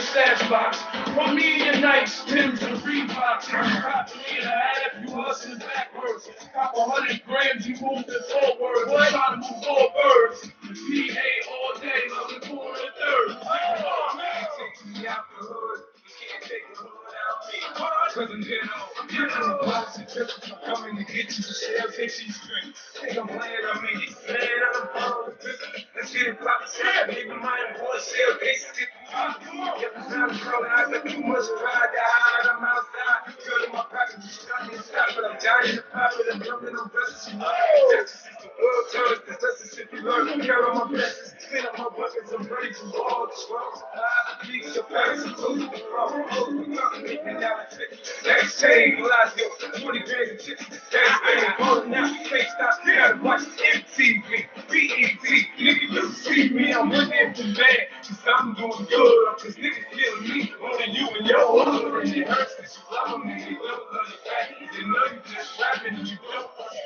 stash box. From me and your nights, Tim's and Reeboks. Cop me in a hat if you hustling backwards. Cop 100 grams, you move the forward. What? Trying to move forwards. PA all day, looking for the third. Oh, man. Take me out the hood. You can't take the hood out me. Cause I'm getting on blocks and trips. I'm coming to get you. Shit, I'll take you straight. Think I'm playing on me. Man, I'm following the business. Let's get it poppin'. Even my boy sell cases. Get the pop. Get the sound of trouble. I got too much pride to hide. I'm outside. Girl in my pocket. You stuck in stop. But I'm dying to pop it. I'm jumping on justice. Justice is the world. Turns to justice if you learn. Count on my blessings. Spin up my buckets. I'm ready to all the swells. I beat your parents. I'm close to the problem. Close to the problem. Making out a trick. That's shame. Glasgow. 20 grams of chips. That's been holding out. You can't stop. You gotta watch MTV. BET. Nigga, you see me. I'm looking for bad. Cause I'm doing good. Cause niggas killing me. Only you and your hood. And it hurts that you love me. You don't love your back. You know you just rapping and you don't fucking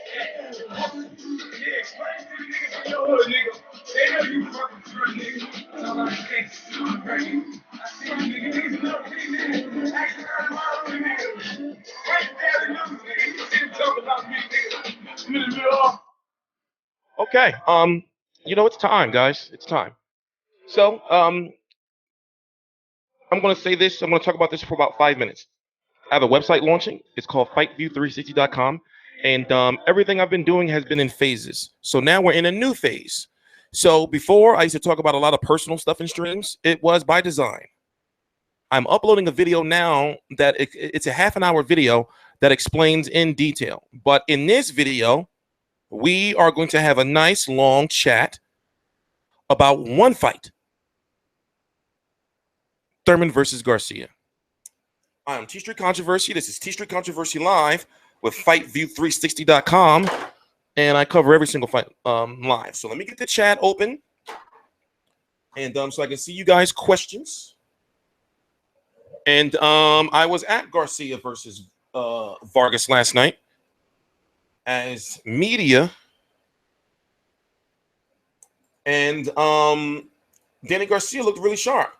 yeah, explain to the niggas in your hood, nigga. They know you fucking true, nigga. Tell them I can't do it, baby. I see you niggas know me, nigga. Actually, I'm out of nigga. Right there, the news, nigga. You see them talking about me, nigga. I'm in the middle. Okay. It's time, guys. It's time. So, I'm gonna say this. I'm gonna talk about this for about 5 minutes. I have a website launching. It's called FightView360.com, and everything I've been doing has been in phases. So now we're in a new phase. So before I used to talk about a lot of personal stuff in streams. It was by design. I'm uploading a video now that it's a half an hour video that explains in detail. But in this video, we are going to have a nice long chat about one fight. Thurman versus Garcia. I am TstreeT Controversy. This is TstreeT Controversy Live with FightView360.com. And I cover every single fight live. So let me get the chat open. And so I can see you guys' questions. And I was at Garcia versus Vargas last night as media. And Danny Garcia looked really sharp.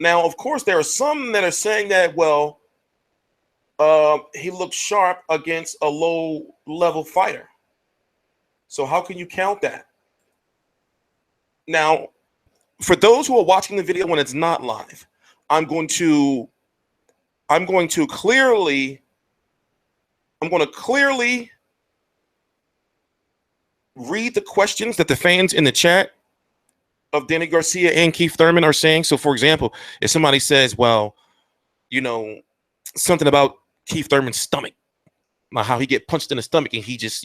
Now, of course, there are some that are saying that, well, he looked sharp against a low-level fighter. So how can you count that? Now, for those who are watching the video when it's not live, I'm going to clearly read the questions that the fans in the chat of Danny Garcia and Kieth Thurman are saying. So, for example, if somebody says, well, something about Kieth Thurman's stomach, how he get punched in the stomach and he just,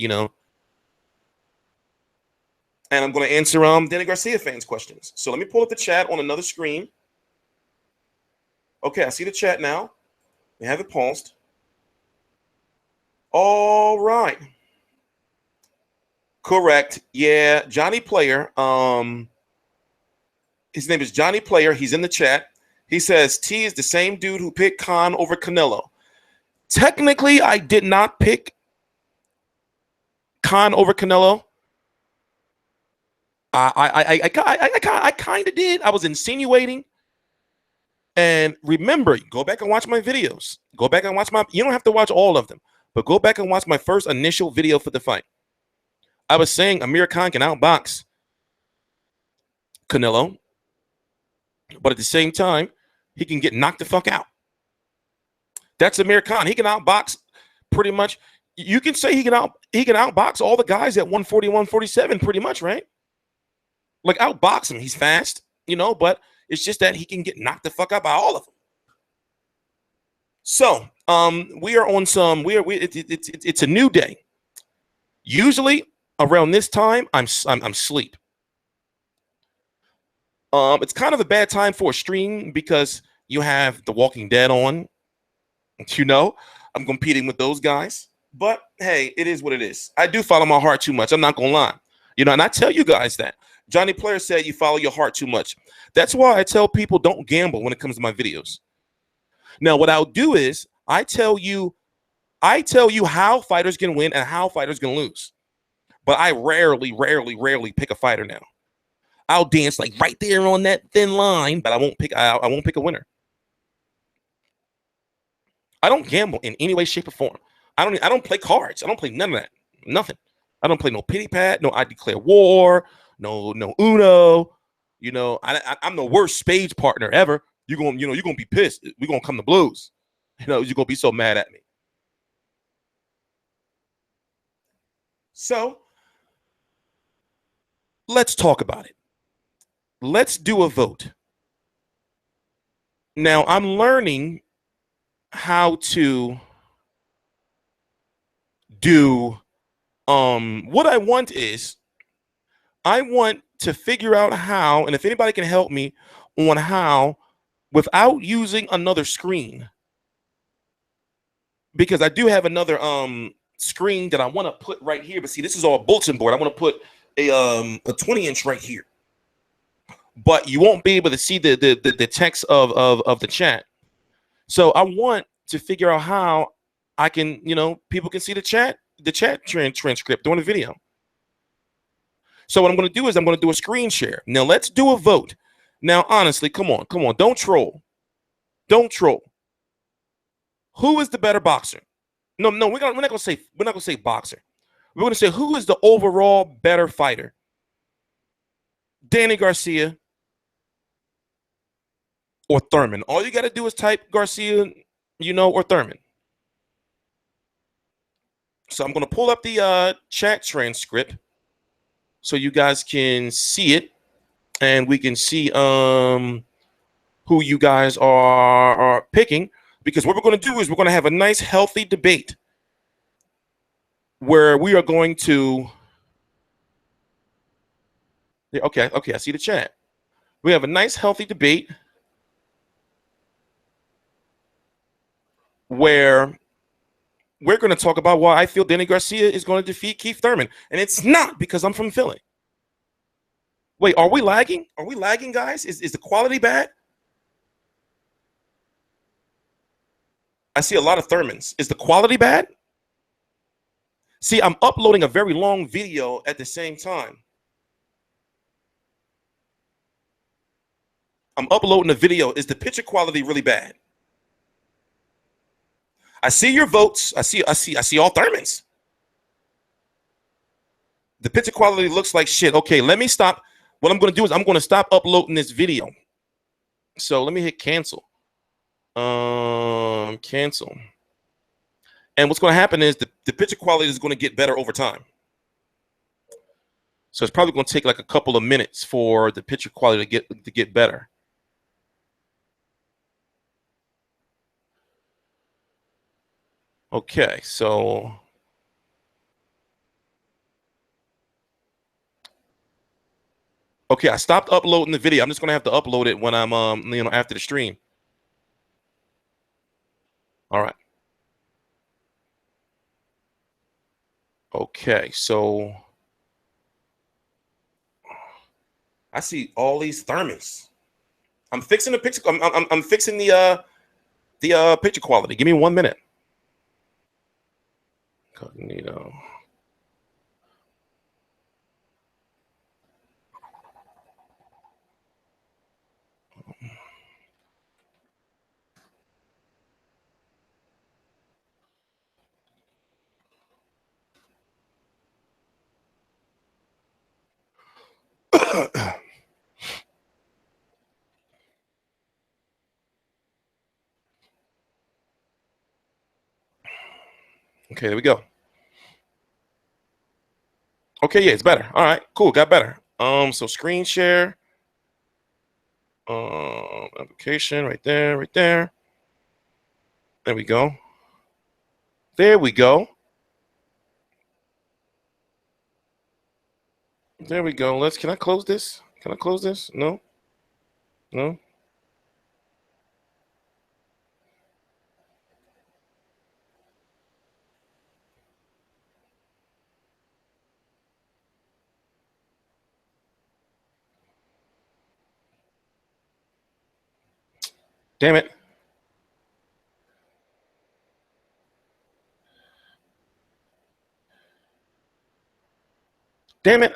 and I'm going to answer Danny Garcia fans' questions. So let me pull up the chat on another screen. Okay, I see the chat now. We have it paused. All right. Correct. Yeah, Johnny Player. His name is Johnny Player. He's in the chat. He says, T is the same dude who picked Khan over Canelo. Technically, I did not pick Khan over Canelo. I kind of did. I was insinuating. And remember, go back and watch my videos. Go back and watch you don't have to watch all of them, but go back and watch my first initial video for the fight. I was saying Amir Khan can outbox Canelo, but at the same time, he can get knocked the fuck out. That's Amir Khan. He can outbox pretty much. You can say he can outbox all the guys at 140, 147 pretty much, right? Like outbox him. He's fast, but it's just that he can get knocked the fuck out by all of them. So, we are on some it's a new day. Usually around this time I'm asleep. It's kind of a bad time for a stream because you have The Walking Dead on. I'm competing with those guys. But hey, it is what it is. I do follow my heart too much. I'm not gonna lie. And I tell you guys that. Johnny Player said you follow your heart too much. That's why I tell people don't gamble when it comes to my videos. Now, what I'll do is I tell you how fighters can win and how fighters can lose. But I rarely pick a fighter now. I'll dance like right there on that thin line, but I won't pick a winner. I don't gamble in any way, shape, or form. I don't play cards. I don't play none of that. Nothing. I don't play no pity pat. No, I declare war. No Uno. You know, I'm the worst spades partner ever. You're gonna be pissed. We're gonna come to blues. You know, you're gonna be so mad at me. So let's talk about it. Let's do a vote. Now I'm learning how to do what I want is I want to figure out how, and if anybody can help me on how, without using another screen, because I do have another screen that I want to put right here. But see, this is all bulletin board. I want to put a 20-inch right here, but you won't be able to see the text of the chat. So I want to figure out how I can, people can see the chat transcript during the video. So what I'm going to do is I'm going to do a screen share. Now let's do a vote. Now, honestly, come on. Don't troll. Who is the better boxer? No, we're not going to say boxer. We're going to say who is the overall better fighter? Danny Garcia or Thurman? All you got to do is type Garcia, or Thurman. So I'm going to pull up the chat transcript so you guys can see it, and we can see who you guys are picking. Because what we're going to do is we're going to have a nice, healthy debate where we are going to. Okay, I see the chat. We have a nice, healthy debate where we're going to talk about why I feel Danny Garcia is going to defeat Kieth Thurman. And it's not because I'm from Philly. Wait, are we lagging? Are we lagging, guys? Is the quality bad? I see a lot of Thurmans. Is the quality bad? See, I'm uploading a very long video at the same time. I'm uploading a video. Is the picture quality really bad? I see your votes. I see all Thurmans. The picture quality looks like shit. Okay, let me stop. What I'm going to do is I'm going to stop uploading this video. So let me hit cancel. Cancel. And what's going to happen is the picture quality is going to get better over time. So it's probably going to take like a couple of minutes for the picture quality to get better. Okay, so I stopped uploading the video. I'm just going to have to upload it when I'm after the stream. All right. Okay, so I see all these Thurmans. I'm fixing the picture. I'm fixing the picture quality. Give me 1 minute. Cognito. Okay, there we go. Okay, yeah, it's better. All right, cool, got better. So screen share, application right there. There we go. There we go. Can I close this? No. Damn it.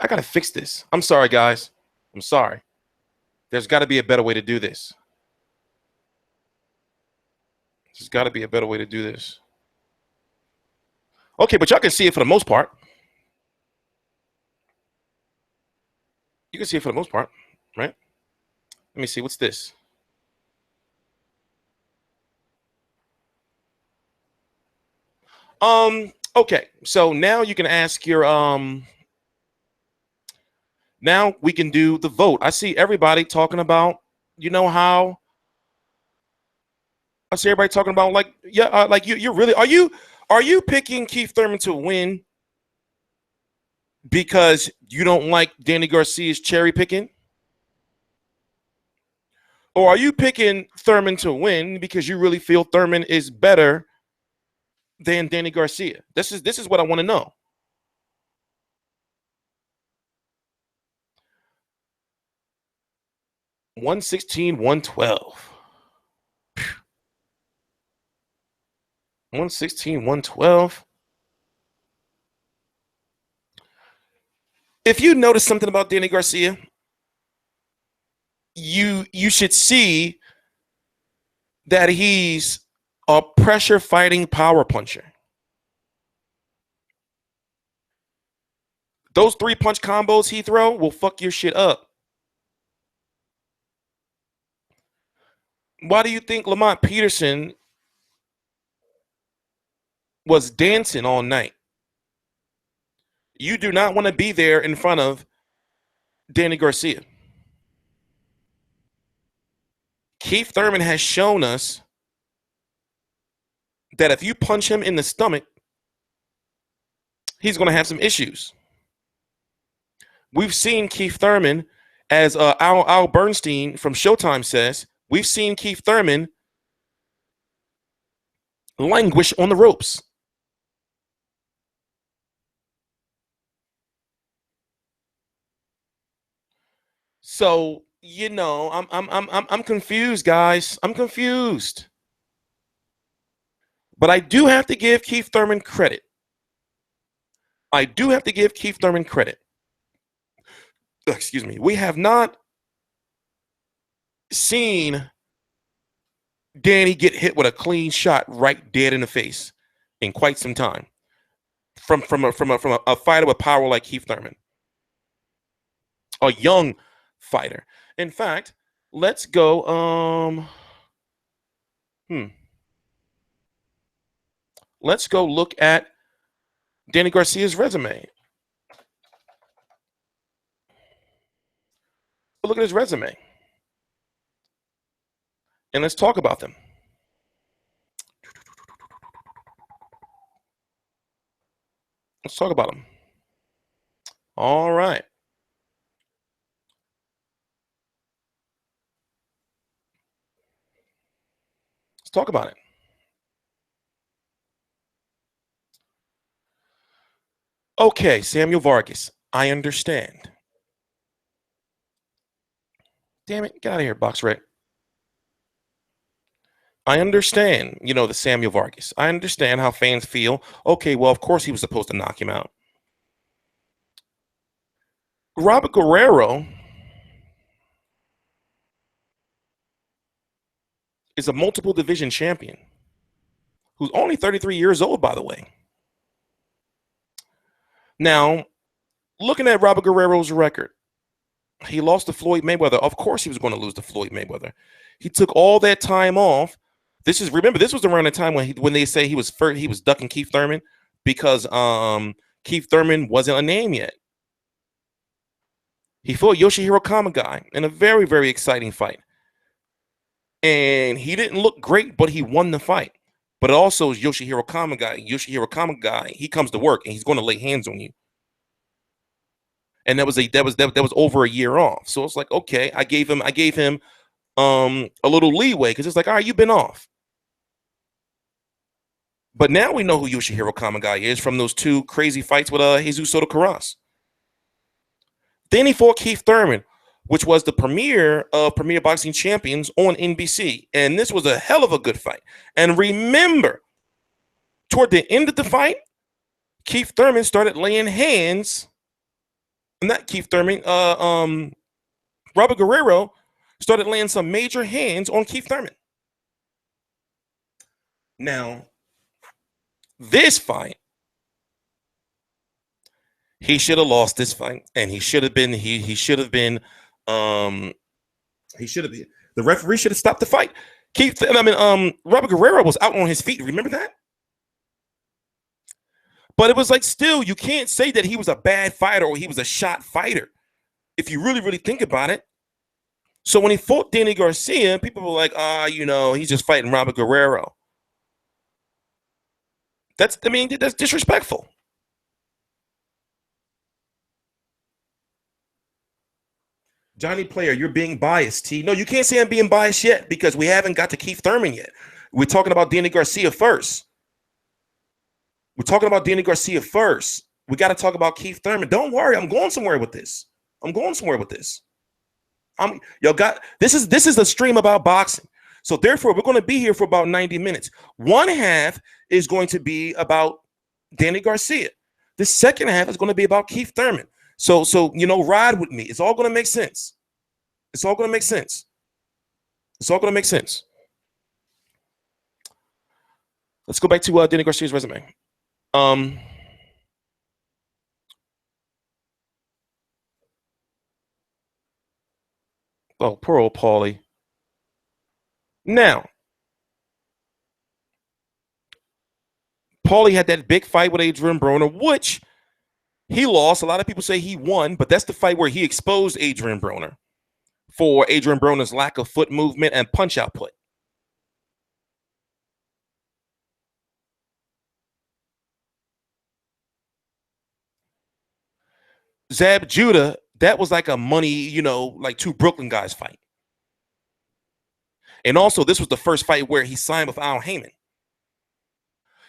I gotta fix this. I'm sorry, guys. I'm sorry. There's got to be a better way to do this. There's got to be a better way to do this. Okay, but y'all can see it for the most part. You can see it for the most part, right? Let me see. What's this? Okay, so now you can ask your now we can do the vote. I see everybody talking about, you know how I see everybody talking about like, yeah, like you're really are you picking Keith Thurman to win because you don't like Danny Garcia's cherry picking? Or are you picking Thurman to win because you really feel Thurman is better than Danny Garcia? This is what I want to know. $116, $112. 116, 112. If you notice something about Danny Garcia, you should see that he's a pressure fighting power puncher. Those 3-punch combos he throw will fuck your shit up. Why do you think Lamont Peterson was dancing all night? You do not want to be there in front of Danny Garcia. Keith Thurman has shown us that if you punch him in the stomach, he's going to have some issues. We've seen Keith Thurman, as Al Bernstein from Showtime says, we've seen Keith Thurman languish on the ropes. So, you know, I'm confused, guys. I'm confused. But I do have to give Keith Thurman credit. I do have to give Keith Thurman credit. Excuse me. We have not seen Danny get hit with a clean shot right dead in the face in quite some time from a fighter with power like Keith Thurman, a young fighter. In fact, let's go. Let's go look at Danny Garcia's resume. Look at his resume, and let's talk about them. Let's talk about them. All right. Let's talk about it. Okay, Samuel Vargas. I understand. Damn it, get out of here, BoxRec. I understand, you know, the Samuel Vargas. I understand how fans feel. Okay, well, of course he was supposed to knock him out. Robert Guerrero is a multiple division champion who's only 33 years old, by the way. Now, looking at Robert Guerrero's record, he lost to Floyd Mayweather. Of course he was going to lose to Floyd Mayweather. He took all that time off. This was around the time when they say he was ducking Keith Thurman because Keith Thurman wasn't a name yet. He fought Yoshihiro Kamagai in a very, very exciting fight. And he didn't look great, but he won the fight. But it also is Yoshihiro Kamagai. Yoshihiro Kamagai, he comes to work and he's going to lay hands on you. And that was over a year off. So it's like, okay, I gave him a little leeway because it's like, all right, you've been off. But now we know who Yoshihiro Kamagai is from those 2 crazy fights with Jesus Soto Karass. Then he fought Keith Thurman, which was the premiere of Premier Boxing Champions on NBC. And this was a hell of a good fight. And remember, toward the end of the fight, Keith Thurman started laying hands. Not Keith Thurman, Robert Guerrero started laying some major hands on Keith Thurman. Now, this fight, he should have lost this fight, and he should have been the referee should have stopped the fight. Robert Guerrero was out on his feet. Remember that? But it was like, still, you can't say that he was a bad fighter or he was a shot fighter if you really, really think about it. So when he fought Danny Garcia, people were like, he's just fighting Robert Guerrero. That's disrespectful. Johnny Player, you're being biased, T. No, you can't say I'm being biased yet because we haven't got to Kieth Thurman yet. We're talking about Danny Garcia first. We got to talk about Kieth Thurman. Don't worry, I'm going somewhere with this. This is a stream about boxing. So therefore, we're going to be here for about 90 minutes. One half is going to be about Danny Garcia. The second half is going to be about Kieth Thurman. So ride with me. It's all going to make sense. Let's go back to Danny Garcia's resume. Oh, poor old Paulie. Now, Paulie had that big fight with Adrian Broner, which he lost. A lot of people say he won, but that's the fight where he exposed Adrian Broner for Adrian Broner's lack of foot movement and punch output. Zab Judah, that was like a money, like two Brooklyn guys fight. And also, this was the first fight where he signed with Al Heyman.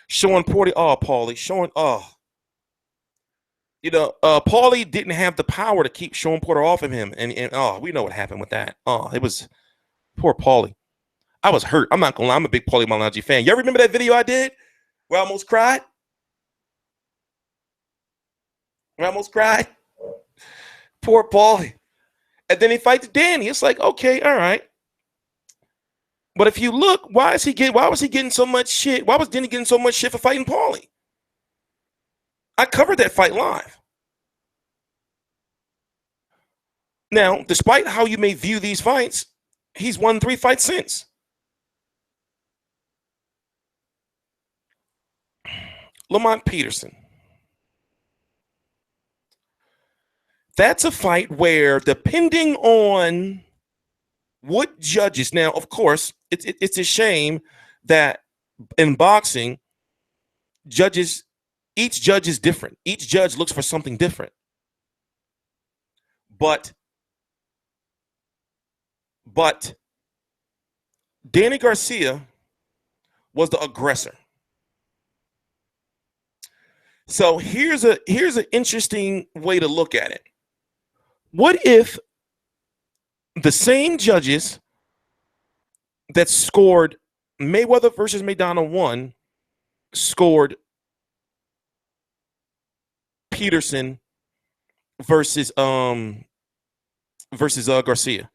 Sean Porter, Paulie, Paulie didn't have the power to keep Sean Porter off of him. And we know what happened with that. It was poor Paulie. I was hurt. I'm not going to lie. I'm a big Paulie Malignaggi fan. You remember that video I did where I almost cried? Poor Paulie. And then he fights Danny. It's like, okay, all right. But if you look, why was he getting so much shit? Why was Danny getting so much shit for fighting Paulie? I covered that fight live. Now, despite how you may view these fights, he's won 3 fights since. Lamont Peterson. That's a fight where, depending on what judges, now, of course, it's a shame that in boxing, each judge is different. Each judge looks for something different. But Danny Garcia was the aggressor. So here's an interesting way to look at it. What if the same judges that scored Mayweather versus Maidana 1 scored Peterson versus Garcia?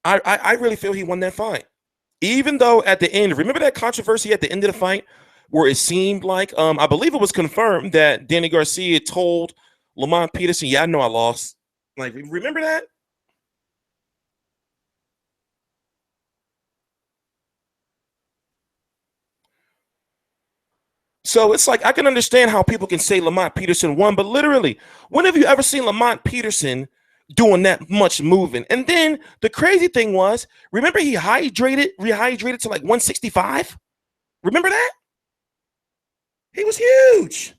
I really feel he won that fight. Even though at the end, remember that controversy at the end of the fight where it seemed like, I believe it was confirmed that Danny Garcia told Lamont Peterson, yeah, I know I lost. Like, remember that? So it's like, I can understand how people can say Lamont Peterson won, but literally, when have you ever seen Lamont Peterson doing that much moving? And then the crazy thing was, remember he rehydrated to like 165? Remember that? He was huge.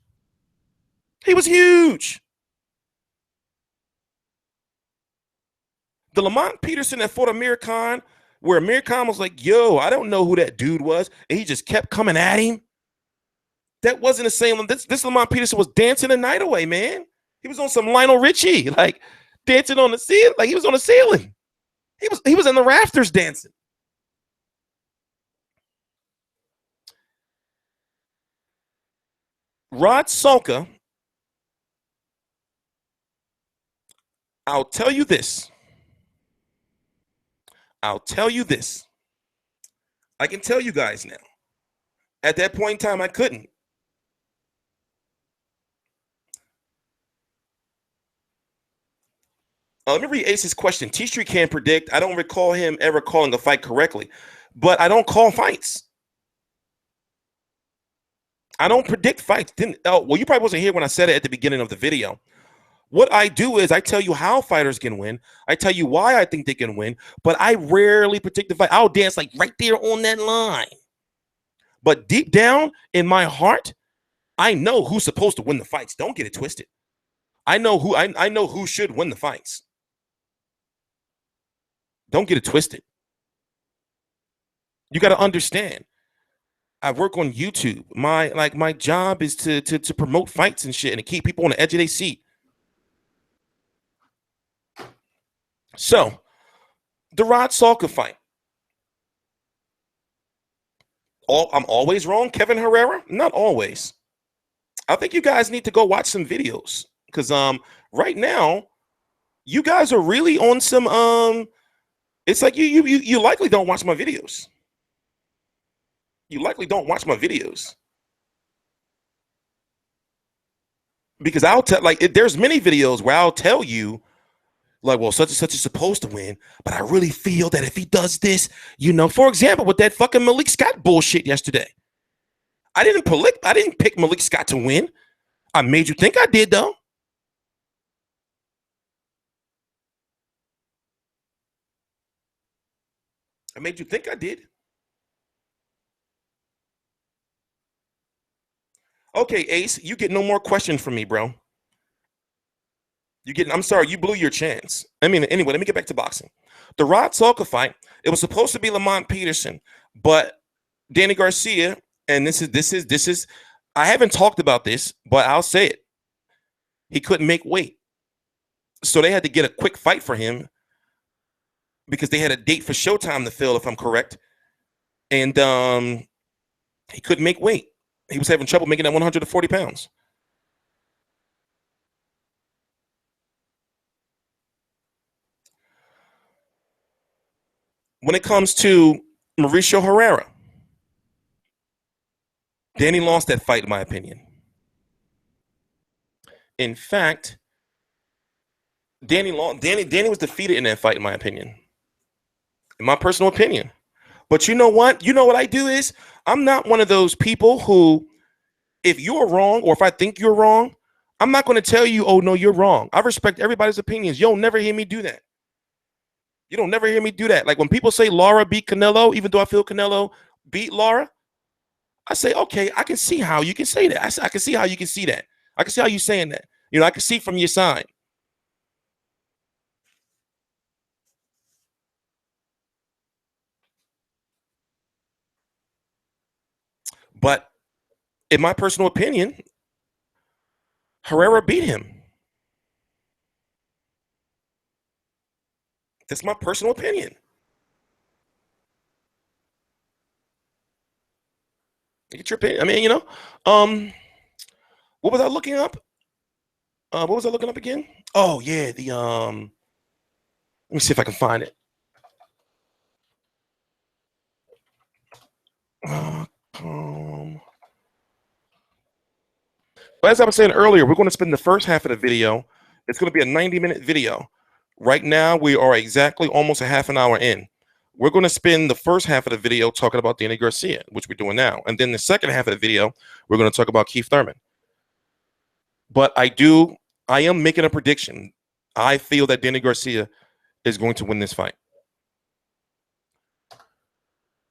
The Lamont Peterson that fought Amir Khan, where Amir Khan was like, yo, I don't know who that dude was, and he just kept coming at him. That wasn't the same. This Lamont Peterson was dancing the night away, man. He was on some Lionel Richie, like dancing on the ceiling, like he was on the ceiling. He was in the rafters dancing. Rod Salka, I'll tell you this. I'll tell you this. I can tell you guys now. At that point in time, I couldn't. Let me read Ace's question. TstreeT can't predict. I don't recall him ever calling a fight correctly, but I don't call fights. I don't predict fights. Well, you probably wasn't here when I said it at the beginning of the video. What I do is I tell you how fighters can win. I tell you why I think they can win, but I rarely predict the fight. I'll dance like right there on that line. But deep down in my heart, I know who's supposed to win the fights. Don't get it twisted. I know who should win the fights. Don't get it twisted. You got to understand. I work on YouTube. My job is to promote fights and shit and to keep people on the edge of their seat. So, the Rod Salka fight. I'm always wrong, Kevin Herrera? Not always. I think you guys need to go watch some videos because right now you guys are really on some it's like you likely don't watch my videos. You likely don't watch my videos. Because I'll tell there's many videos where I'll tell you like, well, such and such is supposed to win, but I really feel that if he does this, for example, with that fucking Malik Scott bullshit yesterday. I didn't pick Malik Scott to win. I made you think I did, though. I made you think I did. Okay, Ace, you get no more questions from me, bro. I'm sorry, you blew your chance. I mean, anyway, let me get back to boxing. The Rod Salka fight, it was supposed to be Lamont Peterson, but Danny Garcia, and this is I haven't talked about this, but I'll say it. He couldn't make weight. So they had to get a quick fight for him because they had a date for Showtime to fill, if I'm correct. And he couldn't make weight. He was having trouble making that 140 pounds. When it comes to Mauricio Herrera, Danny lost that fight, in my opinion. In fact, Danny was defeated in that fight, in my opinion. In my personal opinion. But you know what? You know what I do is I'm not one of those people who, if you're wrong or if I think you're wrong, I'm not going to tell you, oh, no, you're wrong. I respect everybody's opinions. You'll never hear me do that. You don't never hear me do that. Like when people say Lara beat Canelo, even though I feel Canelo beat Lara, I say, okay, I can see how you can say that. I can see how you can see that. I can see how you're saying that. I can see from your side. But in my personal opinion, Herrera beat him. That's my personal opinion. Get your opinion. I mean, what was I looking up? What was I looking up again? Oh yeah, let me see if I can find it. As I was saying earlier, we're going to spend the first half of the video. It's going to be a 90-minute video. Right now, we are exactly almost a half an hour in. We're going to spend the first half of the video talking about Danny Garcia, which we're doing now. And then the second half of the video, we're going to talk about Kieth Thurman. But I am making a prediction. I feel that Danny Garcia is going to win this fight.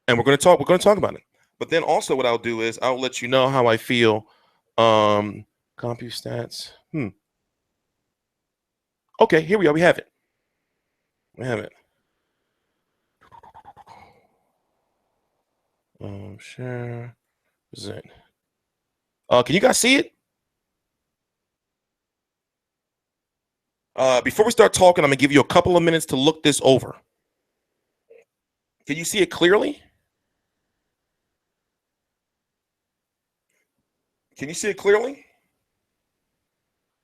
And we're going to talk about it. But then also what I'll do is I'll let you know how I feel. Compu stats. Okay, here we are. We have it. Sure. Is it? Can you guys see it? Before we start talking, I'm gonna give you a couple of minutes to look this over. Can you see it clearly? Can you see it clearly?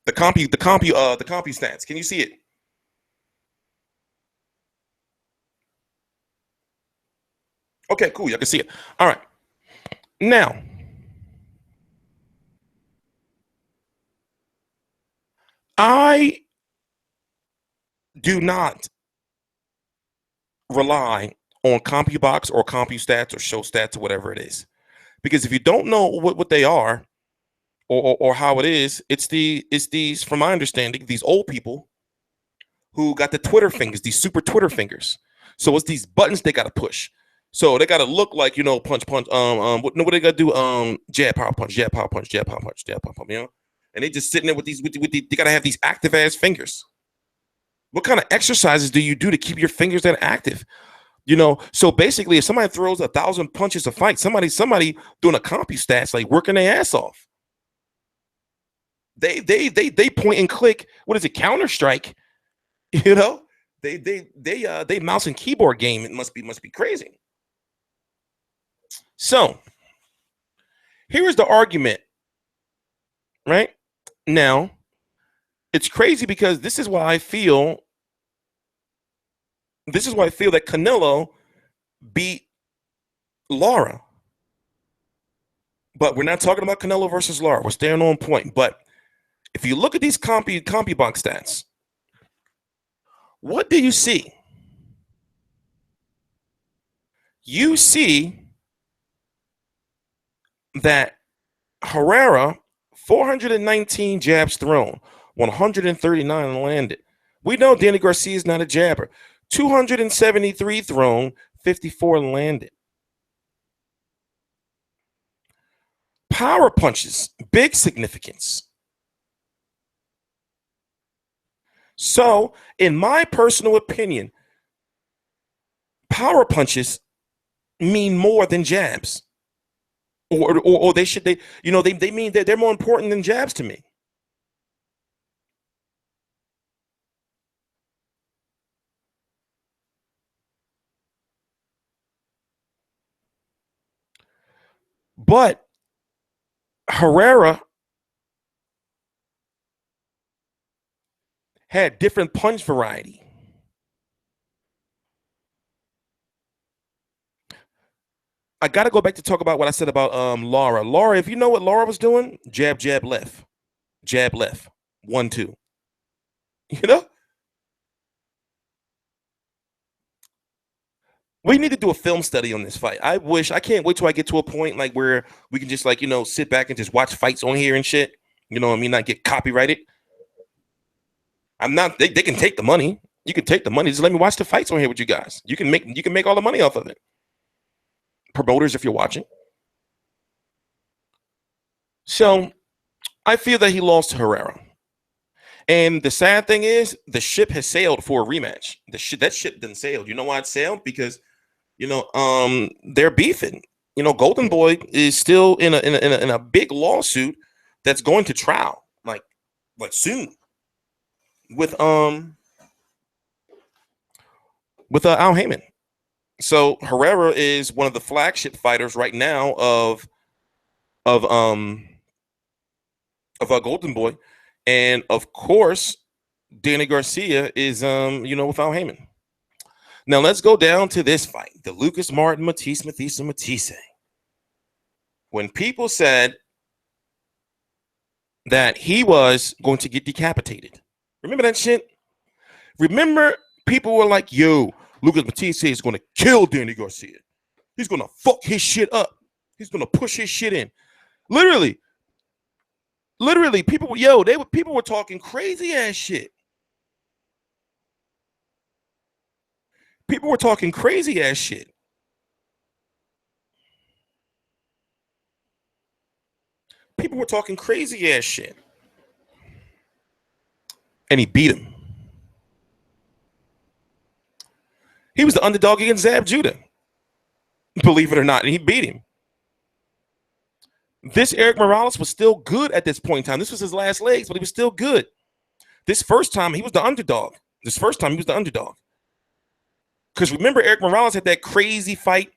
The compy stance. Can you see it? Okay, cool. Y'all can see it. All right. Now, I do not rely on CompuBox or CompuStats or Show Stats or whatever it is, because if you don't know what they are or how it is, it's these, from my understanding, these old people who got the Twitter fingers, these super Twitter fingers. So it's these buttons they got to push. So they got to look like, punch, what they got to do? Jab, power punch, jab, power punch, jab, power punch, jab, power punch, And they just sitting there with they got to have these active ass fingers. What kind of exercises do you do to keep your fingers that active? So basically, if somebody throws 1,000 punches a fight, somebody doing a CompuStats, like working their ass off. They point and click. What is it? Counter-Strike. They mouse and keyboard game. It must be crazy. So here is the argument. Right now, it's crazy because this is why I feel that Canelo beat Lara. But we're not talking about Canelo versus Lara. We're staying on point. But if you look at these CompuBox stats, what do you see? You see that Herrera, 419 jabs thrown, 139 landed. We know Danny Garcia is not a jabber. 273 thrown, 54 landed. Power punches, big significance. So, in my personal opinion, power punches mean more than jabs. Or they mean that they're more important than jabs to me. But Herrera had different punch variety. I got to go back to talk about what I said about Lara. Lara, if you know what Lara was doing, jab, left, 1-2. We need to do a film study on this fight. I can't wait till I get to a point like where we can just sit back and just watch fights on here and shit. Not get copyrighted. I'm not. They can take the money. You can take the money. Just let me watch the fights on here with you guys. You can make all the money off of it. Promoters, if you're watching. So I feel that he lost to Herrera. And the sad thing is, the ship has sailed for a rematch. That ship didn't sail. You know why it sailed? Because they're beefing. Golden Boy is still in a big lawsuit that's going to trial, like soon, with Al Heyman. So Herrera is one of the flagship fighters right now of a Golden Boy, and of course, Danny Garcia is with Al Heyman. Now let's go down to this fight, the Lucas Martin Matisse. When people said that he was going to get decapitated, remember that shit? Remember, people were like, "Yo, Lucas Matisse is going to kill Danny Garcia. He's going to fuck his shit up. He's going to push his shit in." Literally, people were talking crazy ass shit. People were talking crazy ass shit. People were talking crazy ass shit. And he beat him. He was the underdog against Zab Judah. Believe it or not. And he beat him. This Eric Morales was still good at this point in time. This was his last legs, but he was still good. This first time, he was the underdog. Because remember, Eric Morales had that crazy fight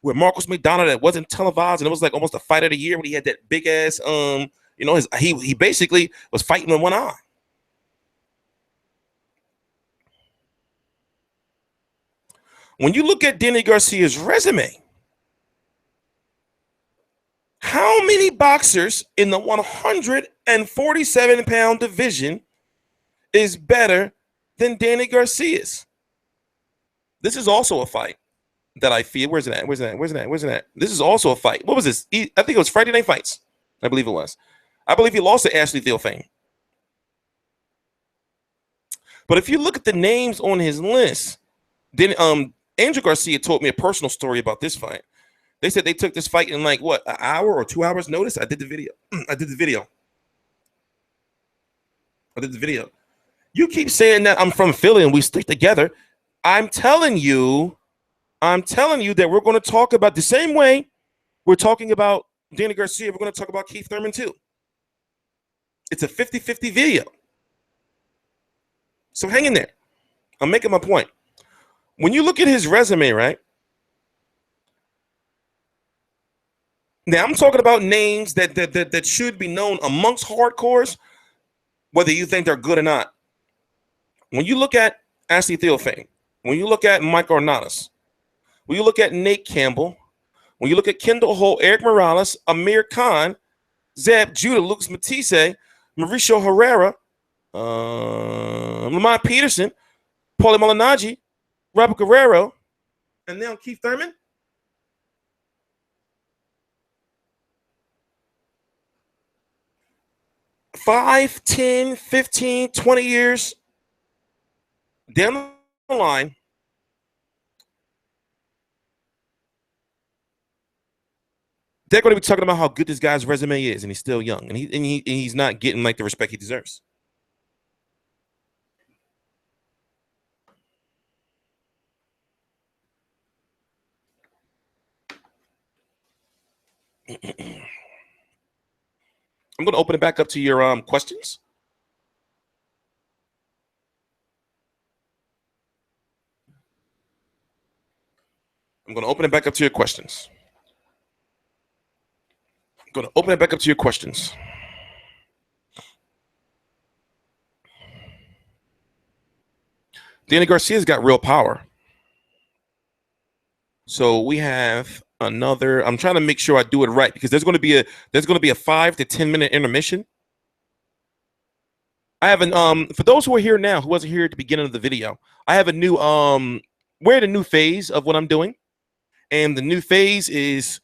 with Marcos McDonald that wasn't televised, and it was like almost a fight of the year when he had that big ass he basically was fighting with one eye. When you look at Danny Garcia's resume, how many boxers in the 147-pound division is better than Danny Garcia's? This is also a fight that I feel. Where's it at? This is also a fight. What was this? I think it was Friday Night Fights. I believe it was. I believe he lost to Ashley Theophane. But if you look at the names on his list, then Angel Garcia told me a personal story about this fight. They said they took this fight in like what, an hour or 2 hours notice. I did the video. You keep saying that I'm from Philly and we stick together. I'm telling you that we're going to talk about the same way we're talking about Danny Garcia. We're going to talk about Kieth Thurman too. It's a 50-50 video. So hang in there. I'm making my point. When you look at his resume, right? Now I'm talking about names that should be known amongst hardcores, whether you think they're good or not. When you look at Ashley Theophane, when you look at Mike Ornanas, when you look at Nate Campbell, when you look at Kendall Holt, Eric Morales, Amir Khan, Zab Judah, Lucas Matisse, Mauricio Herrera, Lamont Peterson, Paulie Malignaggi, Robert Guerrero, and now Kieth Thurman. Five, 10, 15, 20 years down the line, they're going to be talking about how good this guy's resume is, and he's still young, and he's not getting like the respect he deserves. I'm going to open it back up to your questions. I'm going to open it back up to your questions. Danny Garcia's got real power. So we have another. I'm trying to make sure I do it right because there's going to be a 5 to 10 minute intermission. I have an for those who are here now who wasn't here at the beginning of the video, I have a new we're in a new phase of what I'm doing. And the new phase is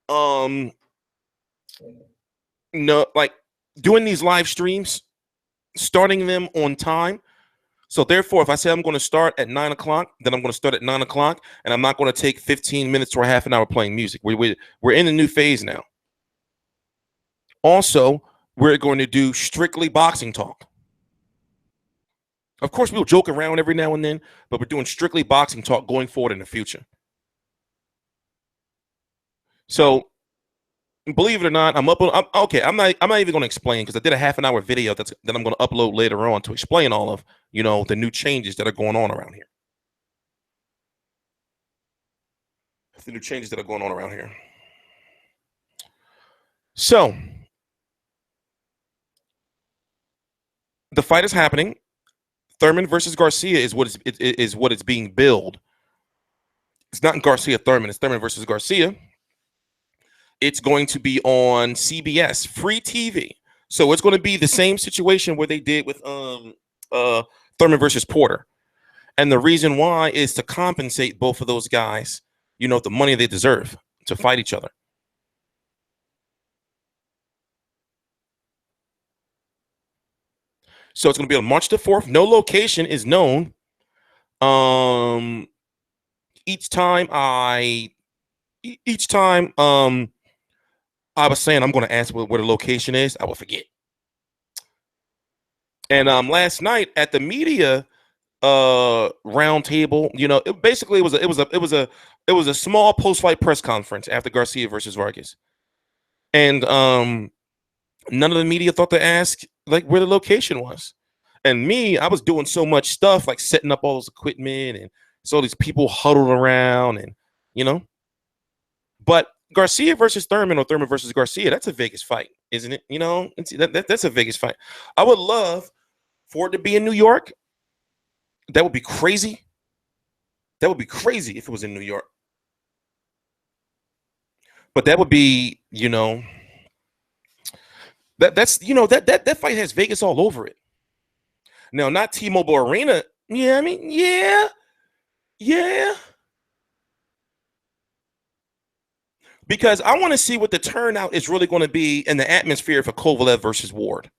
like doing these live streams, starting them on time. So therefore, if I say I'm going to start at 9 o'clock, then I'm going to start at 9 o'clock, and I'm not going to take 15 minutes or a half an hour playing music. We're in a new phase now. Also, we're going to do strictly boxing talk. Of course, we'll joke around every now and then, but we're doing strictly boxing talk going forward in the future. So, believe it or not, I'm not even going to explain because I did a half an hour video that I'm going to upload later on to explain all of the new changes that are going on around here. So, the fight is happening. Thurman versus Garcia is what it's being billed. It's not Garcia Thurman. It's Thurman versus Garcia. It's going to be on CBS, free TV. So it's going to be the same situation where they did with Thurman versus Porter. And the reason why is to compensate both of those guys, the money they deserve to fight each other. So it's going to be on March the 4th. No location is known. Each time I was saying I'm going to ask where the location is, I will forget. And last night at the media round table, it was a small post-fight press conference after Garcia versus Vargas. And none of the media thought to ask like where the location was. And me, I was doing so much stuff like setting up all this equipment and So these people huddled around, and you know. But Garcia versus Thurman, or Thurman versus Garcia, that's a Vegas fight, isn't it? You know, that's a Vegas fight. I would love for it to be in New York. That would be crazy. That would be crazy if it was in New York. But that would be, that's that fight has Vegas all over it. Now, not T-Mobile Arena. Yeah, I mean, yeah. Because I want to see what the turnout is really going to be in the atmosphere for Kovalev versus Ward.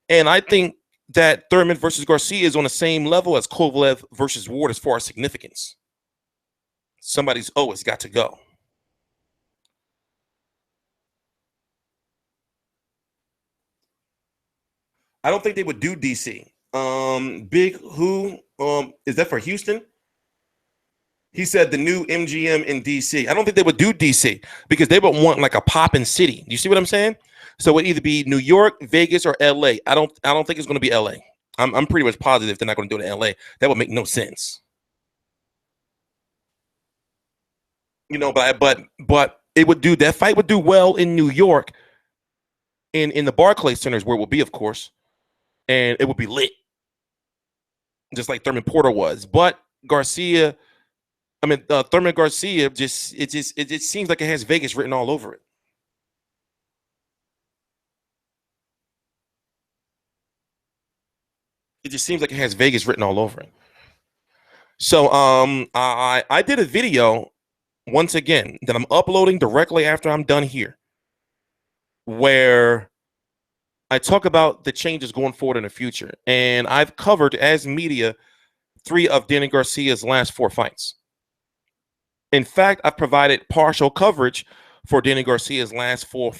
And I think that Thurman versus Garcia is on the same level as Kovalev versus Ward as far as significance. Somebody's it's got to go. I don't think they would do DC. Big Who is that for Houston? He said the new MGM in DC. I don't think they would do DC because they would want like a poppin' city. You see what I'm saying? So it would either be New York, Vegas, or LA. I don't think it's going to be LA. I'm pretty much positive they're not going to do it in LA. That would make no sense. But it would do, that fight would do well in New York, in the Barclays Centers where it will be, of course, and it would be lit, just like Thurman Porter was. But Garcia, Thurman Garcia, it just seems like it has Vegas written all over it. It just seems like it has Vegas written all over it. So I did a video once again that I'm uploading directly after I'm done here, where I talk about the changes going forward in the future. And I've covered, as media, 3 of Danny Garcia's last 4 fights. In fact, I've provided partial coverage for Danny Garcia's last 4.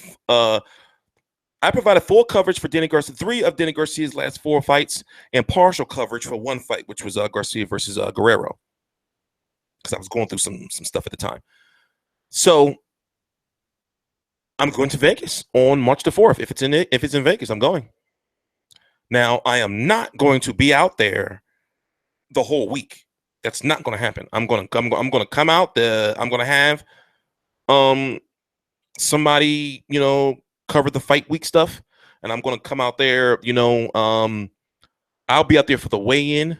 I provided full coverage for Danny Garcia, 3 of Danny Garcia's last 4 fights, and partial coverage for 1 fight, which was Garcia versus Guerrero, because I was going through some stuff at the time. So I'm going to Vegas on March the 4th. If it's in Vegas, I'm going. Now, I am not going to be out there the whole week. That's not going to happen. I'm going to come out there. I'm going to have somebody, cover the fight week stuff, and I'm going to come out there, I'll be out there for the weigh-in,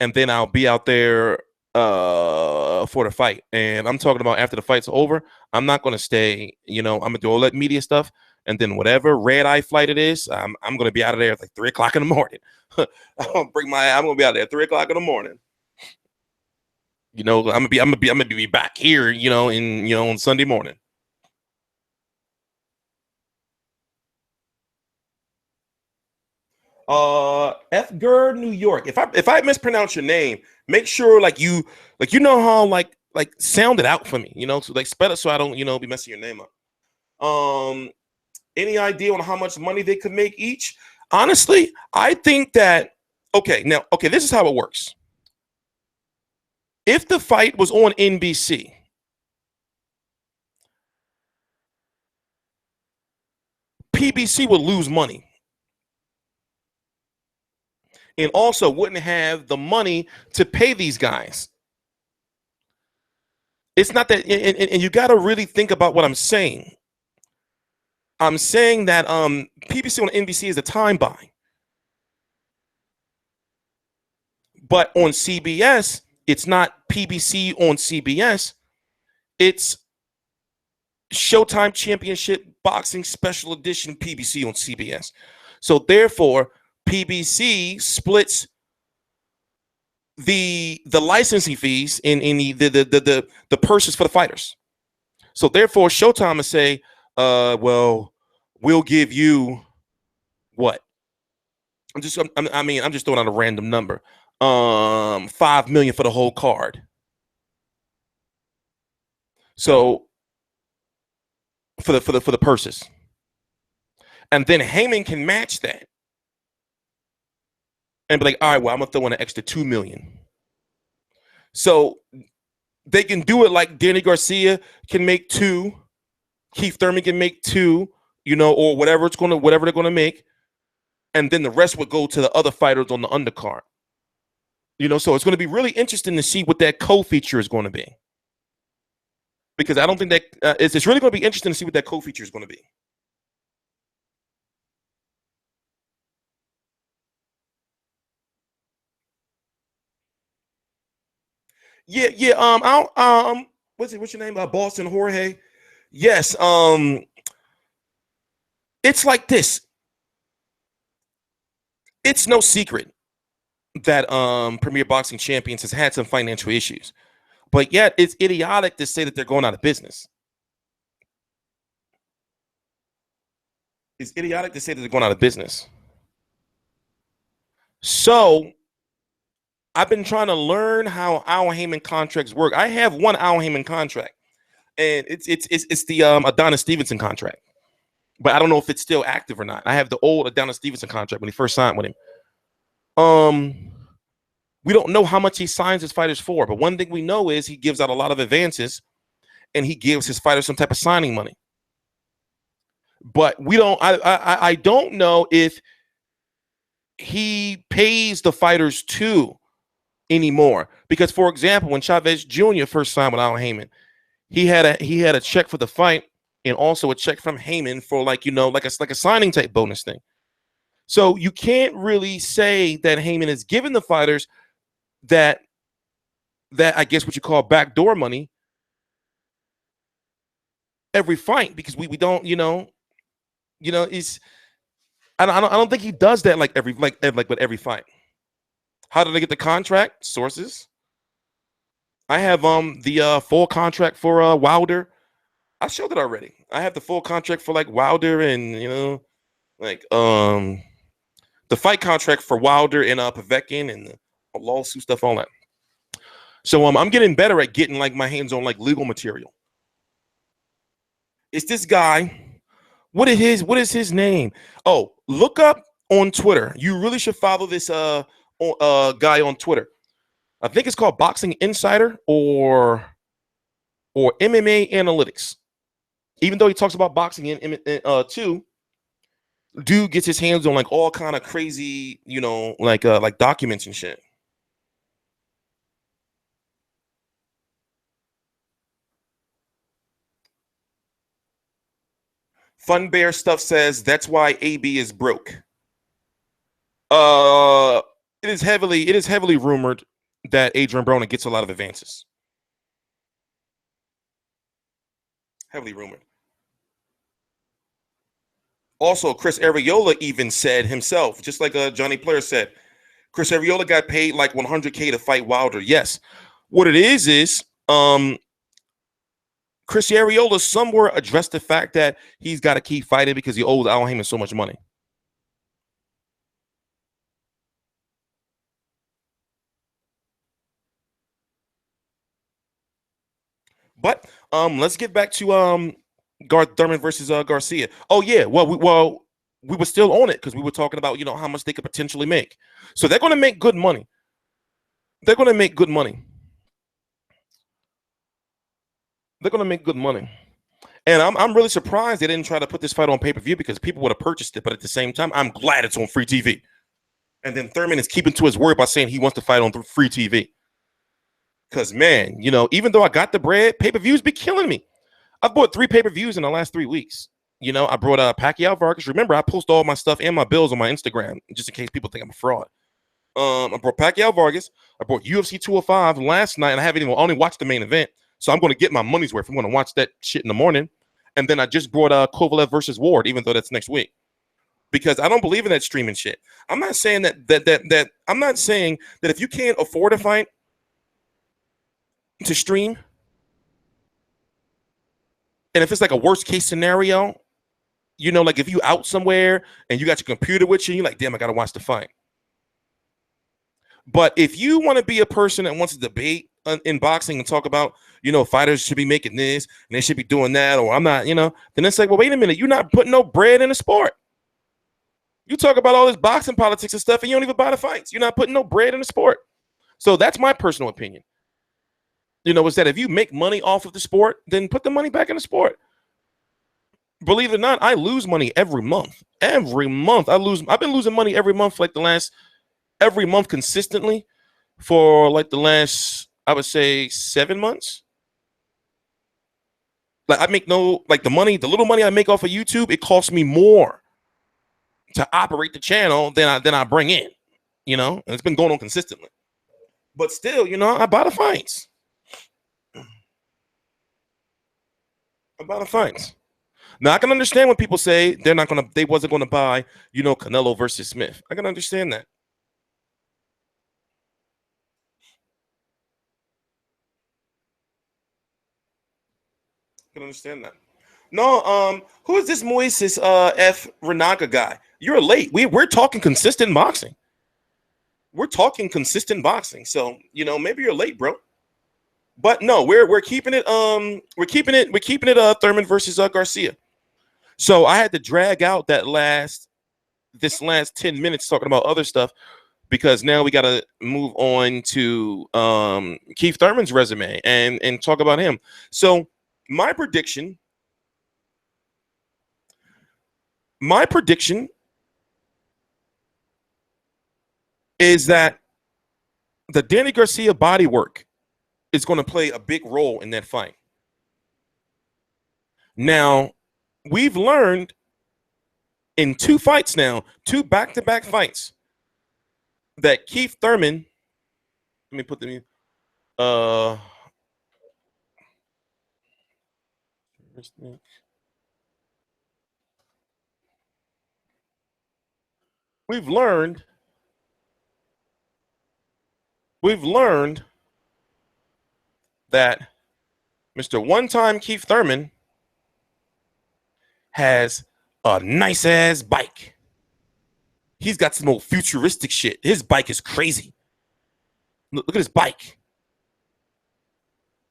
and then I'll be out there for the fight. And I'm talking about after the fight's over, I'm not going to stay, I'm going to do all that media stuff, and then whatever red eye flight it is, I'm going to be out of there at like 3 o'clock in the morning. I'm going to be out there at 3 o'clock in the morning. I'm going to be back here, on Sunday morning. Fgerd, New York. If I mispronounce your name, make sure you know how sound it out for me, so spell it so I don't be messing your name up. Any idea on how much money they could make each? Honestly, I think that this is how it works. If the fight was on NBC, PBC would lose money. And also wouldn't have the money to pay these guys. It's not that, and you got to really think about what I'm saying. I'm saying that PBC on NBC is a time buy. But on CBS, it's not PBC on CBS. It's Showtime Championship Boxing Special Edition PBC on CBS. So therefore, PBC splits the licensing fees in the purses for the fighters. So therefore, Showtime will say, well, we'll give you what? I'm just throwing out a random number. $5 million for the whole card. So for the purses. And then Heyman can match that. And be like, all right, well, I'm gonna throw in an extra $2 million. So they can do it like Danny Garcia can make 2, Keith Thurman can make 2, or whatever they're gonna make, and then the rest would go to the other fighters on the undercard. So it's going to be really interesting to see what that co-feature is going to be. Because I don't think that it's really going to be interesting to see what that co-feature is going to be. Yeah. What's your name? Boston Jorge. Yes. It's like this. It's no secret that Premier Boxing Champions has had some financial issues, but yet it's idiotic to say that they're going out of business. It's idiotic to say that they're going out of business. So I've been trying to learn how Al Heyman contracts work. I have one Al Heyman contract, and it's the Adonis Stevenson contract, but I don't know if it's still active or not. I have the old Adonis Stevenson contract when he first signed with him. We don't know how much he signs his fighters for, but one thing we know is he gives out a lot of advances, and he gives his fighters some type of signing money. But we don't. I don't know if he pays the fighters too anymore. Because, for example, when Chavez Jr. first signed with Al Heyman, he had a check for the fight and also a check from Heyman for like a signing type bonus thing. So you can't really say that Heyman is giving the fighters that I guess what you call backdoor money every fight, because we don't is I don't think he does that like with every fight. How did they get the contract? Sources. I have the full contract for Wilder. I showed it already. I have the full contract for like Wilder and the fight contract for Wilder and Povetkin and the lawsuit stuff, all that. So I'm getting better at getting like my hands on like legal material. It's this guy. What is his name? Oh, look up on Twitter. You really should follow this guy on Twitter. I think it's called Boxing Insider or MMA Analytics. Even though he talks about boxing too, dude gets his hands on like all kind of crazy, like documents and shit. Fun Bear Stuff says that's why AB is broke. It is heavily rumored that Adrian Broner gets a lot of advances. Heavily rumored. Also, Chris Arreola even said himself, just like Johnny Player said, Chris Arreola got paid like $100K to fight Wilder. Yes. What it is Chris Arreola somewhere addressed the fact that he's got to keep fighting because he owes Al Heyman so much money. But let's get back to Thurman versus Garcia. Oh yeah, well we were still on it because we were talking about how much they could potentially make. So they're going to make good money. They're going to make good money. They're going to make good money. And I'm really surprised they didn't try to put this fight on pay-per-view because people would have purchased it. But at the same time, I'm glad it's on free TV. And then Thurman is keeping to his word by saying he wants to fight on free TV. Because, man, even though I got the bread, pay-per-views be killing me. I've bought 3 pay-per-views in the last 3 weeks. I brought Pacquiao Vargas. Remember, I post all my stuff and my bills on my Instagram just in case people think I'm a fraud. I brought Pacquiao Vargas. I brought UFC 205 last night, and I only watched the main event. So I'm going to get my money's worth. I'm going to watch that shit in the morning. And then I just brought Kovalev versus Ward, even though that's next week. Because I don't believe in that streaming shit. I'm not saying that I'm not saying that if you can't afford a fight to stream, and if it's like a worst case scenario, like if you out somewhere and you got your computer with you, you're like, damn, I got to watch the fight. But if you want to be a person that wants to debate in boxing and talk about, fighters should be making this and they should be doing that, or I'm not, then it's like, well, wait a minute, you're not putting no bread in the sport. You talk about all this boxing politics and stuff, and you don't even buy the fights. You're not putting no bread in the sport. So that's my personal opinion. Is that if you make money off of the sport, then put the money back in the sport. Believe it or not, I lose money every month. Every month I lose. I've been losing money every month for like every month consistently for like the last, I would say, 7 months. Like I make no, like the little money I make off of YouTube, it costs me more to operate the channel than I bring in, and it's been going on consistently. But still, I buy the fights. Now I can understand when people say they wasn't gonna buy, Canelo versus Smith. I can understand that. I can understand that. No, who is this Moises F Renaga guy? You're late. We're talking consistent boxing. So maybe you're late, bro. But no, we're keeping it. Thurman versus Garcia. So I had to drag out this last 10 minutes talking about other stuff because now we got to move on to Keith Thurman's resume and talk about him. So my prediction is that the Danny Garcia bodywork is going to play a big role in that fight. Now, we've learned in 2 fights now, 2 back-to-back fights, that Keith Thurman, let me put them we've learned that Mr. One-Time Keith Thurman has a nice ass bike. He's got some old futuristic shit. His bike is crazy. Look at his bike.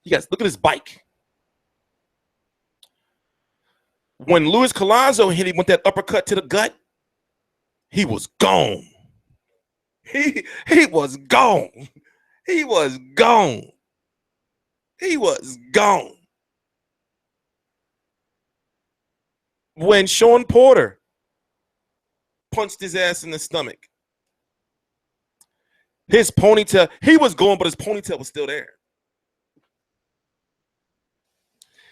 You guys, look at his bike. When Luis Collazo hit him with that uppercut to the gut, he was gone. He was gone. He was gone. He was gone. When Sean Porter punched his ass in the stomach, his ponytail, he was gone, but his ponytail was still there.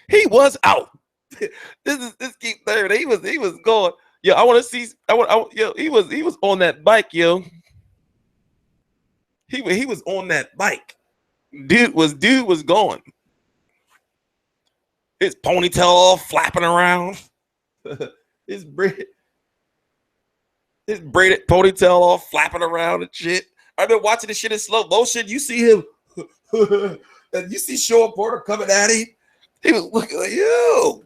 He was out. This Keith Thurman. He was gone. Yo, I want to see. Yo, he was on that bike, yo. He was on that bike. Dude was gone. His ponytail all flapping around. his braided ponytail all flapping around and shit. I've been watching this shit in slow motion. You see him, and you see Sean Porter coming at him. He was looking like, yo.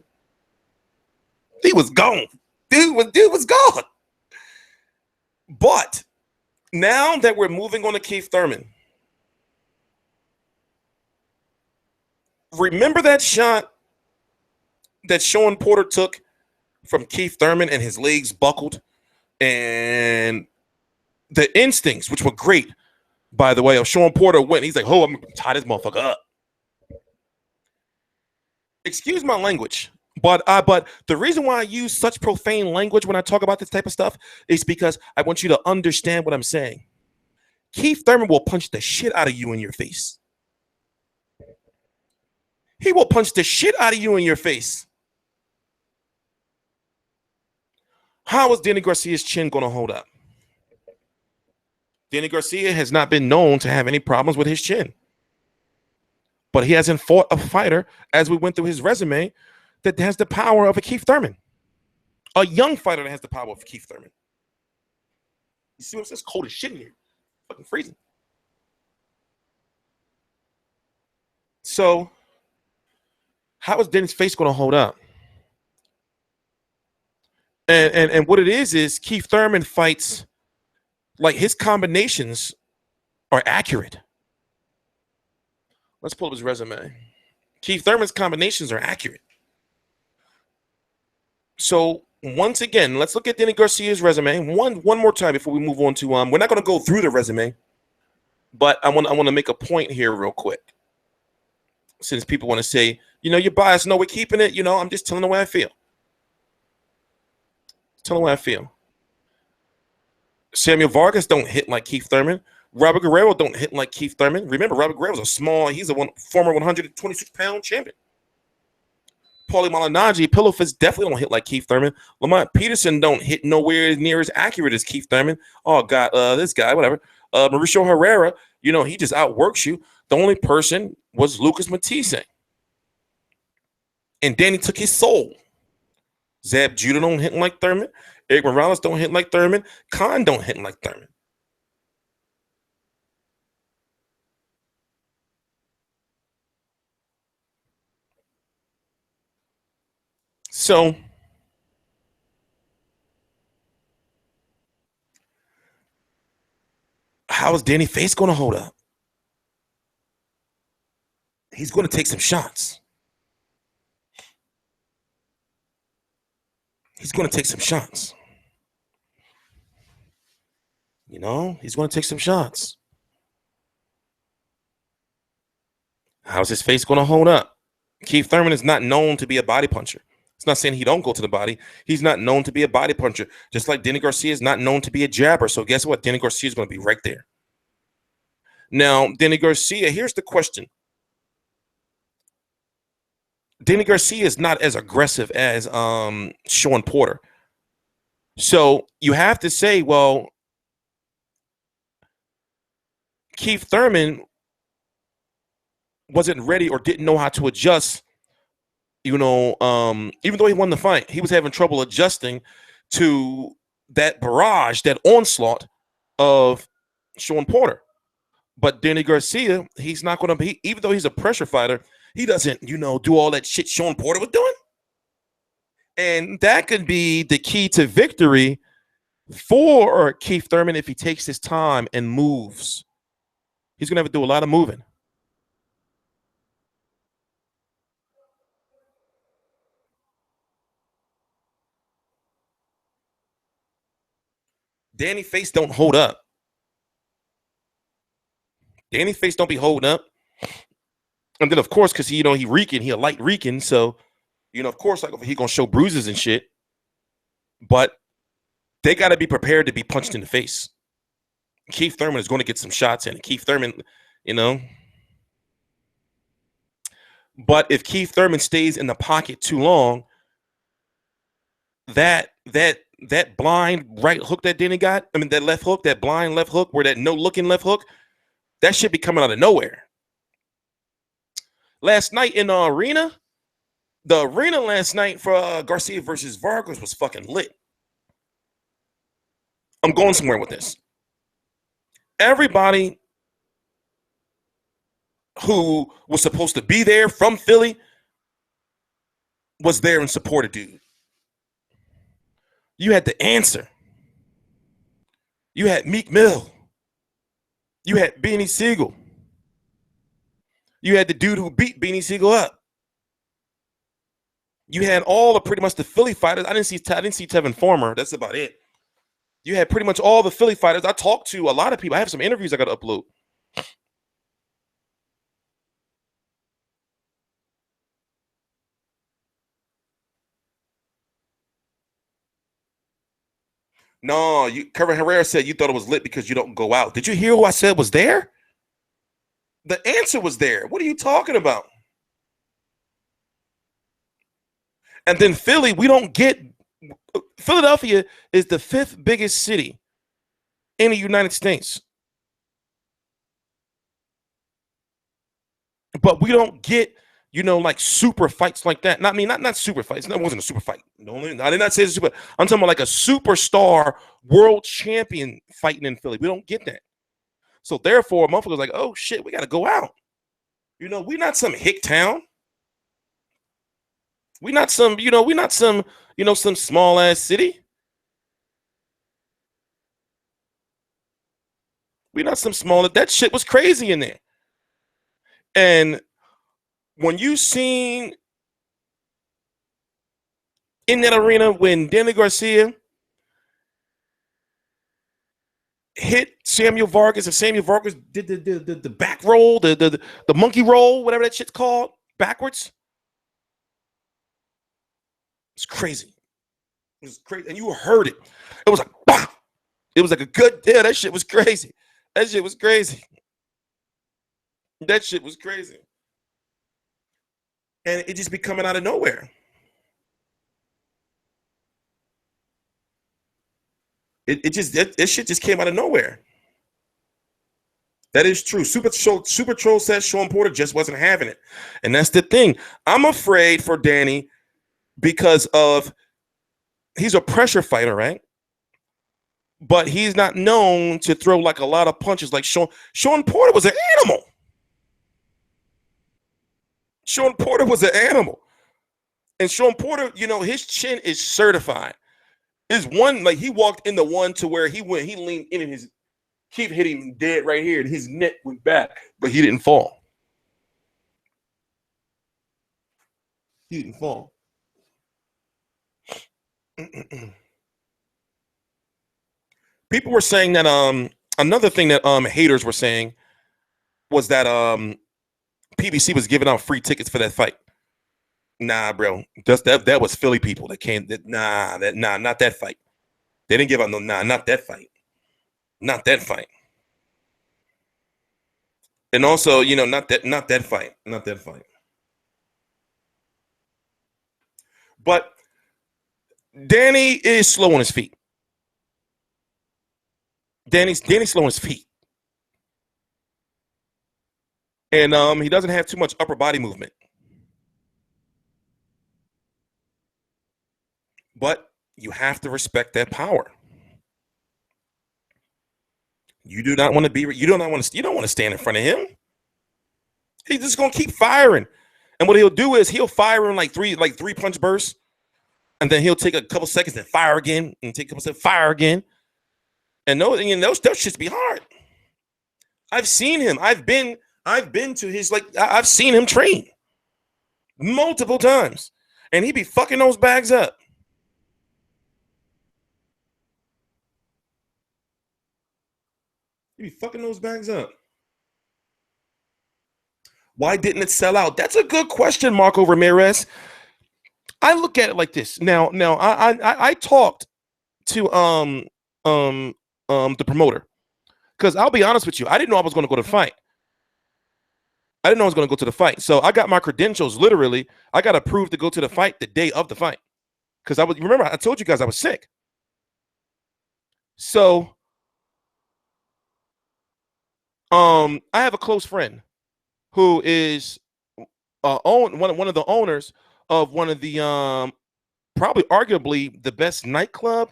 He was gone. Dude was gone. But now that we're moving on to Keith Thurman, remember that shot that Sean Porter took from Keith Thurman and his legs buckled? And the instincts, which were great, by the way, of Sean Porter went. He's like, oh, I'm going to tie this motherfucker up. Excuse my language, but the reason why I use such profane language when I talk about this type of stuff is because I want you to understand what I'm saying. Keith Thurman will punch the shit out of you in your face. He will punch the shit out of you in your face. How is Danny Garcia's chin going to hold up? Danny Garcia has not been known to have any problems with his chin. But he hasn't fought a fighter, as we went through his resume, that has the power of a Keith Thurman. A young fighter that has the power of Keith Thurman. You see what I'm saying? It's cold as shit in here. Fucking freezing. So, how is Danny's face going to hold up? And what it is Keith Thurman fights, like his combinations are accurate. Let's pull up his resume. Keith Thurman's combinations are accurate. So once again, let's look at Danny Garcia's resume one more time before we move on to we're not going to go through the resume, but I want to make a point here real quick. Since people want to say, you're biased. No, we're keeping it. I'm just telling the way I feel. Samuel Vargas don't hit like Keith Thurman. Robert Guerrero don't hit like Keith Thurman. Remember, Robert Guerrero's he's a former 126-pound champion. Paulie Malignaggi, pillow fists definitely don't hit like Keith Thurman. Lamont Peterson don't hit nowhere near as accurate as Keith Thurman. Oh God, this guy, whatever. Mauricio Herrera, he just outworks you. The only person was Lucas Matisse. And Danny took his soul. Zab Judah don't hit like Thurman. Eric Morales don't hit like Thurman. Khan don't hit like Thurman. So how is Danny Face going to hold up? He's going to take some shots. He's going to take some shots. He's going to take some shots. How's his face going to hold up? Keith Thurman is not known to be a body puncher. It's not saying he don't go to the body. He's not known to be a body puncher, just like Danny Garcia is not known to be a jabber. So guess what? Danny Garcia is going to be right there. Now, Danny Garcia, here's the question. Danny Garcia is not as aggressive as Sean Porter. So you have to say, well, Keith Thurman wasn't ready or didn't know how to adjust. Even though he won the fight, he was having trouble adjusting to that barrage, that onslaught of Sean Porter. But Danny Garcia, he's not going to be, even though he's a pressure fighter, he doesn't, do all that shit Sean Porter was doing. And that could be the key to victory for Keith Thurman if he takes his time and moves. He's going to have to do a lot of moving. Danny Face don't hold up. Danny Face don't be holding up. And then, of course, because he reeking, he a light reeking. So, of course, like he going to show bruises and shit. But they got to be prepared to be punched in the face. Keith Thurman is going to get some shots in. Keith Thurman, But if Keith Thurman stays in the pocket too long, that blind right hook that Danny got, that left hook, that blind left hook, where that no-looking left hook, that should be coming out of nowhere. Last night in the arena last night for Garcia versus Vargas was fucking lit. I'm going somewhere with this. Everybody who was supposed to be there from Philly was there and supported dude. You had the answer. You had Meek Mill. You had Beanie Siegel. You had the dude who beat Beanie Siegel up. You had all pretty much the Philly fighters. I didn't see Tevin Farmer. That's about it. You had pretty much all the Philly fighters. I talked to a lot of people. I have some interviews I got to upload. No, Kevin Herrera said you thought it was lit because you don't go out. Did you hear who I said was there? The answer was there. What are you talking about? And then Philly, Philadelphia is the 5th biggest city in the United States. But we don't get, like super fights like that. Not super fights. That wasn't a super fight. No, I did not say it's a super. I'm talking about like a superstar world champion fighting in Philly. We don't get that. So therefore, motherfuckers like, oh shit, we got to go out. We're not some hick town. We're not some small ass city. We're not some small. That shit was crazy in there. And when you seen in that arena when Danny Garcia hit Samuel Vargas and Samuel Vargas did the back roll, the monkey roll, whatever that shit's called, backwards. It's crazy. It was crazy. And you heard it. It was like, bah! It was like a good, that shit was crazy. That shit was crazy. That shit was crazy. And it just be coming out of nowhere. That shit just came out of nowhere. That is true. Super Troll says Sean Porter just wasn't having it. And that's the thing. I'm afraid for Danny because of he's a pressure fighter, right? But he's not known to throw like a lot of punches like Sean. Sean Porter was an animal. Sean Porter was an animal. And Sean Porter, you know, his chin is certified. Is one like he walked in the one to where he leaned in and his keep hitting him dead right here, and his neck went back, but he didn't fall. He didn't fall. People were saying that another thing that haters were saying was that PBC was giving out free tickets for that fight. Nah, bro. That was Philly people that came. Not that fight. They didn't give out not that fight. Not that fight. And also, you know, not that fight. Not that fight. But Danny is slow on his feet. Danny's slow on his feet. And he doesn't have too much upper body movement. But you have to respect that power. You do not want to be. You don't want to stand in front of him. He's just gonna keep firing, and what he'll do is he'll fire in like three punch bursts, and then he'll take a couple seconds and fire again, and take a couple seconds, fire again, and those shits be hard. I've seen him. I've been to his I've seen him train multiple times, and he be fucking those bags up. He be fucking those bags up. Why didn't it sell out? That's a good question, Marco Ramirez. I look at it like this. Now, I talked to the promoter because I'll be honest with you, I didn't know I was going to go to the fight. I didn't know I was going to go to the fight, so I got my credentials. Literally, I got approved to go to the fight the day of the fight because remember I told you guys I was sick. So, I have a close friend who is one of the owners of one of the probably arguably the best nightclub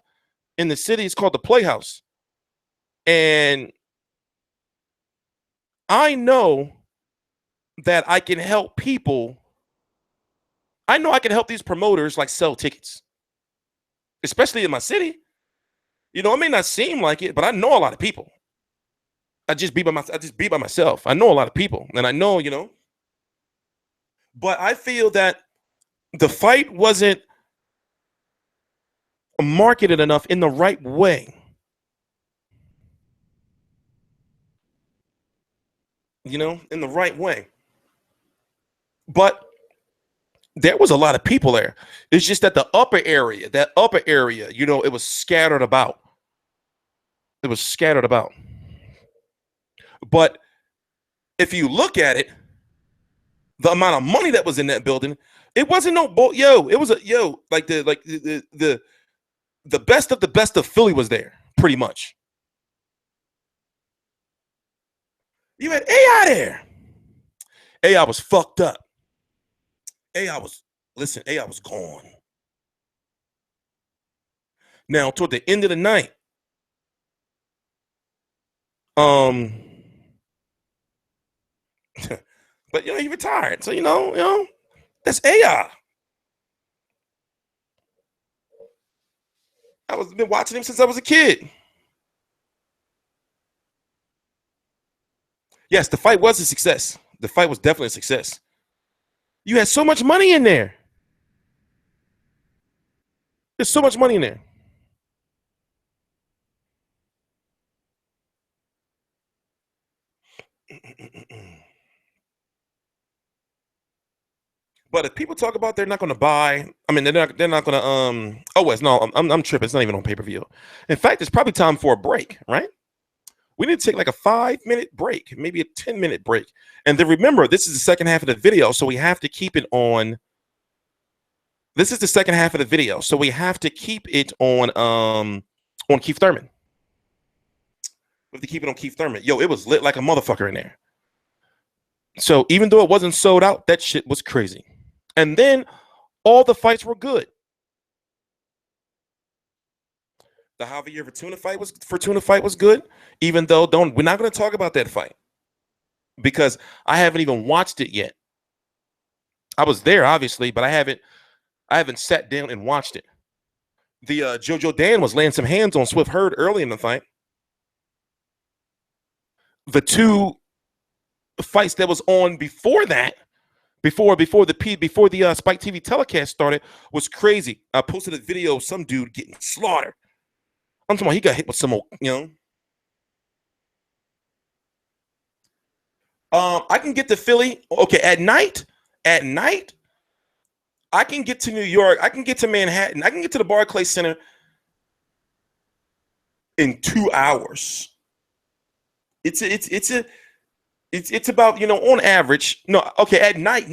in the city. It's called the Playhouse, and I know that I can help people. I know I can help these promoters like sell tickets, especially in my city. You know, it may not seem like it, but I know a lot of people. I just be by myself. I know a lot of people, and I know, you know. But I feel that the fight wasn't marketed enough in the right way. You know, in the right way. But there was a lot of people there. It's just that that upper area, you know, it was scattered about. It was scattered about. But if you look at it, the amount of money that was in that building, it wasn't it was the best of the best of Philly was there, pretty much. You had AI there. AI was fucked up. AI was gone. Now, toward the end of the night, but you know, he retired. So you know, that's AI. I've been watching him since I was a kid. Yes, the fight was a success. The fight was definitely a success. You had so much money in there. There's so much money in there. But if people talk about they're not going to buy, I mean, they're not going to. Oh, no, I'm tripping. It's not even on pay-per-view. In fact, it's probably time for a break, right? We need to take like a 5-minute break, maybe a 10-minute break. And then remember, this is the second half of the video, so we have to keep it on. This is the second half of the video, so we have to keep it on Kieth Thurman. We have to keep it on Kieth Thurman. Yo, it was lit like a motherfucker in there. So even though it wasn't sold out, that shit was crazy. And then all the fights were good. The Javier Fortuna fight was good, even though we're not going to talk about that fight because I haven't even watched it yet. I was there obviously, but I haven't sat down and watched it. The Jojo Dan was laying some hands on Swift Hurd early in the fight. The two fights that was on before that, before the Spike TV telecast started, was crazy. I posted a video of some dude getting slaughtered. I'm talking about he got hit with some, I can get to Philly. Okay, at night, I can get to New York. I can get to Manhattan. I can get to the Barclays Center in 2 hours. It's about, on average. At night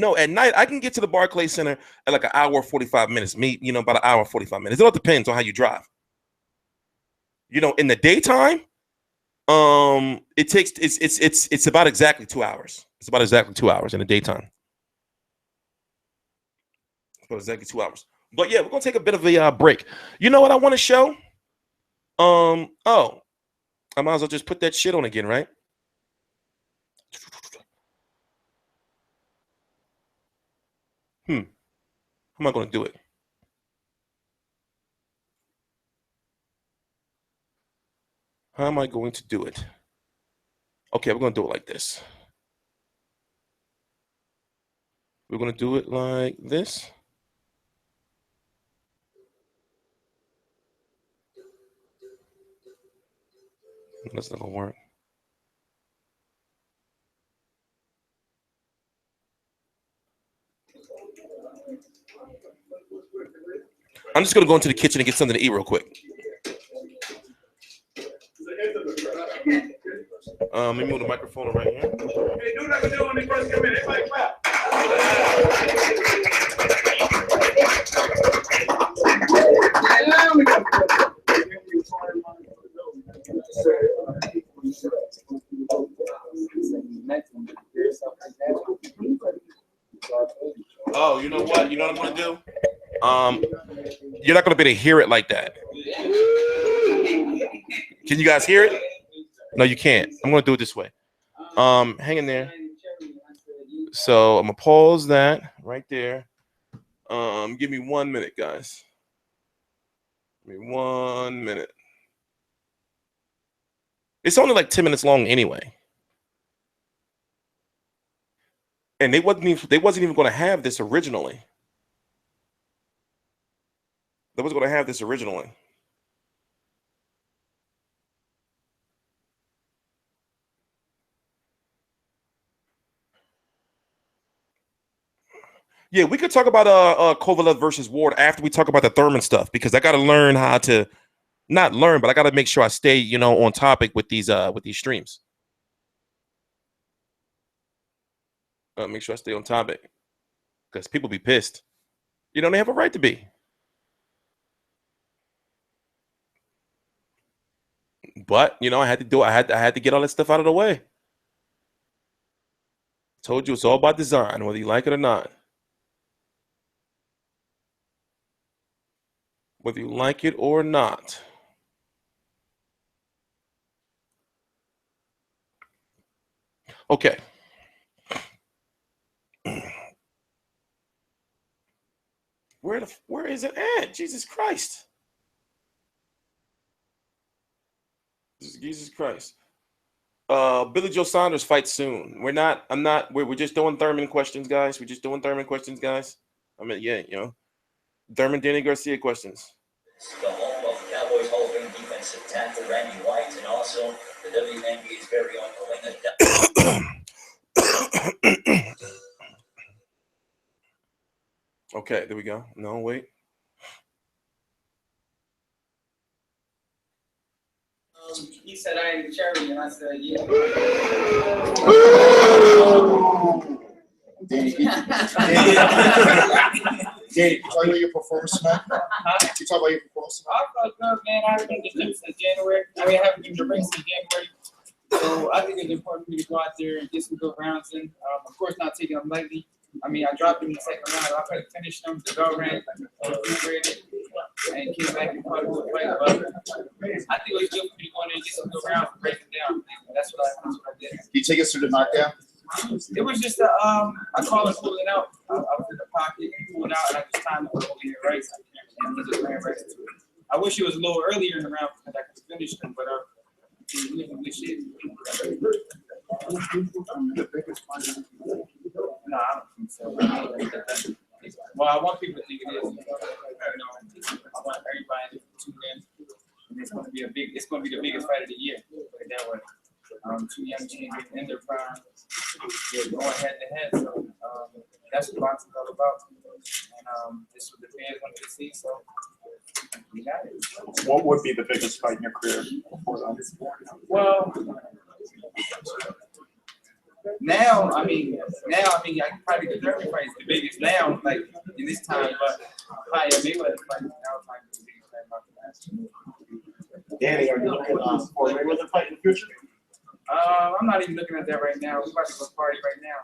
I can get to the Barclays Center at like an hour 45 minutes. About an hour 45 minutes. It all depends on how you drive. In the daytime, it's about exactly 2 hours. It's about exactly 2 hours in the daytime. It's about exactly 2 hours. But yeah, we're gonna take a bit of a break. You know what I want to show? I might as well just put that shit on again, right? How am I gonna do it? How am I going to do it? Okay, we're gonna do it like this. We're gonna do it like this. That's not gonna work. I'm just gonna go into the kitchen and get something to eat real quick. Let me move the microphone right here. Hey, do what I can do when they first come in. Everybody clap. Oh, you know what? You know what I'm gonna do? You're not gonna be able to hear it like that. Can you guys hear it? No, you can't. I'm gonna do it this way. Hang in there. So I'm gonna pause that right there. Give me 1 minute, guys. Give me 1 minute. It's only like 10 minutes long anyway. And they wasn't even going to have this originally. They was going to have this originally. Yeah, we could talk about Kovalev versus Ward after we talk about the Thurman stuff, because I got to learn how to not learn, but I got to make sure I stay, on topic with these streams. Make sure I stay on topic, because people be pissed. They have a right to be. But I had to do. I had to get all that stuff out of the way. Told you it's all about design, whether you like it or not. Whether you like it or not. Okay. Where is it at? Jesus Christ. Jesus Christ. Billy Joe Saunders fights soon. We're just doing Thurman questions, guys. We're just doing Thurman questions, guys. I mean, yeah, Thurman, Danny Garcia questions. The home of Cowboys Hall of Fame defensive tackle Randy White, and also the WNBA's very own Elena. Okay, there we go. No, wait. He said I ain't a charity, and I said, yeah. Danny, can you talk about your performance tonight? Can you talk about your performance tonight? I felt good, man. I haven't been to the gym since January. I mean, I haven't been to the ring since January. So I think it's important for me to go out there and get some good rounds in. Of course, not taking them lightly. I mean, I dropped him in the second round. I tried to finish them. The bell ran, and came back and fought a good fight. But I think it was good for me to go in there and get some good rounds and break them down. That's what I did. Can you take us through the knockdown? It was just I called him pulling out. I was in the pocket, he pulled out, and I just timed him over here right, and he just ran right into it. I wish it was a little earlier in the round because I could have finished him, but he was in good shape. No, I don't think so. Well, I want people to think it is. I want everybody to tune in. And it's going to be the biggest fight of the year. Put it that way. Two young champions in their prime, going head to head. So that's what boxing is all about. And this is what the fans wanted to see. So we got it. What would be the biggest fight in your career before that? Well, now I probably the Thurman fight is the biggest now, like in this time, but probably Mayweather fight now probably the biggest fight about the last. Danny, are you looking for a Mayweather fight in the future? I'm not even looking at that right now. We're about to go party right now.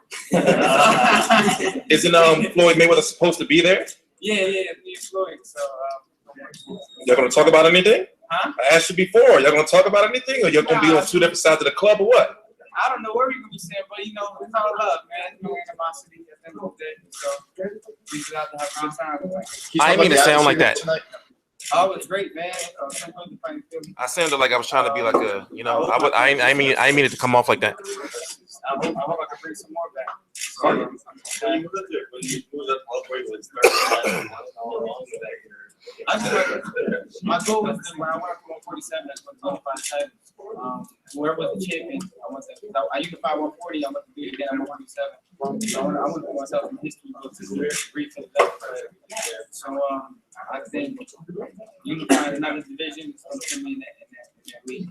Isn't Floyd Mayweather supposed to be there? Yeah, me and Floyd. So Y'all gonna talk about anything? Huh? I asked you before. Y'all gonna talk about anything, or you're gonna be on two different sides of the club, or what? I don't know where we're gonna be saying, but you know, it's all love, man. No animosity at the end of the day. So we just have to have a good time. I didn't mean to sound like that. Oh, it was great, man. I sounded like I was trying to be like a, you know, I mean it to come off like that. I hope I can bring some more back. My goal was to, when I want to come on 47, that's what 25 titles. Whoever was the champion, I unified 140, I'm going to do it again on 147. So I want to put myself in history books to brief it up. So I think unifying another division is going to put me in that league.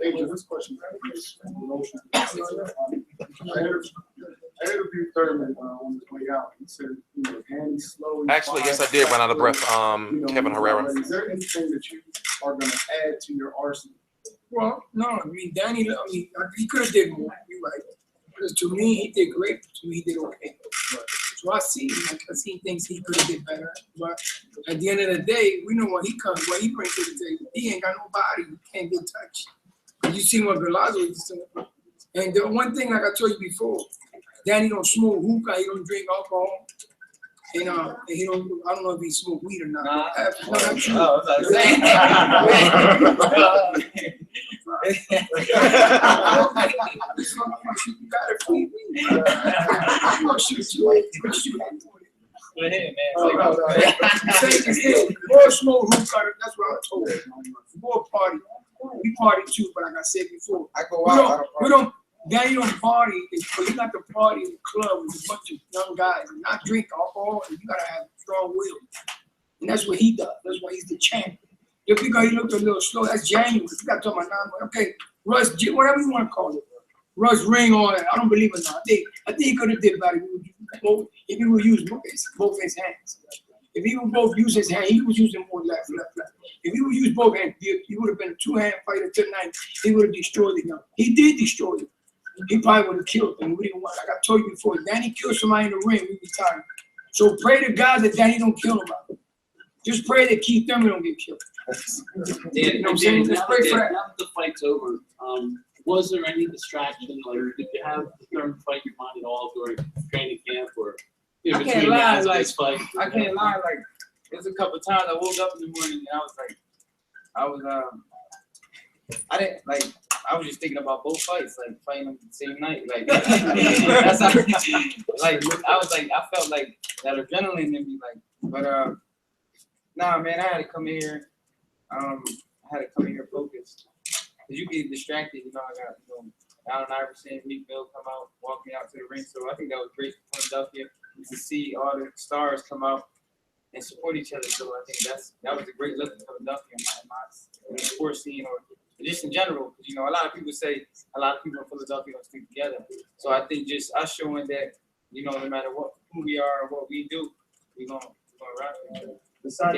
Hey, this question. I interviewed Thurman on his way out. He said, you know, Danny's slow. Actually, yes, I did run out of breath. Kevin Herrera. Is there anything that you are going to add to your arsenal? Well, no, I mean, Danny, he could have did more. You're right. Because to me, he did great. To me, he did okay. So I see him because he thinks he could have did better. But at the end of the day, we know what he brings to the table. He ain't got no body. He can't get touched. You see what Galazzo is doing. And the one thing, like I told you before, Danny don't smoke hookah, he don't drink alcohol. And he don't, I don't know if he smoke weed or not. Nah. No, that's true. Oh, I was saying. You got it for me. I'm going to shoot you. Go ahead, man. More smoke hookah, that's what I told him. More party. We party too, but like I said before, I go out. Danny don't party, but you got to party in the club with a bunch of young guys and not drink alcohol, and you gotta have strong will. And that's what he does. That's why he's the champion. Just because he looked a little slow, that's January. You gotta talk about 9. Okay, Russ, whatever you want to call it. Russ ring on it. I don't believe it now. I think he could have did better if he would use both his hands. If he would both use his hand, he was using more left. If he would use both hands, he would have been a two-hand fighter tonight. He would have destroyed him. He did destroy him. He probably would have killed him. We didn't want, like I told you before, Danny killed somebody in the ring, we retired. So pray to God that Danny don't kill him. Just pray that Kieth Thurman don't get killed. You know what I'm saying? Just pray for that. Now that the fight's over, was there any distraction, or did you have the Thurman fight your mind at all during training camp, or in I between rounds of like, this fight? I can't lie, like, there's a couple of times I woke up in the morning and I was just thinking about both fights, like fighting them the same night. Like that's how, like I felt like that adrenaline in me, like, but nah, man, I had to come here. I had to come here focused. Cause you get distracted, you know. I got Allen Iverson, Meek Mill come out, walk me out to the ring. So I think that was great for Philadelphia to see all the stars come out and support each other. So I think that was a great look for Philadelphia in my sports scene or just in general, you know, a lot of people say a lot of people in Philadelphia don't stick together. So I think just us showing that, you know, no matter who we are or what we do, we're gonna rock with each other. Besides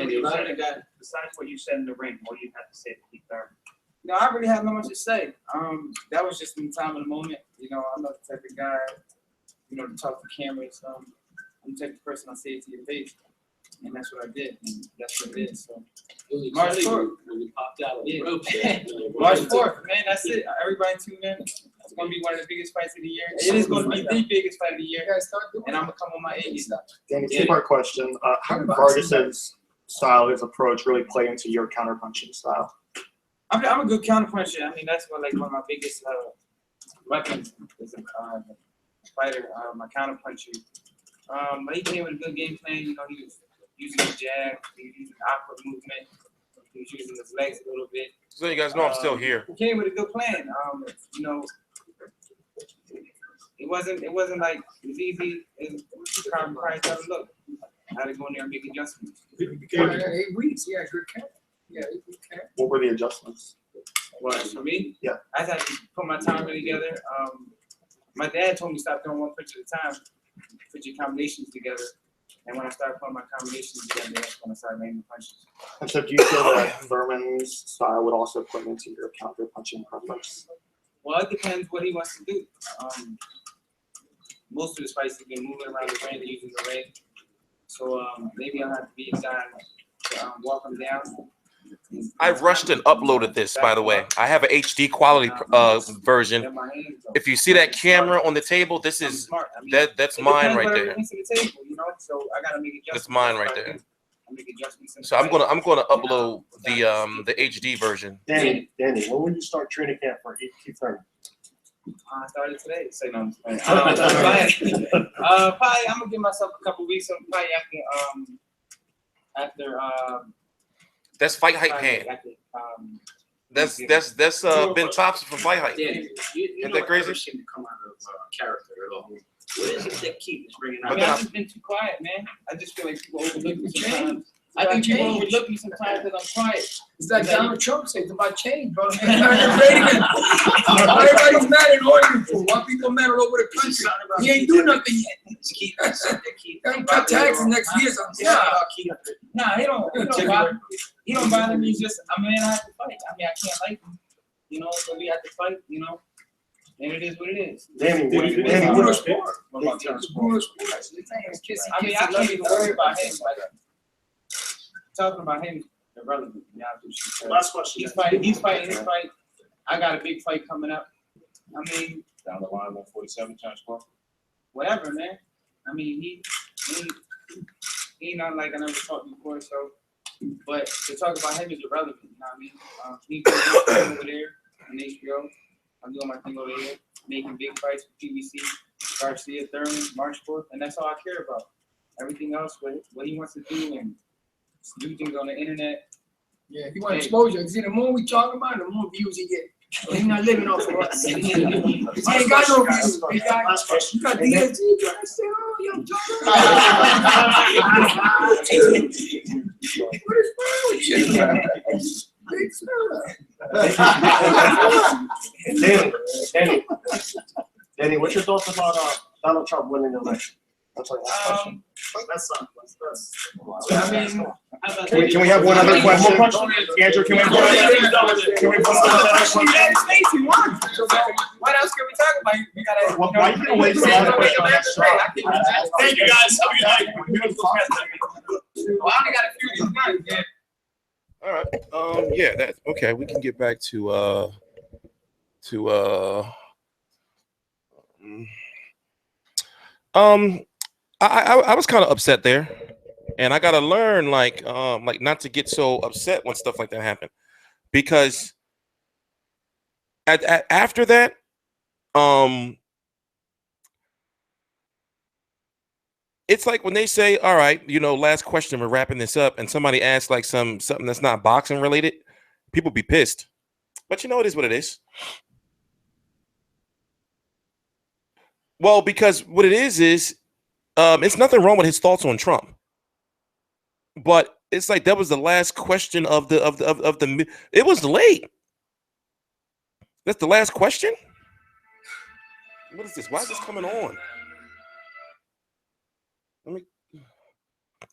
what you said in the ring, what do you have to say to Keith Thurman? No, I really have not much to say. That was just in the time of the moment. You know, I'm not the type of guy, you know, to talk to cameras. I'm the type of person I say it to your face. And that's what I did. And that's what it is. So March 4th. When you popped out of the Yeah. ropes. March 4th, man, that's it. Everybody tune in. It's gonna be one of the biggest fights of the year. It is gonna be the biggest fight of the year. And I'm gonna come on my A game. Danny, two-part question. How did Vargas's style, his approach, really play into your counterpunching style? I'm a good counterpuncher. I mean, that's one of my biggest weapons as a fighter. My counterpuncher. But he came with a good game plan. You know, he was using the jab, he was using awkward movement, he was using his legs a little bit. So you guys know I'm still here. He came with a good plan. You know, it wasn't like as easy as probably tell to look. I had to go in there and make adjustments. 8 weeks, yeah, good camp. Yeah, good camp. What were the adjustments? What, for me? Yeah. I had to put my timing together. My dad told me stop throwing one punch at a time, put your combinations together. And when I started putting my combinations together, that's when I started landing punches. And so do you feel that Thurman's style would also play into your counter-punching preference? Well, it depends what he wants to do. Most of his fights have been moving around the ring, using the ring. So maybe I'll have to be inside to walk him down. I rushed and uploaded this, by the way. I have an HD quality version. If you see that camera on the table, this is that's mine right there. That's mine right there. So I'm gonna upload the HD version. Danny, when will you start training camp for Keith Thurman? I started today. Say no. Probably I'm gonna give myself a couple weeks. Probably after That's Fight Hype hand. That's Ben Thompson from Fight Hype. Yeah, Isn't that crazy? Seem to come out of character at all. What is it that Keith is bringing out? I mean, I've just been too quiet, man. I just feel like people overlook me sometimes. I think people overlook me sometimes because I'm quiet. It's like Donald Trump said, it's about change, bro. Everybody's mad and arguing for. Why people mad all over the country? He ain't do nothing yet. Don't cut taxes next year. Nah, he don't bother. He don't bother me. Just I mean, I have to fight. I mean, I can't like him. You know, so we have to fight. You know, and it is what it is. Danny, Bruno sport. What about Bruno sport? I mean, I can't even worry about him. Like, talking about him irrelevant. Last question. He's fighting his fight. I got a big fight coming up. I mean, Down the line, 147 times 4. whatever, man. I mean, he not like I never talked before, so. But to talk about him is irrelevant. You know what I mean? He's doing his thing over there on HBO. I'm doing my thing over here, making big fights with PBC, Garcia, Thurman, March 4th, and that's all I care about. Everything else, what he wants to do and do things on the internet. Yeah, he want exposure. Because the more we talk about it, the more views he get. So he's not living off of us. He ain't got no views. You got DSG. I said, oh, yo, what is wrong with you? Big Danny, what's your thoughts about Donald Trump winning the election? That's our last question. I mean, Can we have one other question? Andrew, can we have one other question? Stacey won. What else can we talk about? We gotta. Why you gonna wait for the other question on that shot? Thank you, guys. Have a good night. Well, I only got a few of these nights, yeah. All right. Yeah. That okay. We can get back to I was kind of upset there, and I gotta learn like not to get so upset when stuff like that happen, because after that, it's like when they say, all right, you know, last question, we're wrapping this up, and somebody asks like something that's not boxing related, people be pissed, but you know, it is what it is. Well, because what it is it's nothing wrong with his thoughts on Trump, but it's like that was the last question of the. It was late. That's the last question? What is this? Why is this coming on?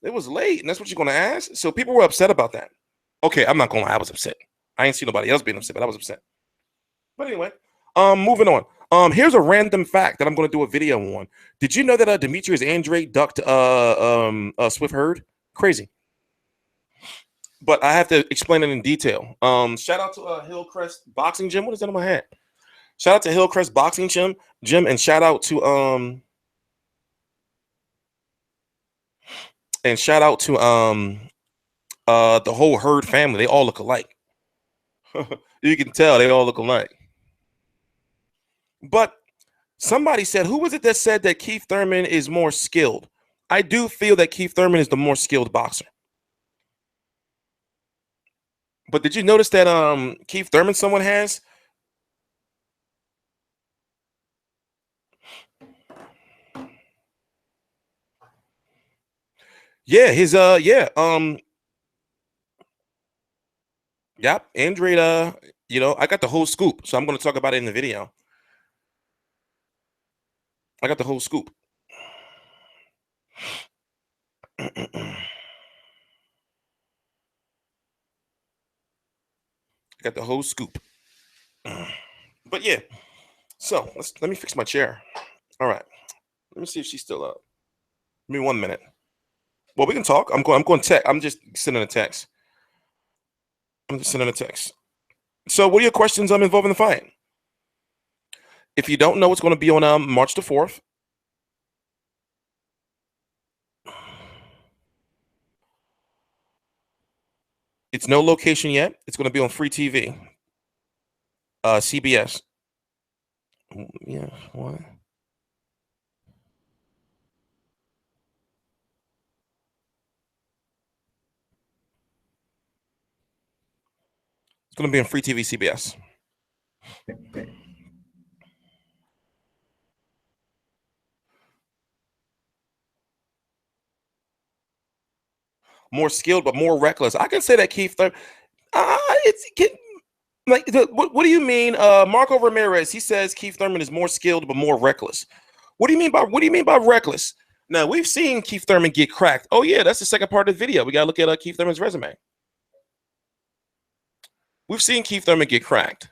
It was late, and that's what you're gonna ask. So people were upset about that. Okay, I'm not gonna lie, I was upset. I ain't seen nobody else being upset, but I was upset. But anyway, moving on. Here's a random fact that I'm gonna do a video on. Did you know that Demetrius Andrade ducked Swift Hurd? Crazy. But I have to explain it in detail. Shout out to Hillcrest Boxing Gym. What is that on my hat? Shout out to Hillcrest Boxing Gym, and shout out to the whole Hurd family. They all look alike. You can tell they all look alike. But somebody said, who was it that said that Kieth Thurman is more skilled? I do feel that Kieth Thurman is the more skilled boxer. But did you notice that Kieth Thurman someone has? Yeah, his yep, Andrade, I got the whole scoop, so I'm going to talk about it in the video. I got the whole scoop. I got the whole scoop. But yeah, so let me fix my chair. All right, let me see if she's still up. Give me 1 minute. Well, we can talk. I'm going text. I'm just sending a text. So what are your questions involving the fight? If you don't know what's going to be on March the 4th, it's no location yet. It's going to be on free TV. CBS. Yeah, what? It's going to be on free TV CBS. More skilled, but more reckless. I can say that Kieth Thurman. What do you mean? Marco Ramirez, he says Kieth Thurman is more skilled, but more reckless. What do you mean by reckless? Now, we've seen Kieth Thurman get cracked. Oh, yeah, that's the second part of the video. We got to look at Kieth Thurman's resume. We've seen Kieth Thurman get cracked.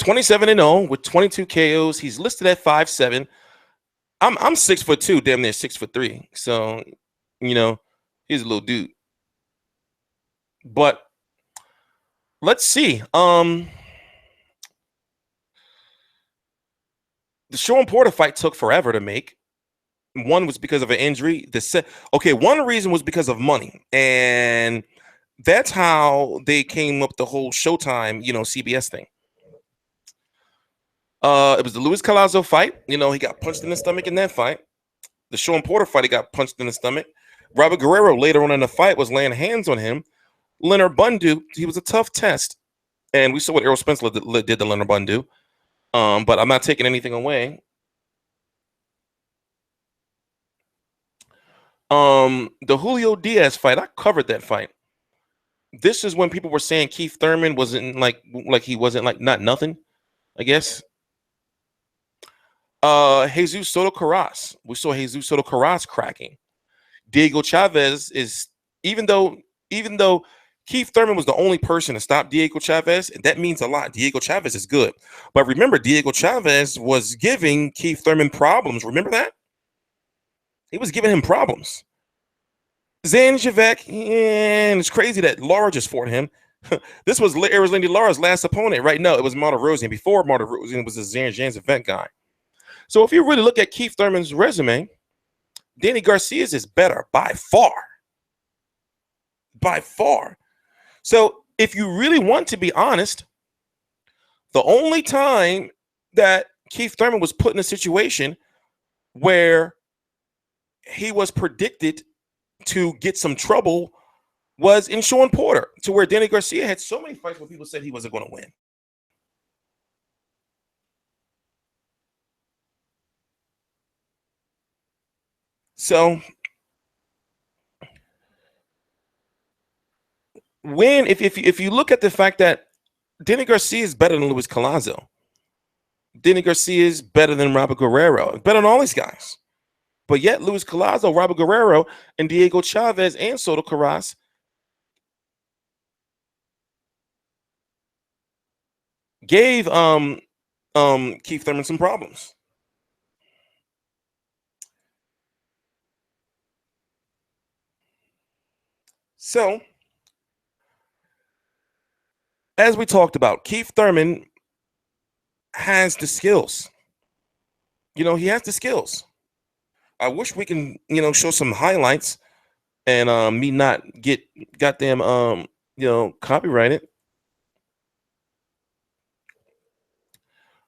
(27-0) with 22 KOs. He's listed at 5'7". I'm 6'2", damn near 6'3". So, he's a little dude. But let's see. The Sean Porter fight took forever to make. One was because of an injury. One reason was because of money, and that's how they came up the whole Showtime, CBS thing. It was the Luis Collazo fight. He got punched in the stomach in that fight. The Sean Porter fight, he got punched in the stomach. Robert Guerrero later on in the fight was laying hands on him. Leonard Bundu, he was a tough test, and we saw what Errol Spence did to Leonard Bundu. But I'm not taking anything away. The Julio Diaz fight, I covered that fight. This is when people were saying Kieth Thurman wasn't like he wasn't like not nothing, I guess. Jesus Soto Carras. We saw Jesus Soto Carras cracking. Diego Chavez is even though Kieth Thurman was the only person to stop Diego Chavez, and that means a lot. Diego Chavez is good. But remember, Diego Chavez was giving Kieth Thurman problems. Remember that? He was giving him problems. Zanjavec, and it's crazy that Lara just fought him. This was Erislandy Lara's last opponent, right? No, it was Martirosyan. Before Martirosyan was a Zanjavec guy. So if you really look at Kieth Thurman's resume, Danny Garcia's is better by far. By far. So if you really want to be honest, the only time that Kieth Thurman was put in a situation where he was predicted to get some trouble was in Sean Porter, to where Danny Garcia had so many fights where people said he wasn't going to win. So if you look at the fact that Danny Garcia is better than Luis Collazo, Danny Garcia is better than Robert Guerrero, better than all these guys. But yet Luis Collazo, Robert Guerrero, and Diego Chavez and Soto Carras gave Kieth Thurman some problems. So, as we talked about, Kieth Thurman has the skills. You know, he has the skills. I wish we can, you know, show some highlights and me not get goddamn you know, copyrighted.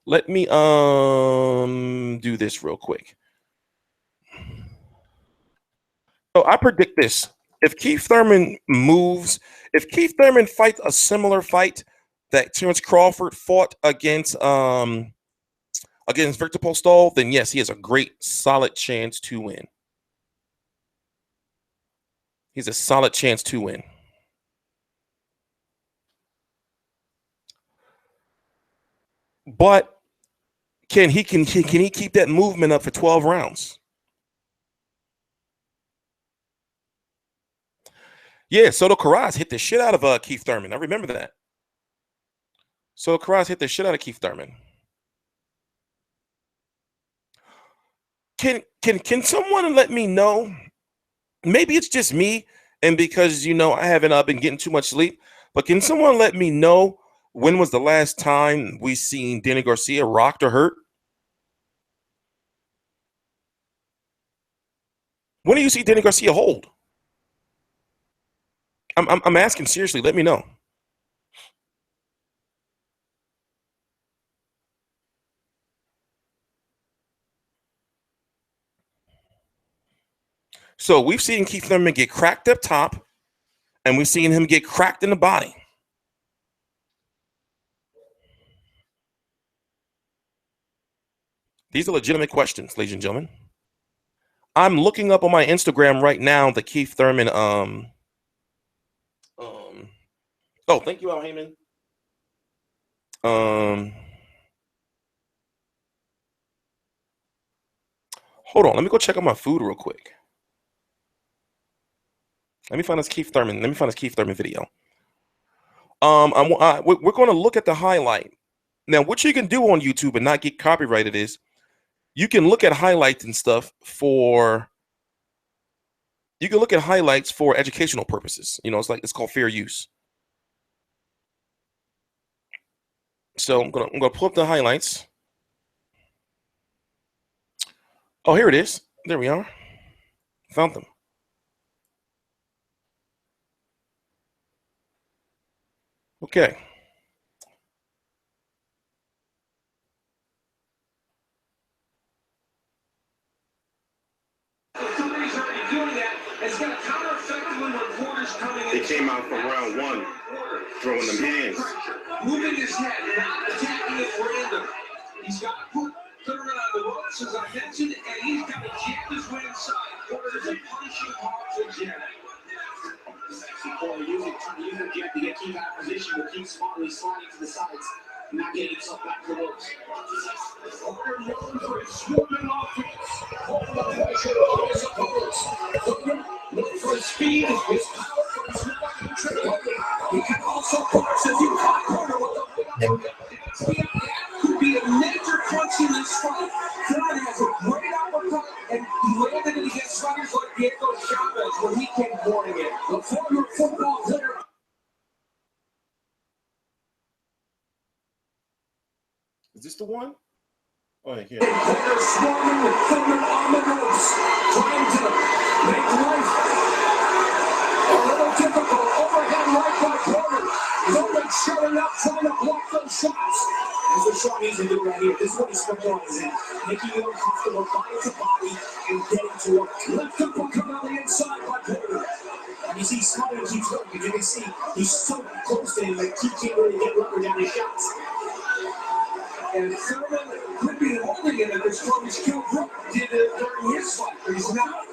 Let me do this real quick. So I predict this. If Kieth Thurman moves, if Kieth Thurman fights a similar fight that Terrence Crawford fought against Victor Postol, then yes, he has a great solid chance to win. He's a solid chance to win. But can he keep that movement up for 12 rounds? Yeah, Soto Carras hit the shit out of Kieth Thurman. I remember that. Soto Carras hit the shit out of Kieth Thurman. Can someone let me know? Maybe it's just me, and because you know I haven't been getting too much sleep. But can someone let me know when was the last time we seen Danny Garcia rocked or hurt? When do you see Danny Garcia hold? I'm asking seriously. Let me know. So we've seen Kieth Thurman get cracked up top, and we've seen him get cracked in the body. These are legitimate questions, ladies and gentlemen. I'm looking up on my Instagram right now the Kieth Thurman. Oh, thank you, Al Heyman. Hold on, let me go check out my food real quick. Let me find this Kieth Thurman. Let me find this Kieth Thurman video. We're going to look at the highlight. Now, what you can do on YouTube and not get copyrighted is you can look at highlights and stuff for. You can look at highlights for educational purposes. You know, it's called fair use. So I'm gonna pull up the highlights. Oh, here it is. There we are. Found them. Okay. They came out from round one, throwing them hands. Moving his head, not attacking it random. He's got to put Thurman on the ropes, as I mentioned, and he's got to jam his way inside. There's a punishing powerful jab. Trying to use the jab to get Kieth out of position, but Kieth smartly sliding to the sides, not getting himself back to the ropes. Thurman known for his swooping offense, holding the pressure on his opponents. Thurman known for his speed, his power, for his knocking triple. He can also parse as you caught corner with the could be a major punch in this fight. Thurman has a great uppercut, and he landed it against fighters like Diego Chavez when he came boarding it. The former football player. Is this the one? Oh, yeah. They're swarming with Thurman on the ropes, trying to make life a little difficult. Overhead right by corner. Thurman showing up, trying to block those shots. This is what Sean needs to do right here. This is what he's specializing in. Making you uncomfortable, body to body, and getting to a left hook come out the inside by corner. And you see Smother keeps working. You can see he's so close to him, but he can't really get rubber down his shots. And Thurman could be holding it if his strongest kill group did it during his fight, but he's not.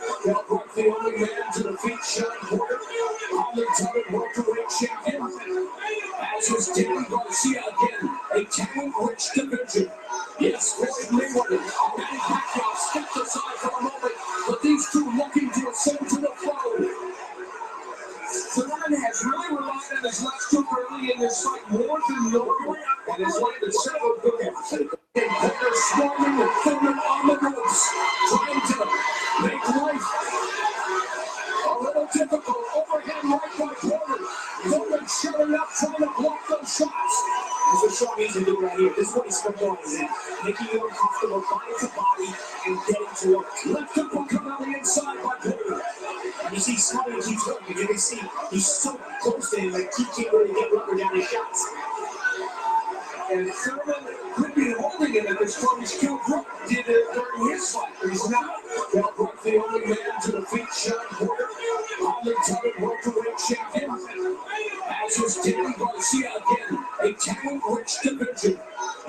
talent-rich division. Yes, Floyd Mayweather, Manny Pacquiao stepped aside for a moment, but these two looking to ascend to the throne. Thurman has really relied on his left hook early in this fight more than normal, and has landed several good ones. They're swarming with Thurman on the ropes, trying to make life a little difficult. Overhead right by Thurman. Thurman shutting up, trying to block those shots. This is what Sean needs to do right here. This is what he's been doing, is making you uncomfortable, body to body, and getting to work. Left hook will come out the inside by Thurman. And you see Smiley keeps working. You can see he's so close to him, like he can't really get rubber down his shots. And Thurman could be holding him at this point. He's killed Brook did it during his fight, but he's not. Well, Brook, the only man to defeat Sean Porter, undefeated welterweight champion. As is Danny Garcia again, a talent-rich division.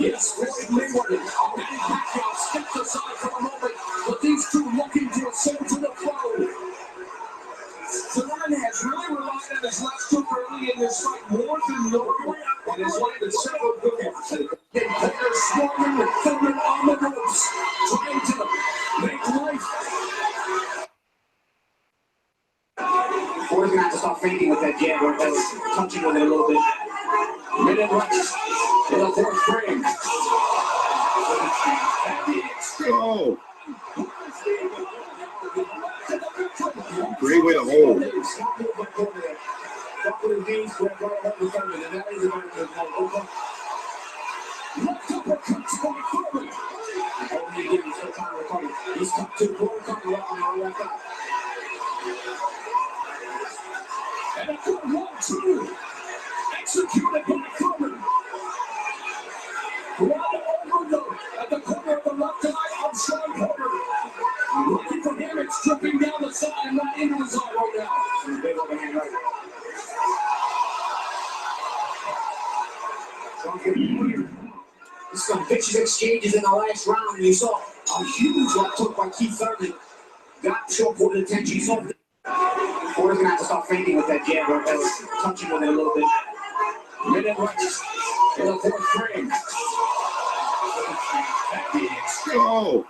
Yes, Floyd Mayweather, Manny Pacquiao stepped aside for a moment, but these two looking to ascend to the throne. Thurman has really relied on his left hook early in this fight more than normal, and has landed several good ones. They're swarming with Thurman on the ropes, trying to make life. Porter's gonna have to stop fainting with that jab, or touching with it a little bit. Minute left in the fourth frame. Oh. Great way to hold. He's got two more coming up on our left eye. And a good 1-2. Executed by Thurman. Right overload at the corner of the left eye of Sean Porter. Looking for him, it's dripping down the side and not into his eye right now. Big overhand right. Some vicious exchanges in the last round, and you saw a huge left hook by Kieth Thurman. Got Sean Porter's attention. He's over. Porter's gonna have to stop fainting with that jab, or touching with it a little bit. Minute left in the fourth frame. Oh.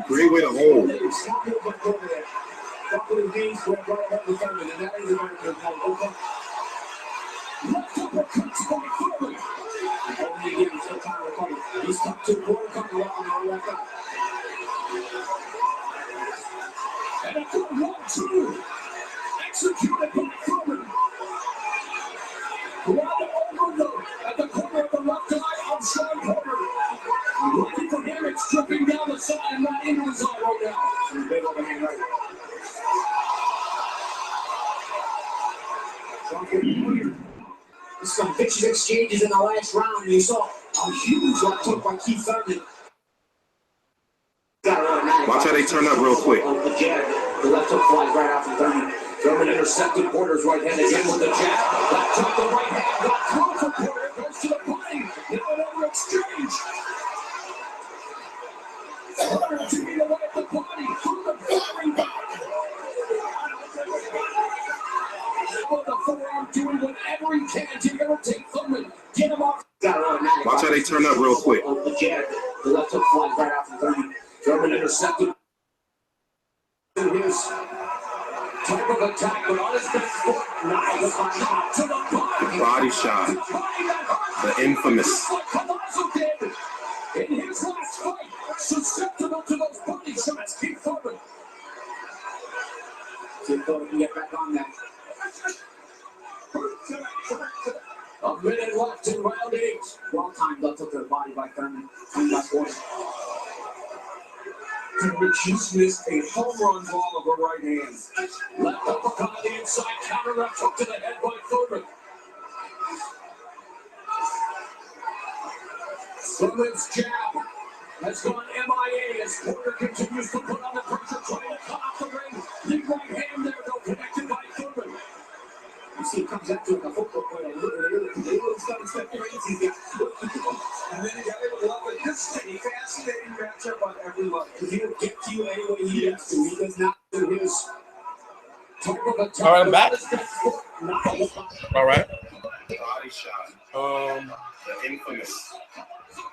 Great way to hold. He's got two more coming up on our left eye. And a good 1-2. Executed by Thurman. Right overload at the corner of the left eye of Sean Porter. Looking for him, it's dripping down the side and not into his eye right now. Big overhand right. Some vicious exchanges in the last round, and you saw a huge left hook by Kieth Thurman. Watch how they turn up real quick. The jab, the left hook flies right after Thurman. Thurman intercepted Porter's right hand again with the jab. Left hook, the right hand got through for Porter. Goes to the body. Now another exchange. Thurman taking away at the body. Thurman firing back. Oh, the forearm doing whatever he can to irritate Thurman. Get him off. Watch how they turn up real quick. The jab, the left hook flies right after Thurman. Thurman intercepted his type of attack, but on his back foot, nice shot to the body. Body shot. The infamous. In his last fight, susceptible to those body shots, Kieth Thurman. Kieth Thurman can get back on that. A minute left in round 8. Well timed left hook to the body by Thurman. And that's one. Thurman just missed a home run ball of a right hand. Left uppercut on the inside, counter left hook to the head by Thurman. Thurman's jab has gone MIA as Porter continues to put on the pressure, trying to cut off the ring. Big right hand there, though, connected by Thurman. You see, it comes out to like a football player. Look at it. They will start expecting crazy. And then you got to love it. This is a fascinating matchup on every level. He will get to you any way he gets to. He does not do his type of attack. All right, I'm back. All right. Body shot. The infamous.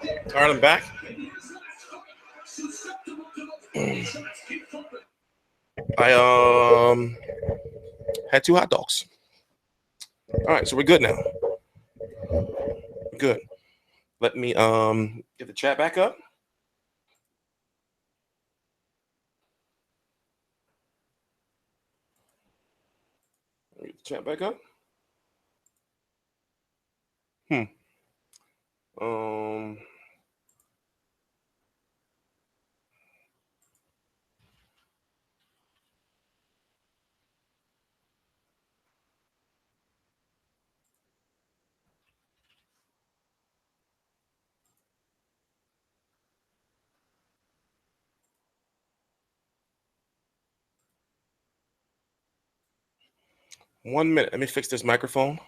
All right, I'm back. I had 2 hot dogs. All right, so we're good now. Good. Let me get the chat back up. Get the chat back up. 1 minute. Let me fix this microphone.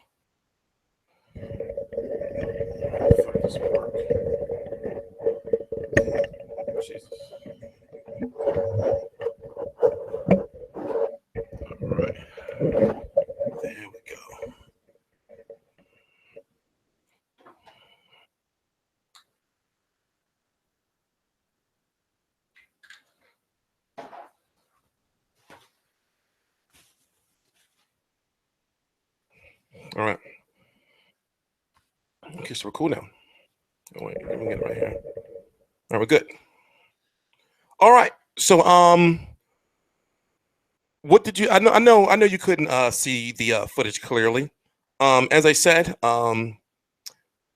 Fuck this work. Jesus. All right. There we go. All right. Okay, so we're cool now. Oh, wait, let me get it right here. All right, we're good. All right. So, what did you? I know you couldn't see the footage clearly. As I said, I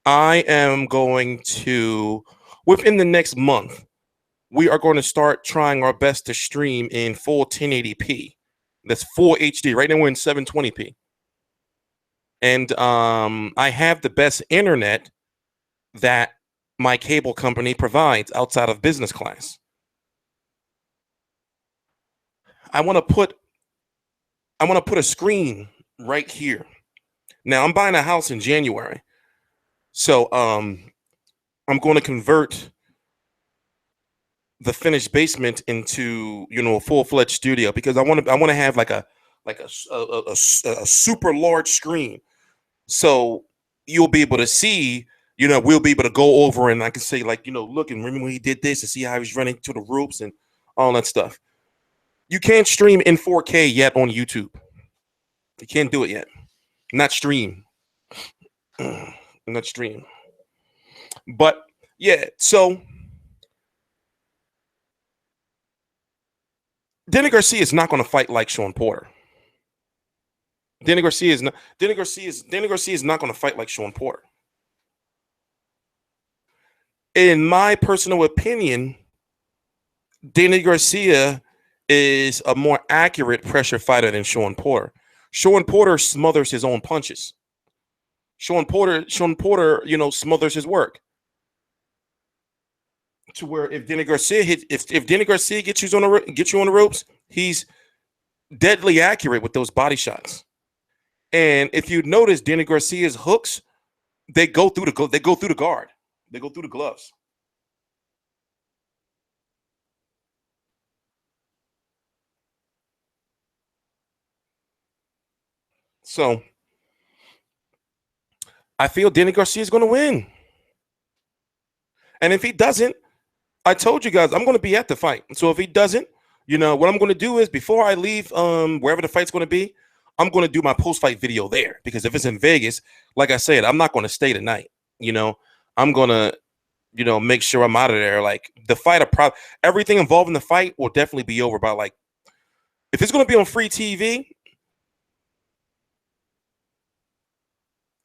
am going to within the next month. We are going to start trying our best to stream in full 1080p. That's full HD. Right now we're in 720p. And I have the best internet that my cable company provides outside of business class. I want to put a screen right here. Now I'm buying a house in January. So I'm going to convert the finished basement into, a full-fledged studio because I want to have like a super large screen. So you'll be able to see, we'll be able to go over and I can say like, look, and remember when he did this and see how he was running to the ropes and all that stuff. You can't stream in 4K yet on YouTube. You can't do it yet. Not stream. Not stream. But yeah, so Danny Garcia is not going to fight like Sean Porter. Danny Garcia is not going to fight like Sean Porter. In my personal opinion, Danny Garcia is a more accurate pressure fighter than Sean Porter. Sean Porter smothers his own punches. Sean Porter, smothers his work. To where if Danny Garcia gets you on the ropes, he's deadly accurate with those body shots. And if you notice, Danny Garcia's hooks, they go through the guard. They go through the gloves. So I feel Danny Garcia is going to win. And if he doesn't, I told you guys I'm going to be at the fight. So if he doesn't, what I'm going to do is before I leave wherever the fight's going to be, I'm going to do my post-fight video there. Because if it's in Vegas, like I said, I'm not going to stay tonight. I'm going to, make sure I'm out of there. Like the fight, everything involved in the fight will definitely be over by like, if it's going to be on free TV,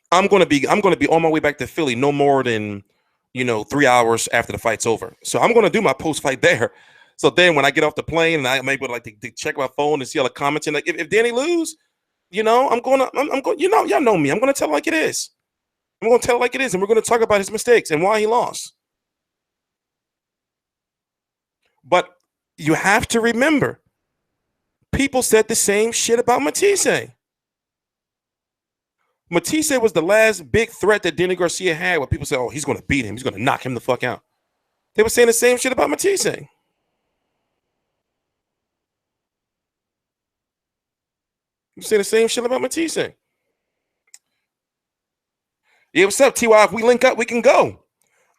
I'm going to be on my way back to Philly no more than 3 hours after the fight's over. So I'm going to do my post-fight there. So then when I get off the plane and I'm able to check my phone and see all the comments and like if Danny lose, I'm going, y'all know me. I'm going to tell it like it is. I'm going to tell it like it is, and we're going to talk about his mistakes and why he lost. But you have to remember, people said the same shit about Matisse. Matisse was the last big threat that Danny Garcia had where people said, oh, he's going to beat him. He's going to knock him the fuck out. They were saying the same shit about Matisse. You say the same shit about Matisse. Yeah, what's up, Ty? If we link up, we can go.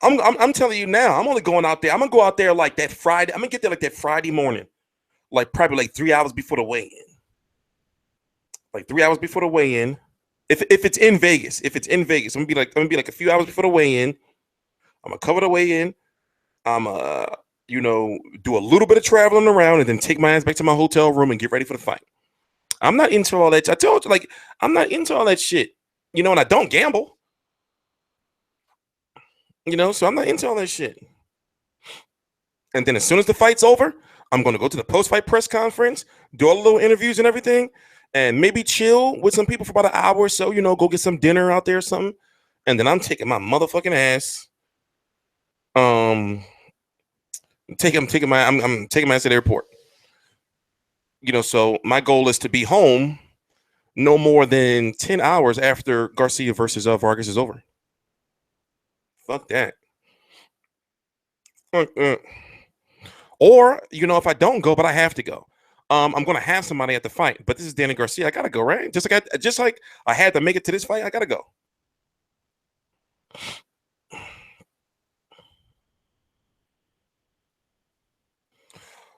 I'm telling you now. I'm only going out there. I'm gonna go out there like that Friday. I'm gonna get there like that Friday morning, like probably like 3 hours before the weigh-in. Like 3 hours before the weigh-in. If it's in Vegas, I'm gonna be like a few hours before the weigh-in. I'm gonna cover the weigh-in. I'm do a little bit of traveling around and then take my ass back to my hotel room and get ready for the fight. I'm not into all that. I told you, like, I'm not into all that shit. And I don't gamble. So I'm not into all that shit. And then as soon as the fight's over, I'm going to go to the post-fight press conference, do all the little interviews and everything, and maybe chill with some people for about an hour or so, go get some dinner out there or something. And then I'm taking my motherfucking ass. I'm taking my ass to the airport. So my goal is to be home no more than 10 hours after Garcia versus Vargas is over. Fuck that. Or, if I don't go, but I have to go, I'm gonna have somebody at the fight. But this is Danny Garcia. I gotta go, right? Just like I had to make it to this fight, I gotta go.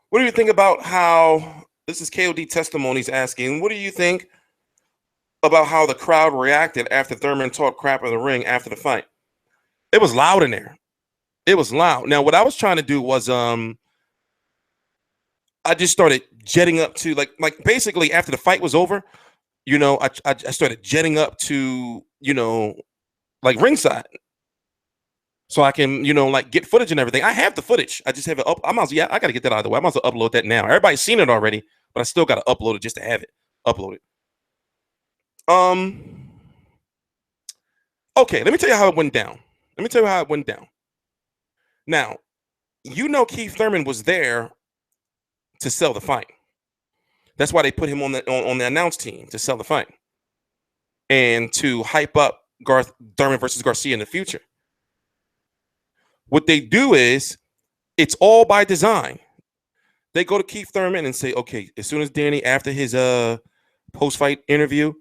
What do you think about how this is KOD Testimonies asking? What do you think about how the crowd reacted after Thurman talked crap in the ring after the fight? It was loud in there. It was loud. Now, what I was trying to do was I just started jetting up to like basically after the fight was over, I started jetting up to, like ringside. So I can, like get footage and everything. I have the footage. I just have it up. I got to get that out of the way. I might as well upload that now. Everybody's seen it already, but I still got to upload it just to have it uploaded. Okay, let me tell you how it went down. Now, Keith Thurman was there to sell the fight. That's why they put him on the announce team, to sell the fight and to hype up Thurman versus Garcia in the future. What they do is, it's all by design. They go to Keith Thurman and say, okay, as soon as Danny, after his post-fight interview,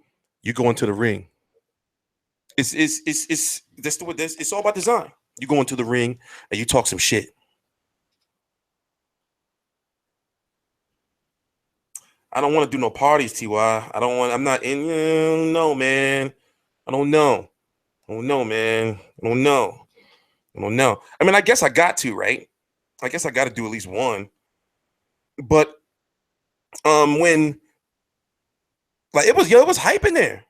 you go into the ring. It's all by design. You go into the ring and you talk some shit. I don't want to do no parties, TY. I'm not in. No, man. I don't know. Man. I don't know. I mean, I guess I got to, right? I guess I got to do at least one. But when like it was hype in there,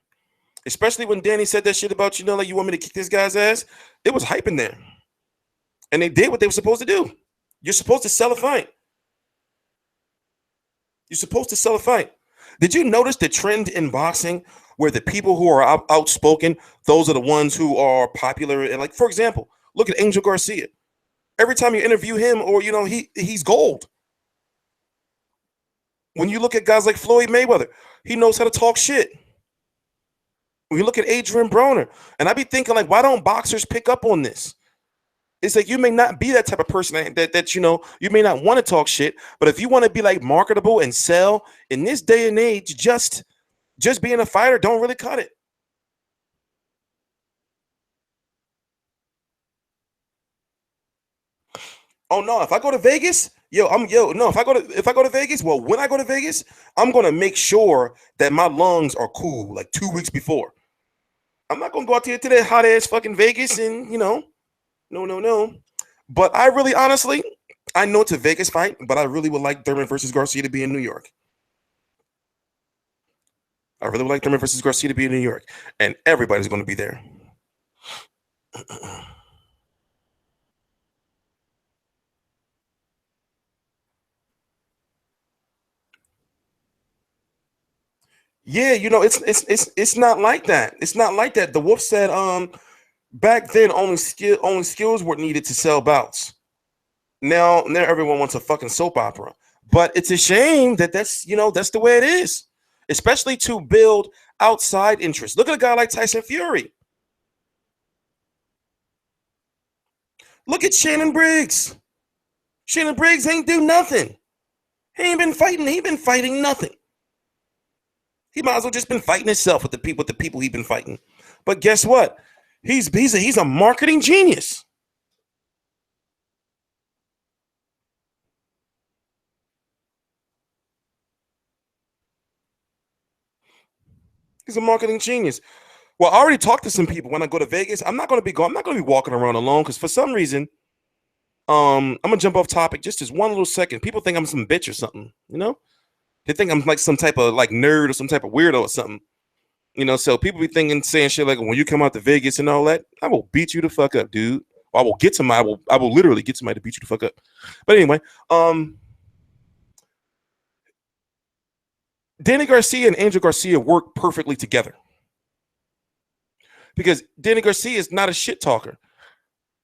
especially when Danny said that shit about like you want me to kick this guy's ass. It was hype in there, and they did what they were supposed to do. You're supposed to sell a fight. Did you notice the trend in boxing where the people who are outspoken, those are the ones who are popular? And like, for example, look at Angel Garcia. Every time you interview him, or he's gold. When you look at guys like Floyd Mayweather, he knows how to talk shit. When you look at Adrian Broner, and I be thinking like, why don't boxers pick up on this? It's like, you may not be that type of person that you may not want to talk shit, but if you want to be like marketable and sell in this day and age, just being a fighter don't really cut it. Oh no, if I go to Vegas, if I go to Vegas, well, when I go to Vegas, I'm gonna make sure that my lungs are cool like 2 weeks before. I'm not gonna go out there to that hot ass fucking Vegas and no. But I really, honestly, I know it's a Vegas fight, but I really would like Thurman versus Garcia to be in New York. And everybody's gonna be there. Yeah, it's not like that. It's not like that. The Wolf said back then only skills were needed to sell bouts. Now everyone wants a fucking soap opera. But it's a shame that's the way it is. Especially to build outside interest. Look at a guy like Tyson Fury. Look at Shannon Briggs. Shannon Briggs ain't do nothing. He ain't been fighting. He been fighting nothing. He might as well just been fighting himself with the people he's been fighting. But guess what? He's a marketing genius. He's a marketing genius. Well, I already talked to some people when I go to Vegas. I'm not going to be walking around alone because for some reason, I'm gonna jump off topic just one little second. People think I'm some bitch or something, you know? They think I'm like some type of like nerd or some type of weirdo or something. You know, so people be saying shit like, when you come out to Vegas and all that, I will beat you the fuck up, dude. Or I will literally get somebody to beat you the fuck up. But anyway, Danny Garcia and Angel Garcia work perfectly together. Because Danny Garcia is not a shit talker.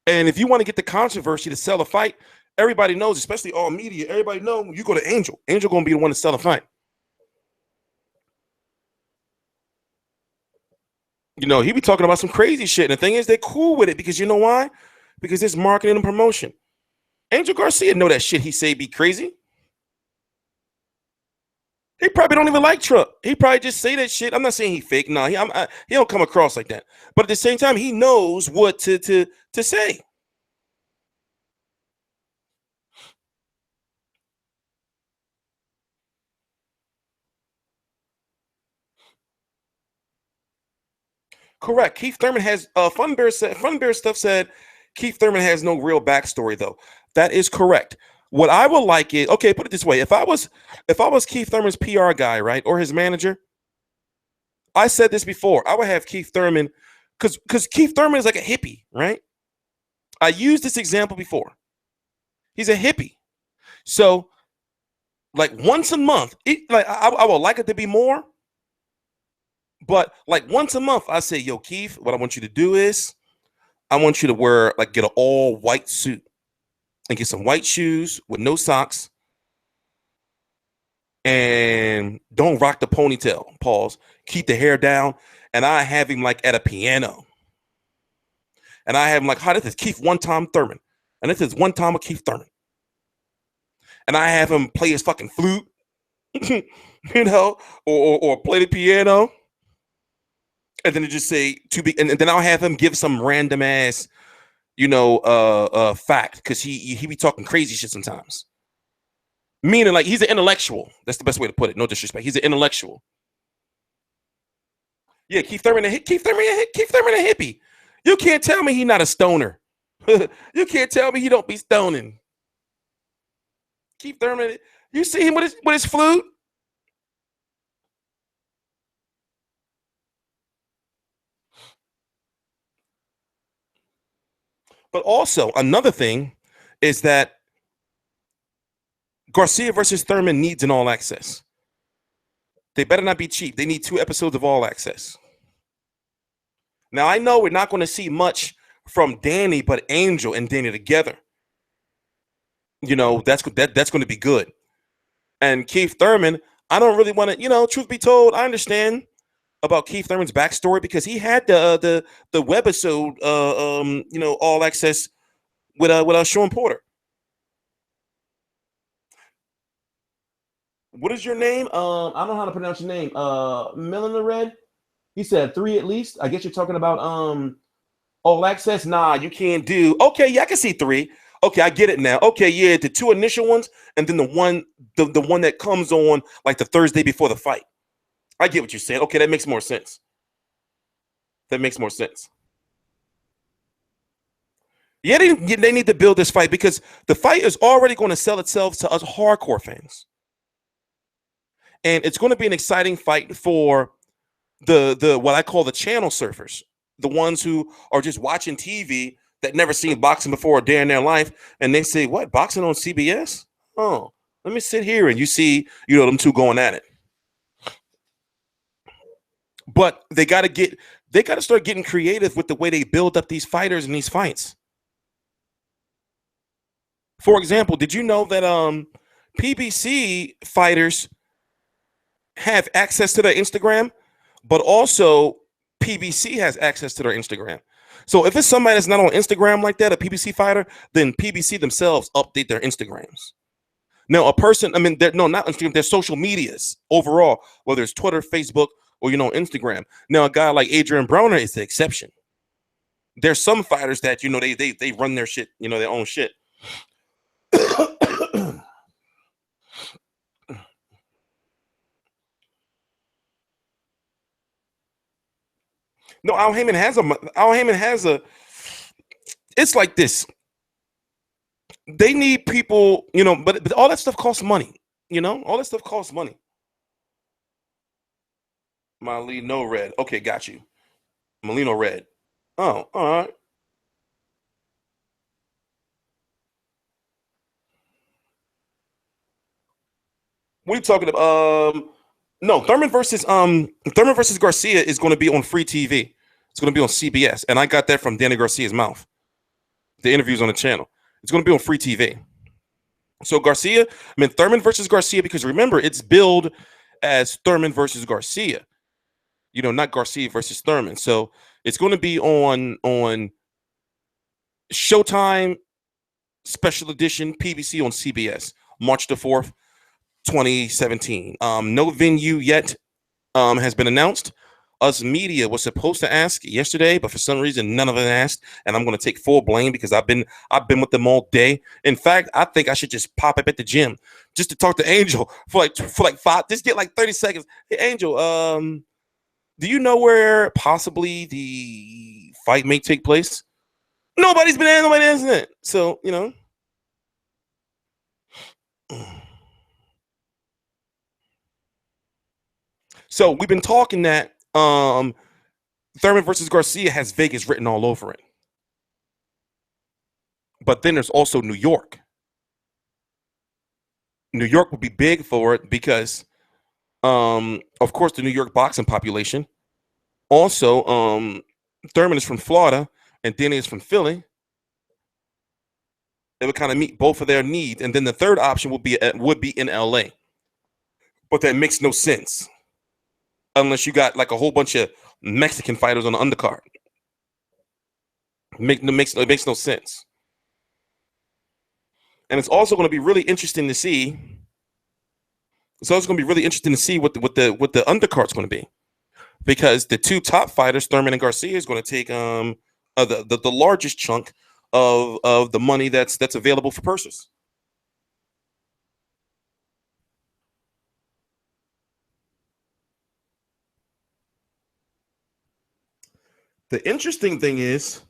And if you want to get the controversy to sell a fight, everybody knows, especially all media, everybody knows you go to Angel. Angel gonna be the one to sell a fight. You know, he be talking about some crazy shit. And the thing is, they're cool with it because you know why? Because it's marketing and promotion. Angel Garcia know that shit he say be crazy. He probably don't even like Trump. He probably just say that shit. I'm not saying he fake. No, he don't come across like that. But at the same time, he knows what to say. Correct. Keith Thurman has Fun Bear stuff said Keith Thurman has no real backstory though. That is correct. What I would like is, okay, put it this way. If I was Keith Thurman's PR guy, right, or his manager, I said this before, I would have Keith Thurman, because Keith Thurman is like a hippie, right? I used this example before. He's a hippie. So like once a month, I would like it to be more. But like once a month, I say, yo, Keith, what I want you to do is I want you to get an all white suit and get some white shoes with no socks. And don't rock the ponytail. Pause. Keep the hair down. And I have him like at a piano. And I have him like, hi, this is Keith one-time Thurman. And this is one time with Keith Thurman. And I have him play his fucking flute, you know, or play the piano. And then it just say and then I'll have him give some random ass, you know, fact, because he be talking crazy shit sometimes. Meaning like he's an intellectual. That's the best way to put it. No disrespect. He's an intellectual. Yeah, Keith Thurman a hippie. You can't tell me he's not a stoner. You can't tell me he don't be stoning. Keith Thurman, you see him with his flute? But also, another thing is that Garcia versus Thurman needs an all access. They better not be cheap. They need 2 episodes of all access. Now, I know we're not going to see much from Danny, but Angel and Danny together. You know, that's going to be good. And Keith Thurman, I don't really want to, you know, truth be told, I understand about Keith Thurman's backstory because he had the webisode, you know, all access with Sean Porter. What is your name? I don't know how to pronounce your name. Milner Red. He said 3 at least. I guess you're talking about all access. Nah, you can't do. Okay, yeah, I can see 3. Okay, I get it now. Okay, yeah, the 2 initial ones, and then the one that comes on like the Thursday before the fight. I get what you're saying. Okay, that makes more sense. That makes more sense. Yeah, they need to build this fight because the fight is already going to sell itself to us hardcore fans. And it's going to be an exciting fight for the what I call the channel surfers, the ones who are just watching TV that never seen boxing before a day in their life, and they say, "What, boxing on CBS? Oh, let me sit here," and you see, you know, them two going at it. But they got to start getting creative with the way they build up these fighters in these fights. For example, did you know that PBC fighters have access to their Instagram, but also PBC has access to their Instagram? So if it's somebody that's not on Instagram like that, a PBC fighter, then PBC themselves update their Instagrams. Now, a person, I mean, not Instagram, they're social medias overall, whether it's Twitter, Facebook, or, you know, Instagram. Now, a guy like Adrian Broner is the exception. There's some fighters that they run their shit, their own shit. No, Al Heyman has a. It's like this. They need people, but all that stuff costs money. All that stuff costs money. Molino Red. Okay, got you. Molino Red. Oh, all right. What are you talking about? No, Thurman versus Garcia is going to be on free TV. It's going to be on CBS, and I got that from Danny Garcia's mouth. The interviews on the channel. It's going to be on free TV. So Thurman versus Garcia, because remember, it's billed as Thurman versus Garcia. Not Garcia versus Thurman. So it's going to be on Showtime Special Edition PBC on CBS, March the 4th, 2017. No venue yet has been announced. Us Media was supposed to ask yesterday, but for some reason none of them asked, and I'm going to take full blame because I've been with them all day. In fact, I think I should just pop up at the gym just to talk to Angel for like 5, just get like 30 seconds. Hey Angel, do you know where possibly the fight may take place? Nobody's been answering it. So, So we've been talking that Thurman versus Garcia has Vegas written all over it. But then there's also New York. New York would be big for it because, of course, the New York boxing population. Also, Thurman is from Florida and Danny is from Philly. It would kind of meet both of their needs. And then the third option would be in LA. But that makes no sense. Unless you got like a whole bunch of Mexican fighters on the undercard. It makes no sense. And it's also going to be really interesting to see. It's also going to be really interesting to see what the undercard's going to be, because the two top fighters, Thurman and Garcia, is going to take the largest chunk of the money that's available for purses. The interesting thing is,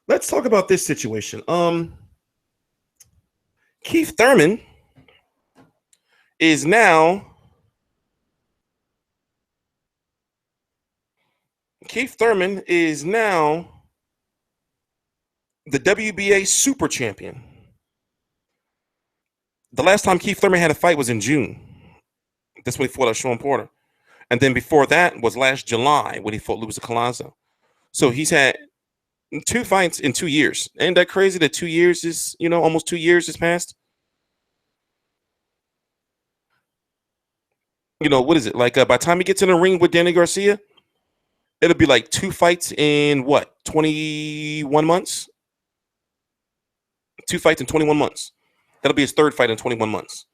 let's talk about this situation. Kieth Thurman is now the WBA super champion. The last time Kieth Thurman had a fight was in June. That's when he fought Sean Porter. And then before that was last July when he fought Luis Colanzo. So he's had 2 fights in 2 years. Ain't that crazy that 2 years is, almost 2 years has passed? What is it? Like by the time he gets in the ring with Danny Garcia, it'll be like 2 fights in 21 months? 2 fights in 21 months. That'll be his 3rd fight in 21 months.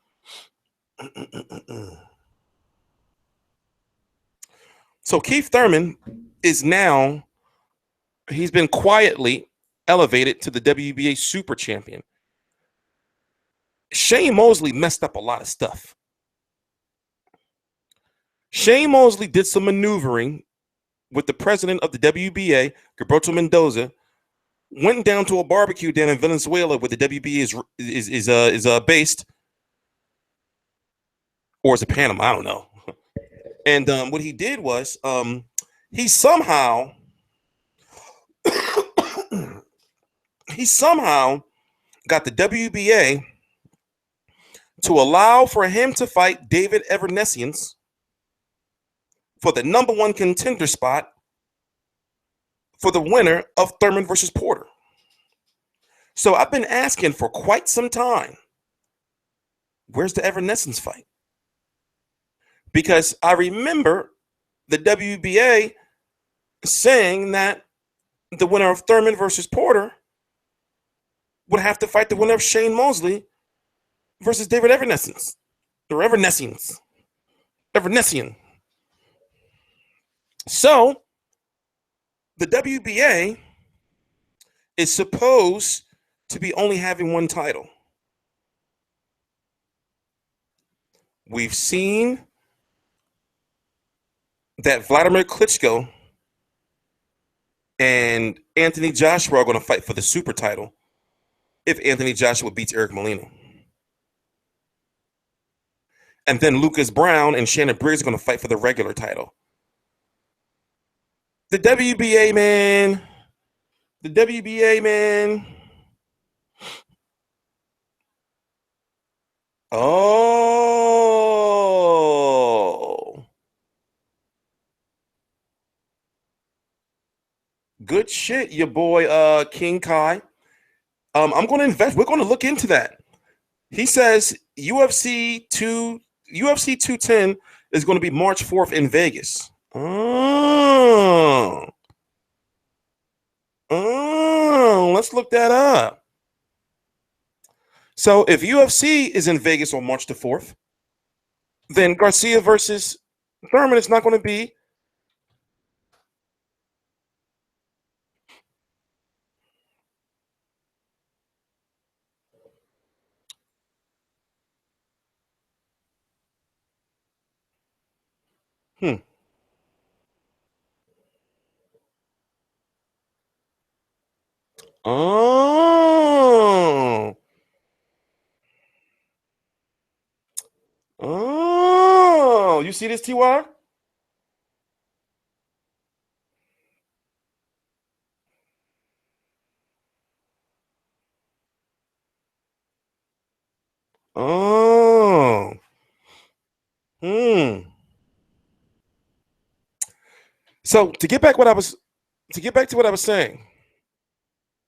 So Kieth Thurman is now, he's been quietly elevated to the WBA super champion. Shane Mosley messed up a lot of stuff. Shane Mosley did some maneuvering with the president of the WBA, Gilberto Mendoza, went down to a barbecue down in Venezuela where the WBA is based, or is it Panama? I don't know. And what he did was he somehow got the WBA to allow for him to fight David Evernessians for the #1 contender spot for the winner of Thurman versus Porter. So I've been asking for quite some time, where's the Evernessians fight? Because I remember the WBA saying that the winner of Thurman versus Porter would have to fight the winner of Shane Mosley versus David Evernessians. Or Evernessian. So the WBA is supposed to be only having one title. We've seen that Vladimir Klitschko and Anthony Joshua are going to fight for the super title if Anthony Joshua beats Eric Molina. And then Lucas Brown and Shannon Briggs are going to fight for the regular title. The WBA, man. The WBA, man. Oh. Good shit, your boy King Kai. I'm going to invest. We're going to look into that. He says UFC 210 is going to be March 4th in Vegas. Oh, let's look that up. So if UFC is in Vegas on March the 4th, then Garcia versus Thurman is not going to be. Oh. Oh. You see this, TY? Oh. So to get back to what I was saying,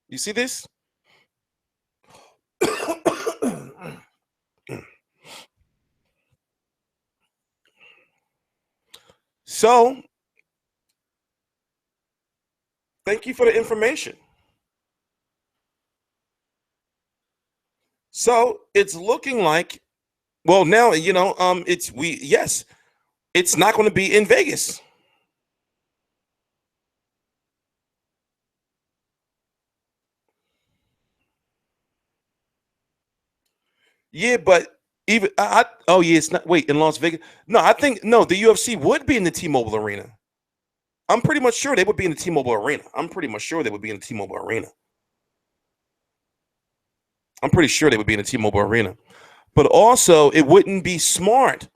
you see this? So thank you for the information. So it's looking like, well, now it's not going to be in Vegas. Yeah, but it's not. Wait, in Las Vegas? No, the UFC would be in the T-Mobile Arena. I'm pretty much sure they would be in the T-Mobile Arena. I'm pretty sure they would be in the T-Mobile Arena. But also, it wouldn't be smart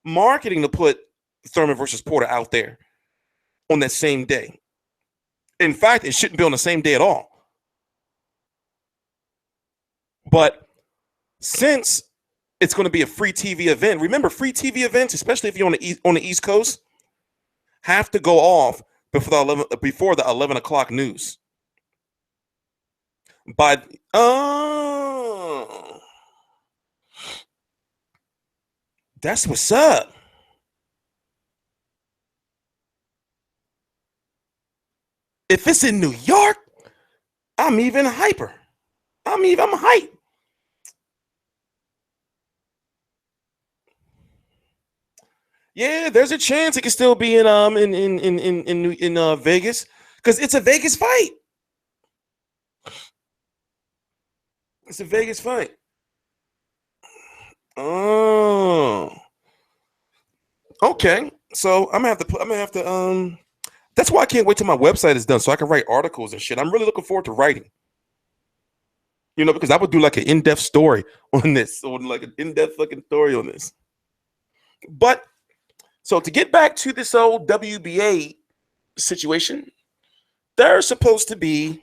marketing to put Thurman versus Porter out there on that same day. In fact, it shouldn't be on the same day at all. But since it's going to be a free TV event, remember, free TV events, especially if you're on the East Coast, have to go off before the 11 o'clock news. That's what's up. If it's in New York, I'm even hyper. I'm hype. Yeah, there's a chance it could still be in Vegas because it's a Vegas fight. It's a Vegas fight. Oh, okay. So I'm gonna have to. That's why I can't wait till my website is done so I can write articles and shit. I'm really looking forward to writing. Because I would do like an in-depth story on this, or like an in-depth fucking story on this. But so to get back to this old WBA situation, they're supposed to be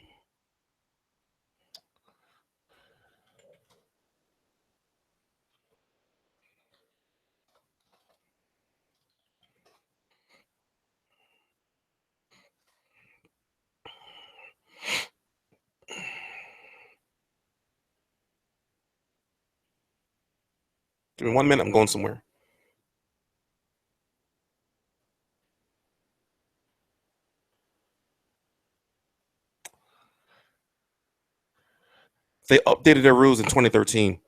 give me 1 minute, I'm going somewhere. They updated their rules in 2013.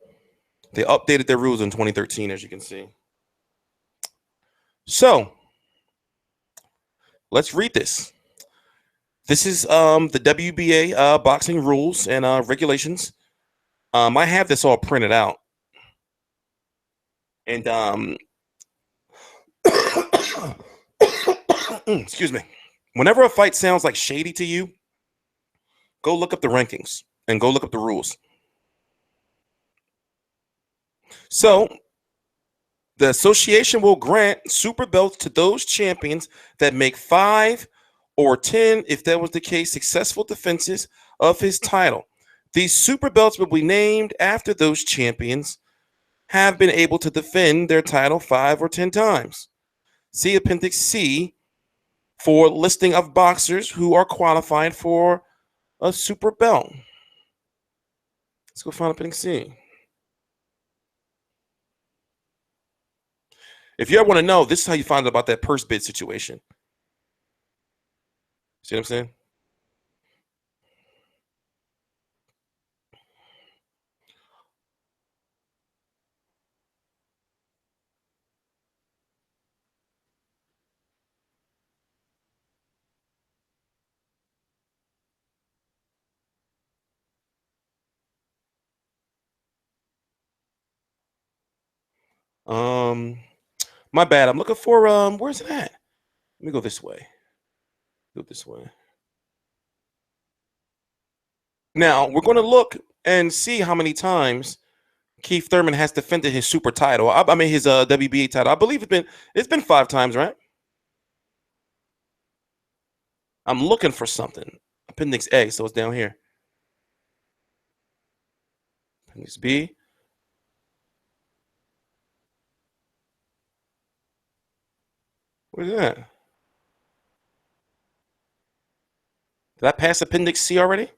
As you can see. So let's read this. This is the WBA boxing rules and regulations. I have this all printed out. And excuse me. Whenever a fight sounds like shady to you, go look up the rankings and go look up the rules. So, the association will grant super belts to those champions that make 5 or 10, if that was the case, successful defenses of his title. These super belts will be named after those champions have been able to defend their title 5 or 10 times. See Appendix C for listing of boxers who are qualified for a super belt. Let's go find Appendix C. If you ever want to know, this is how you find out about that purse bid situation. See what I'm saying? My bad. I'm looking for where's it at? Let me go this way. Go this way. Now we're going to look and see how many times Kieth Thurman has defended his super title. I mean his WBA title. I believe it's been 5 times, right? I'm looking for something. Appendix A, so it's down here. Appendix B. Where's that? Did I pass Appendix C already?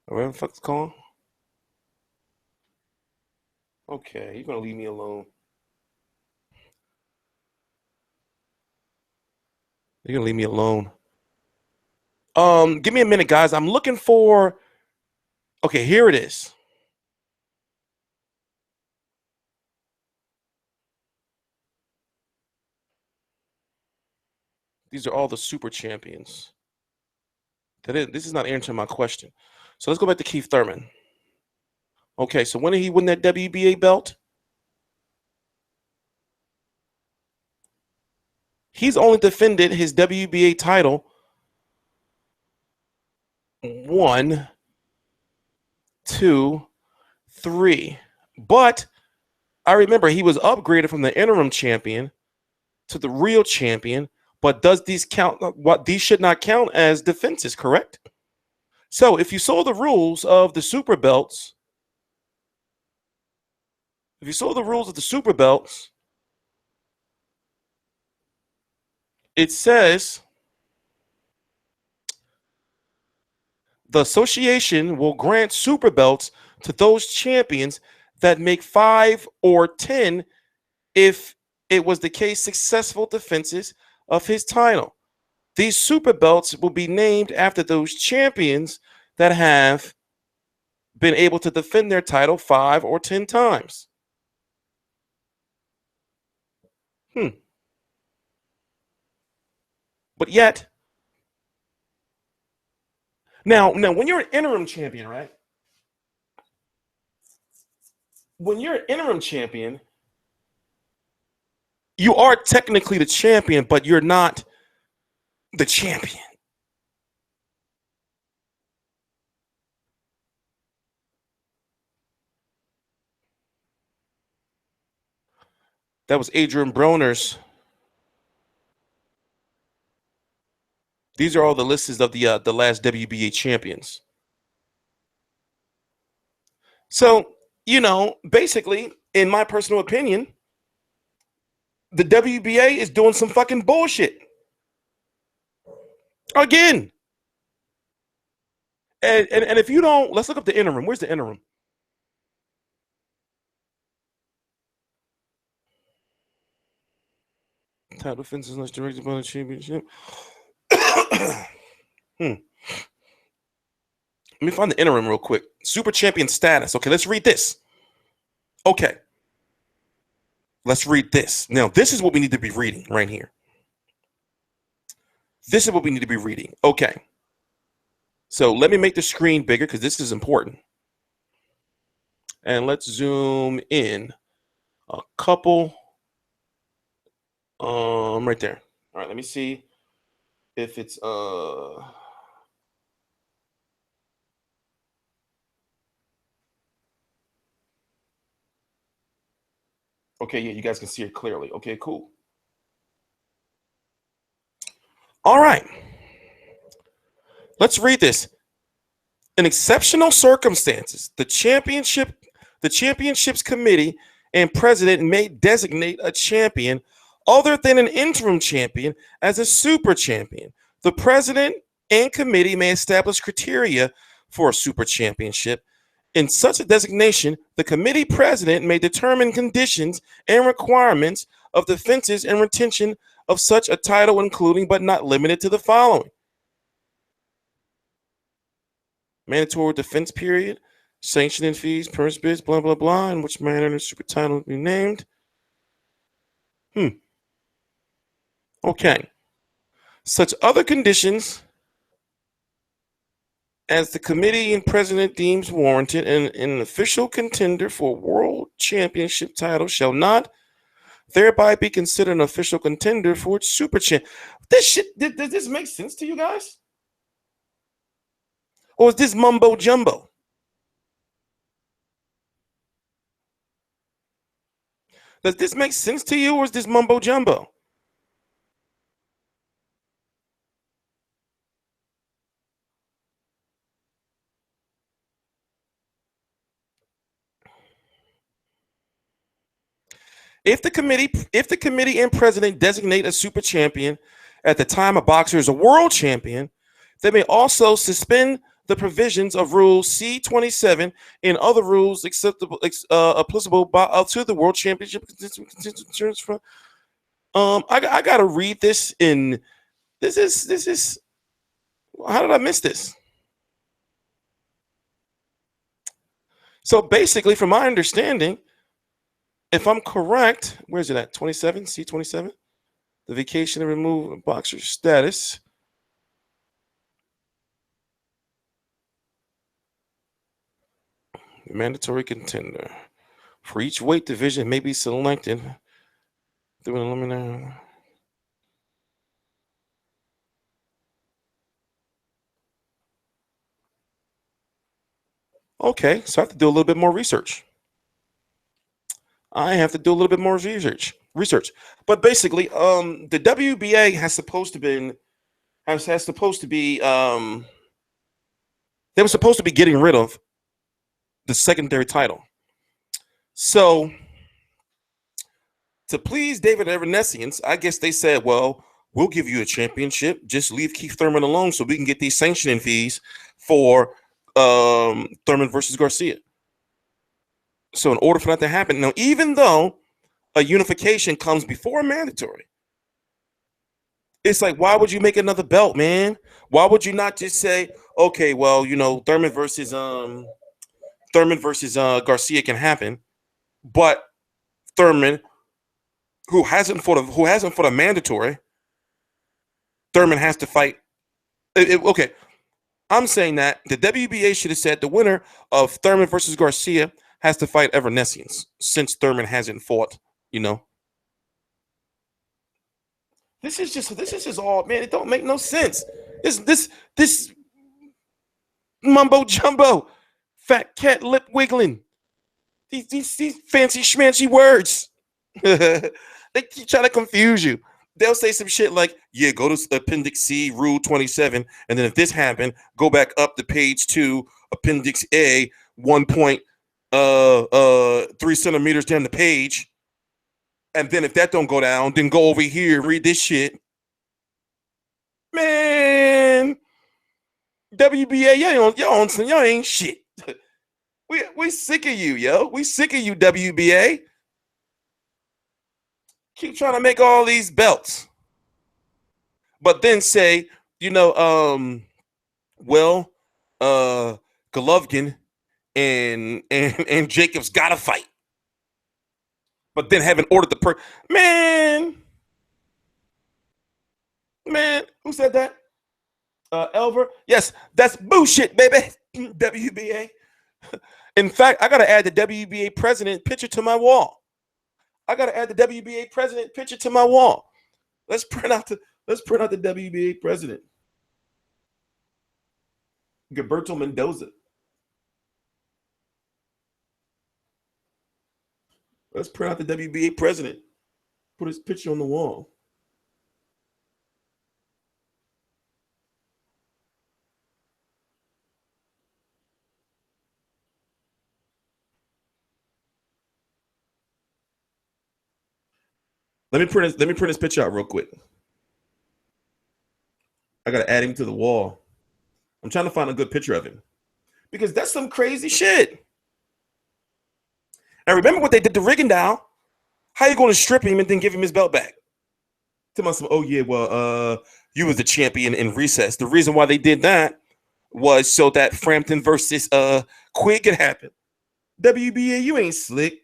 Or whatever the fuck it's called? Okay, you're gonna leave me alone. You're gonna leave me alone. Give me a minute, guys. I'm looking for. Okay, here it is. These are all the super champions. This is not answering my question. So let's go back to Kieth Thurman. Okay, so when did he win that WBA belt? He's only defended his WBA title 1, 2, 3. But I remember he was upgraded from the interim champion to the real champion. But does these count? What these should not count as defenses, correct? So if you saw the rules of the super belts, it says the association will grant super belts to those champions that make 5 or 10, if it was the case, successful defenses of his title. These super belts will be named after those champions that have been able to defend their title 5 or 10 times. But yet, now when you're an interim champion, right? When you're an interim champion, you are technically the champion, but you're not the champion. That was Adrian Broner's. These are all the lists of the last WBA champions. So, basically, in my personal opinion, the WBA is doing some fucking bullshit. Again. And if you don't, let's look up the interim. Where's the interim? Title defenses unless directed by the championship. Let me find the interim real quick. Super champion status. Okay, let's read this. Okay. Let's read this. Now, this is what we need to be reading right here. This is what we need to be reading. Okay. So let me make the screen bigger because this is important. And let's zoom in a couple. Right there. All right, let me see if it's okay, yeah, you guys can see it clearly. Okay, cool. All right. Let's read this. In exceptional circumstances, the championships committee and president may designate a champion other than an interim champion as a super champion. The president and committee may establish criteria for a super championship. In such a designation, the committee president may determine conditions and requirements of defenses and retention of such a title, including but not limited to the following: mandatory defense period, sanctioning fees, purse bids, blah, blah, blah, in which manner the super title will be named. Okay. Such other conditions as the committee and president deems warranted, and an official contender for world championship title shall not thereby be considered an official contender for its super champ. This shit, does this make sense to you guys? Or is this mumbo jumbo? Does this make sense to you, or is this mumbo jumbo? If the committee and president designate a super champion at the time a boxer is a world champion, they may also suspend the provisions of Rule C-27 and other rules applicable to the world championship. I gotta read this in. This is. How did I miss this? So basically, from my understanding, if I'm correct, where's it at? 27, C-27? The vacation and remove of boxer status. The mandatory contender. For each weight division may be selected through an elimination. Okay, so I have to do a little bit more research. But basically, the WBA has supposed to be they were supposed to be getting rid of the secondary title. So to please David Evanescence, I guess they said, well, we'll give you a championship. Just leave Keith Thurman alone so we can get these sanctioning fees for Thurman versus Garcia. So in order for that to happen, now, even though a unification comes before a mandatory, it's like, why would you make another belt, man? Why would you not just say, okay, well, Thurman versus Garcia can happen, but Thurman, who hasn't fought a mandatory, Thurman has to fight. Okay, I'm saying that the WBA should have said the winner of Thurman versus Garcia has to fight Evanescence, since Thurman hasn't fought. This is just all, man. It don't make no sense. This mumbo jumbo, fat cat lip wiggling. These fancy schmancy words. They keep trying to confuse you. They'll say some shit like, yeah, go to Appendix C, Rule 27, and then if this happened, go back up to page 2, Appendix A, 1.3 centimeters down the page. And then if that don't go down, then go over here and read this shit. Man, WBA, y'all ain't shit. We sick of you, yo. We sick of you, WBA. Keep trying to make all these belts. But then say, Golovkin and Jacobs gotta fight. But then haven't ordered the man. Man, who said that? Elver? Yes, that's bullshit, baby. WBA. In fact, I gotta add the WBA president picture to my wall. I gotta add the WBA president picture to my wall. Let's print out the WBA president. Gilberto Mendoza. Let's print out the WBA president. Put his picture on the wall. Let me print his picture out real quick. I gotta add him to the wall. I'm trying to find a good picture of him because that's some crazy shit. And remember what they did to Rigondeaux? How you going to strip him and then give him his belt back? Tell me some. Oh yeah, well, you was the champion in recess. The reason why they did that was so that Frampton versus Quigg could happen. WBA, you ain't slick.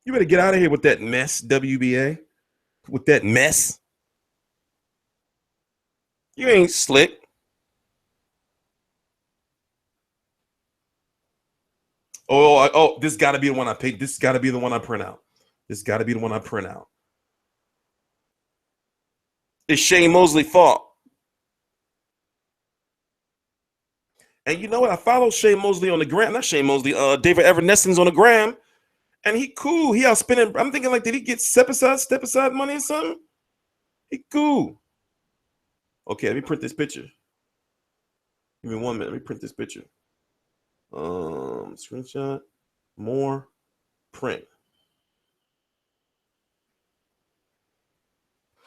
You better get out of here with that mess, WBA. With that mess. You ain't slick. Oh, this got to be the one I picked. This got to be the one I print out. This got to be the one I print out. It's Shane Mosley fault. And you know what? I follow Shane Mosley on the gram. Not Shane Mosley. David Evanescence on the gram. And he cool. He out spending. I'm thinking like, did he get step aside money or something? He cool. Okay, let me print this picture. Give me 1 minute. Let me print this picture. Screenshot. More. Print.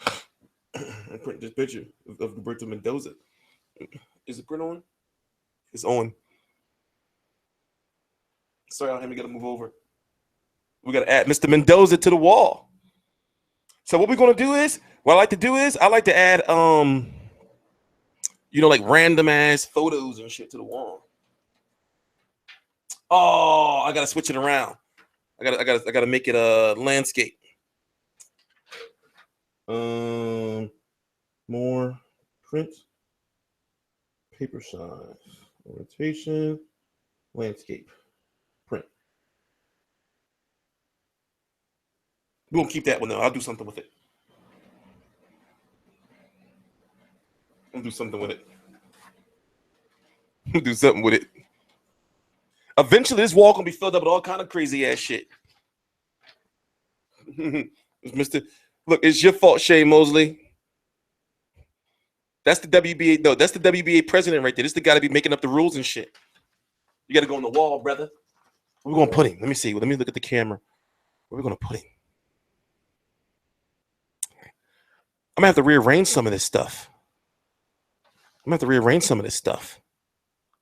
I print this picture of Gilberto Mendoza. Is the print on? It's on. Sorry, I got to move over. We got to add Mr. Mendoza to the wall. So what we're going to do is, I like to add, like random ass photos and shit to the wall. Oh, I got to switch it around. I got to make it a landscape. More print, paper size, orientation, landscape, print. We're gonna keep that one though. I'll do something with it. Eventually, this wall gonna be filled up with all kind of crazy ass shit. Look, it's your fault, Shane Mosley. That's the WBA. No, that's the WBA president right there. This is the guy to be making up the rules and shit. You got to go on the wall, brother. Where we gonna put him? Let me see. Let me look at the camera. Where we gonna put him? I'm gonna have to rearrange some of this stuff.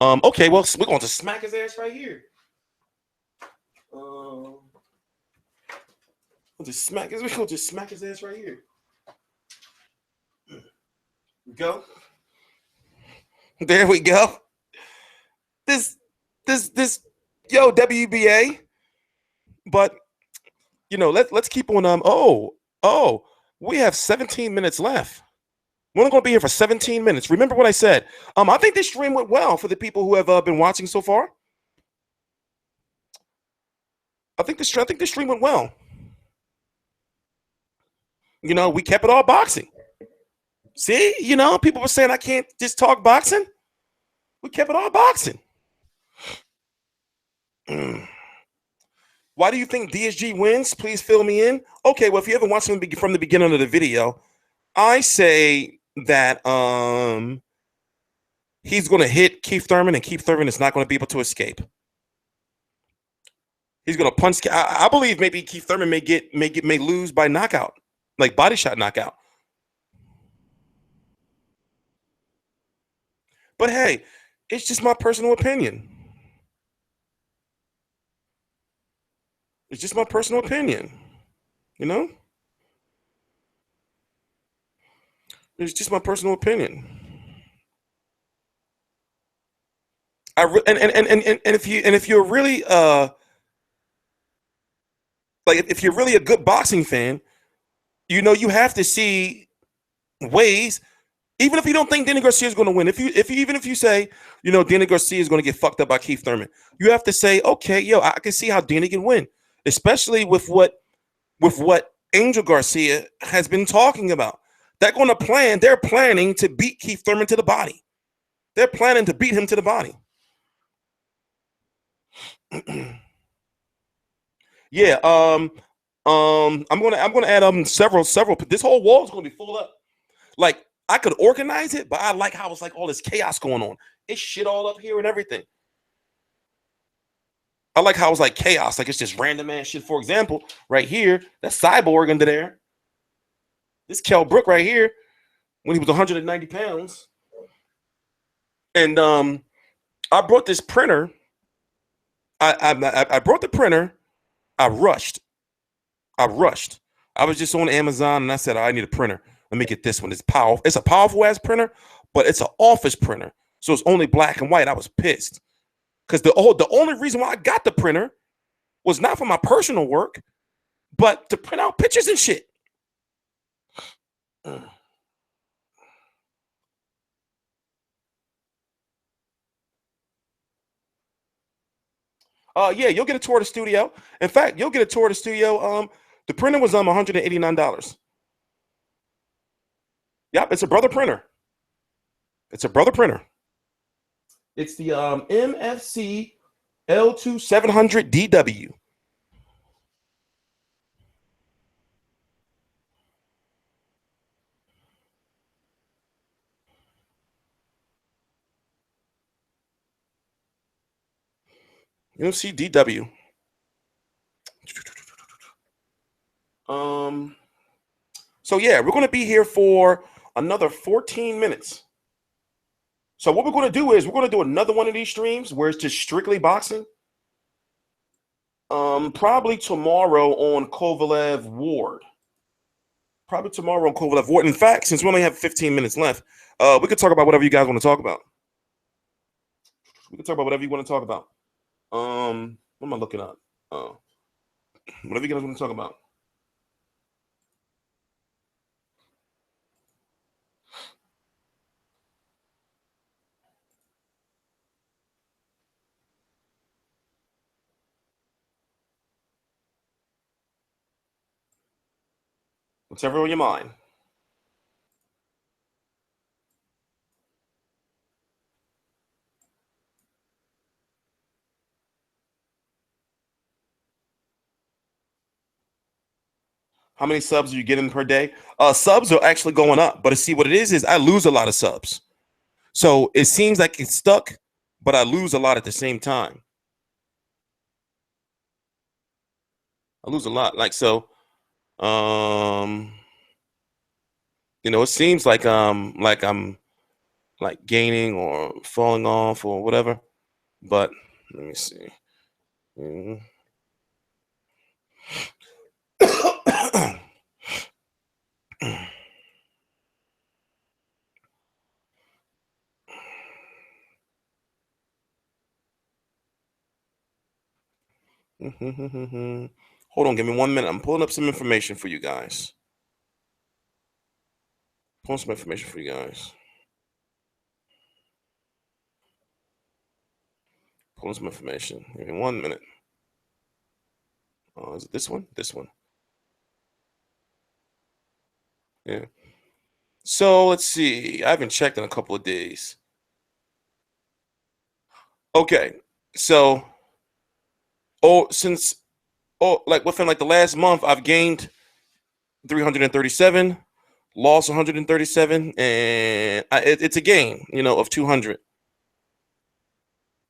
Okay, well, we're going to smack his ass right here. We're gonna just smack his ass right here. Go. There we go. This WBA. But let's keep on we have 17 minutes left. We're only going to be here for 17 minutes. Remember what I said. I think this stream went well for the people who have been watching so far. I think this stream went well. We kept it all boxing. See, people were saying I can't just talk boxing. We kept it all boxing. Why do you think DSG wins? Please fill me in. Okay, well, if you haven't watched from the beginning of the video, I say that he's going to hit Kieth Thurman, and Kieth Thurman is not going to be able to escape. He's going to punch. I believe maybe Kieth Thurman may lose by knockout, like body shot knockout. But hey, it's just my personal opinion. It's just my personal opinion. It's just my personal opinion. If you're really if you're really a good boxing fan, you have to see ways. Even if you don't think Danny Garcia is going to win, even if you say, you know, Danny Garcia is going to get fucked up by Keith Thurman, you have to say, okay, yo, I can see how Danny can win, especially with what Angel Garcia has been talking about. They're planning to beat Keith Thurman to the body. They're planning to beat him to the body. Yeah, I'm gonna add several. This whole wall is gonna be full up. Like, I could organize it, but I like how it's like all this chaos going on. It's shit all up here and everything. I like how it's like chaos, like it's just random ass shit. For example, right here, that's Cyborg under there. This Kell Brook right here, when he was 190 pounds. And I brought this printer. I brought the printer. I rushed. I was just on Amazon and I said, oh, I need a printer. Let me get this one. It's powerful. It's a powerful ass printer, but it's an office printer. So it's only black and white. I was pissed. Because the only reason why I got the printer was not for my personal work, but to print out pictures and shit. Yeah, you'll get a tour of the studio. In fact, you'll get a tour of the studio. The printer was $189. Yep, it's a brother printer. It's a brother printer. It's the MFC L2 700 DW. MFC DW. So yeah, we're going to be here for another 14 minutes. So what we're going to do is we're going to do another one of these streams where it's just strictly boxing. Probably tomorrow on Kovalev Ward. In fact, since we only have 15 minutes left, we could talk about whatever you guys want to talk about. What am I looking up? Whatever you guys want to talk about. Whatever on your mind. How many subs are you getting per day? Subs are actually going up, but see what it is I lose a lot of subs. So it seems like it's stuck, but I lose a lot at the same time. I lose a lot. Like, so, you know, it seems like I'm like gaining or falling off or whatever. But let me see. Hold on, give me 1 minute. I'm pulling up some information for you guys. Pulling some information for you guys. Pulling some information. Give me 1 minute. Is it this one? This one. Yeah. So let's see. I haven't checked in a couple of days. Okay. So, like within like the last month, I've gained 337, lost 137, and it's a gain, you know, of 200.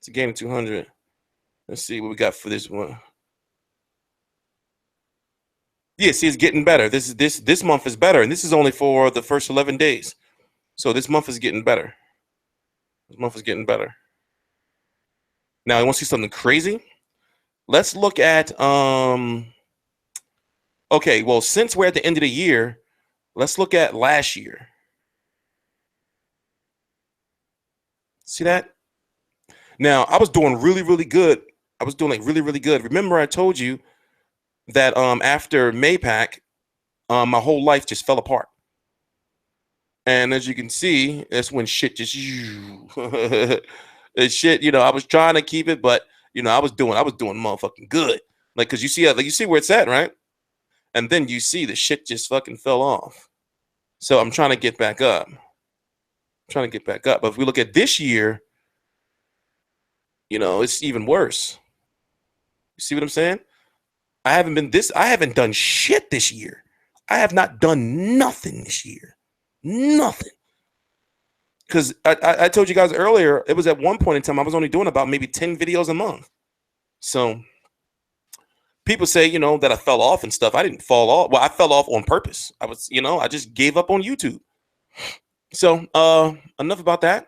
It's a gain of 200. Let's see what we got for this one. Yeah, see, it's getting better. This month is better, and this is only for the first 11 days. So this month is getting better. This month is getting better. Now, you want to see something crazy? Let's look at okay, well, since we're at the end of the year, let's look at last year. See that? Now, I was doing really, really good. I was doing like really, really good. Remember, I told you that after Maypac, my whole life just fell apart. And as you can see, that's when shit just shit. You know, I was trying to keep it, but you know, I was doing motherfucking good. Like, cause you see where it's at, right? And then you see the shit just fucking fell off. So I'm trying to get back up. But if we look at this year, you know, it's even worse. You see what I'm saying? I haven't done shit this year. I have not done nothing this year. Nothing. Because I told you guys earlier, it was at one point in time I was only doing about maybe 10 videos a month. So people say, you know, that I fell off and stuff. I didn't fall off. Well, I fell off on purpose. I just gave up on YouTube. So enough about that.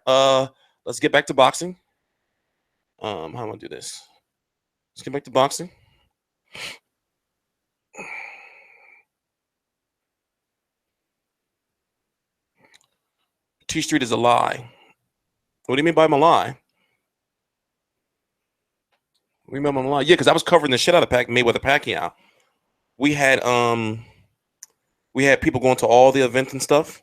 Let's get back to boxing. How am I gonna do this? Let's get back to boxing. TstreeT is a lie. What do you mean by my lie? What do you mean by my lie? Yeah, because I was covering the shit out of Mayweather Pacquiao. We had people going to all the events and stuff.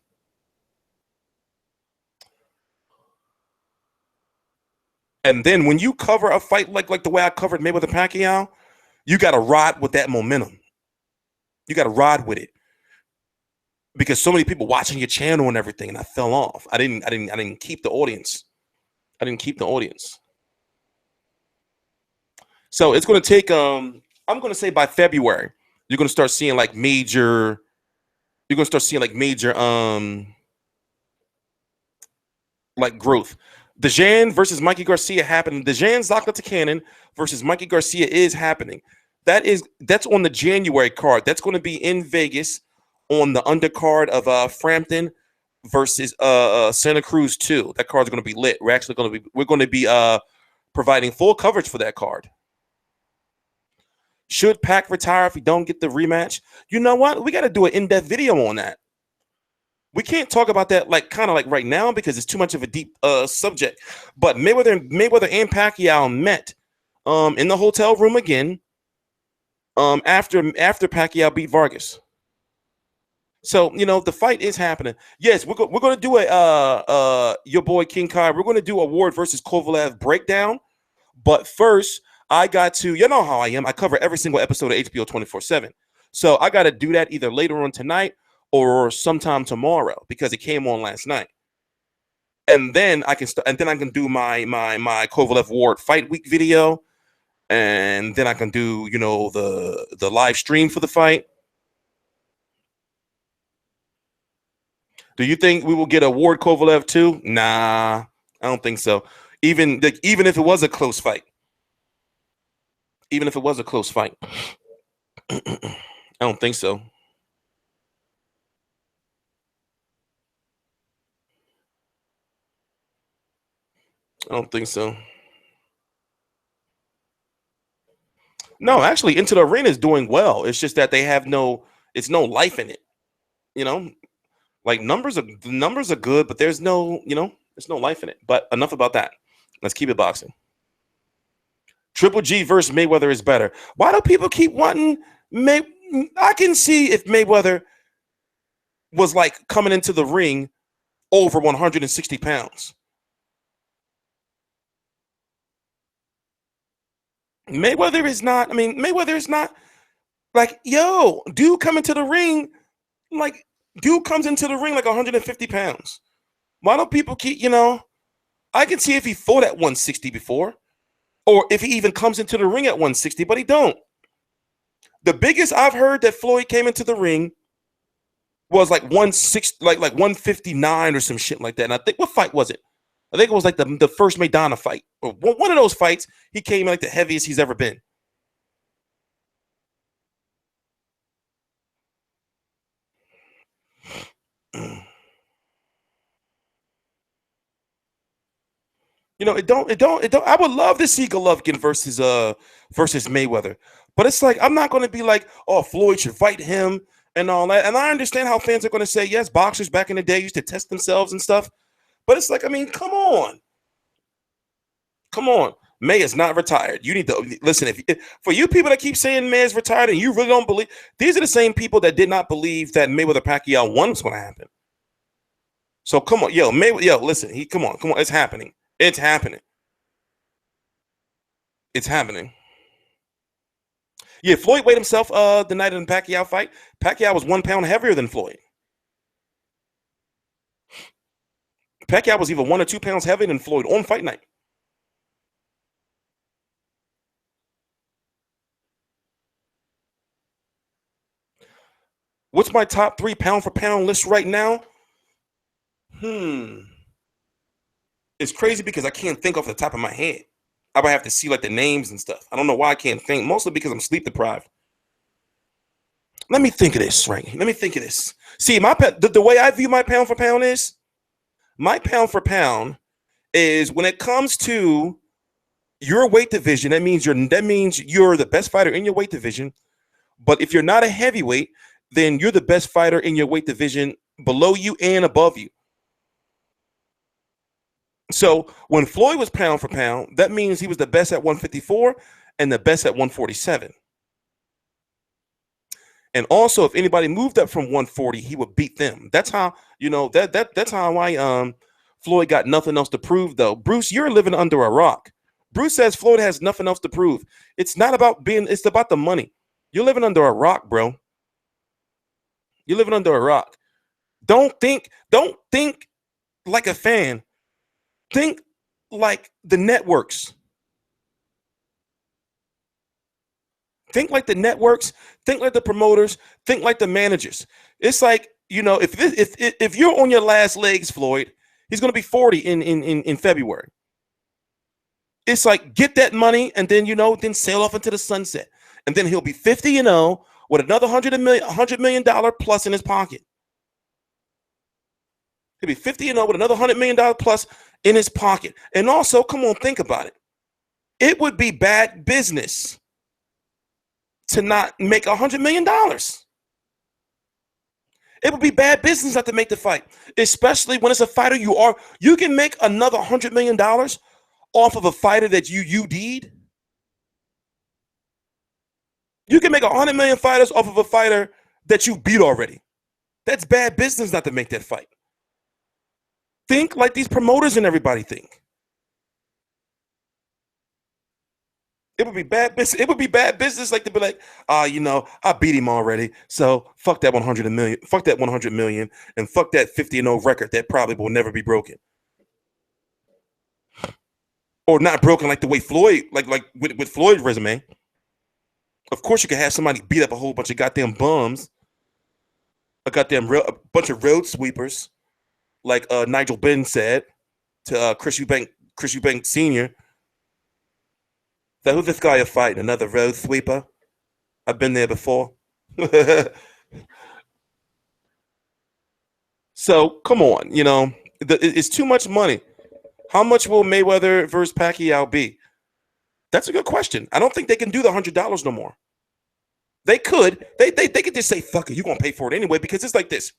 And then when you cover a fight like the way I covered Mayweather Pacquiao, you got to ride with that momentum. You got to ride with it. Because so many people watching your channel and everything, and I fell off. I didn't keep the audience. So it's going to take I'm going to say by February, you're going to start seeing like major like growth. Dejan versus Mikey Garcia happening. Dejan Zlotnick versus Mikey Garcia is happening. That's on the January card. That's going to be in Vegas on the undercard of Frampton versus Santa Cruz 2. That card's going to be lit. We're going to be providing full coverage for that card. Should Pac retire if he don't get the rematch? You know what? We got to do an in-depth video on that. We can't talk about that kind of right now because it's too much of a deep subject. But Mayweather and Pacquiao met in the hotel room again after Pacquiao beat Vargas. So, you know, the fight is happening. Yes, we're going to do your boy King Kai. We're going to do a Ward versus Kovalev breakdown. But first, I got to, you know how I am. I cover every single episode of HBO 24/7. So I got to do that either later on tonight or sometime tomorrow because it came on last night. And then I can do my Kovalev Ward fight week video. And then I can do, you know, the live stream for the fight. Do you think we will get a Ward Kovalev too? Nah, I don't think so. Even if it was a close fight. I don't think so. No, actually, Into the Arena is doing well. It's just that they have no life in it. You know, like the numbers are good, but there's no life in it. But enough about that. Let's keep it boxing. Triple G versus Mayweather is better. Why do people keep wanting I can see if Mayweather was like coming into the ring over 160 pounds. Mayweather is not like, yo, dude comes into the ring like 150 pounds. Why don't people keep, you know, I can see if he fought at 160 before. Or if he even comes into the ring at 160, but he don't. The biggest I've heard that Floyd came into the ring was like 160, like 159 or some shit like that. And I think, what fight was it? I think it was like the first Maidana fight. Or one of those fights, he came like the heaviest he's ever been. You know, it don't. I would love to see Golovkin versus Mayweather, but it's like I'm not going to be like, oh, Floyd should fight him and all that. And I understand how fans are going to say, yes, boxers back in the day used to test themselves and stuff, but it's like, I mean, come on. May is not retired. You need to listen. If for you people that keep saying May is retired and you really don't believe, these are the same people that did not believe that Mayweather Pacquiao 1 was going to happen. So come on, yo, listen, come on, it's happening. It's happening. It's happening. Yeah, Floyd weighed himself the night of the Pacquiao fight. Pacquiao was 1 pound heavier than Floyd. Pacquiao was either 1 or 2 pounds heavier than Floyd on fight night. What's my top 3 pound for pound list right now? It's crazy because I can't think off the top of my head. I would have to see like the names and stuff. I don't know why I can't think. Mostly because I'm sleep deprived. Let me think of this, right? Let me think of this. See, the way I view my pound for pound is, my pound for pound is when it comes to your weight division, that means you're the best fighter in your weight division. But if you're not a heavyweight, then you're the best fighter in your weight division below you and above you. So when Floyd was pound for pound, that means he was the best at 154 and the best at 147. And also, if anybody moved up from 140, he would beat them. That's how, that's how Floyd got nothing else to prove, though. Bruce, you're living under a rock. Bruce says Floyd has nothing else to prove. It's not about it's about the money. You're living under a rock, bro. You're living under a rock. Don't think like a fan. Think like the networks. Think like the networks. Think like the promoters. Think like the managers. It's like, if you're on your last legs, Floyd, he's going to be 40 in February. It's like, get that money and then, then sail off into the sunset. And then he'll be 50-0 with another $100 million plus in his pocket. He'll be 50-0 with another $100 million plus in his pocket. And also, come on, think about it. It would be bad business to not make $100 million. It would be bad business not to make the fight, especially when it's a fighter you can make another $100 million off of a fighter that you UD'd. You can make 100 million fighters off of a fighter that you beat already. That's bad business not to make that fight. Think like these promoters and everybody think. It would be bad business. It would be bad business like to be like, I beat him already. So fuck that 100 million. Fuck that 100 million, and fuck that 50-0 record that probably will never be broken. Or not broken like the way Floyd, like with Floyd's resume. Of course, you can have somebody beat up a whole bunch of goddamn bums, a bunch of road sweepers, like Nigel Benn said to Chris Eubank Sr. So who's this guy you're fighting? Another road sweeper? I've been there before. So come on, it's too much money. How much will Mayweather versus Pacquiao be? That's a good question. I don't think they can do the $100 no more. They could. They could just say, fuck it, you're going to pay for it anyway, because it's like this.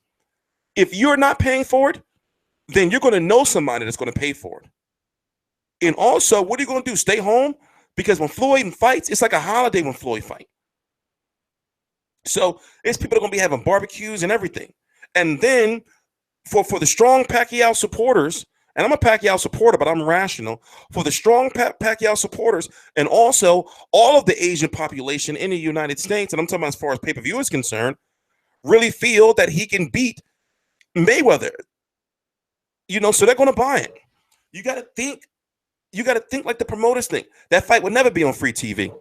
If you're not paying for it, then you're going to know somebody that's going to pay for it. And also, what are you going to do? Stay home? Because when Floyd fights, it's like a holiday when Floyd fights. So it's people that are going to be having barbecues and everything. And then for the strong Pacquiao supporters, and I'm a Pacquiao supporter, but I'm rational. For the strong Pacquiao supporters, and also all of the Asian population in the United States, and I'm talking about as far as pay-per-view is concerned, really feel that he can beat Mayweather. So they're going to buy it. You got to think like the promoters think. That fight would never be on free TV.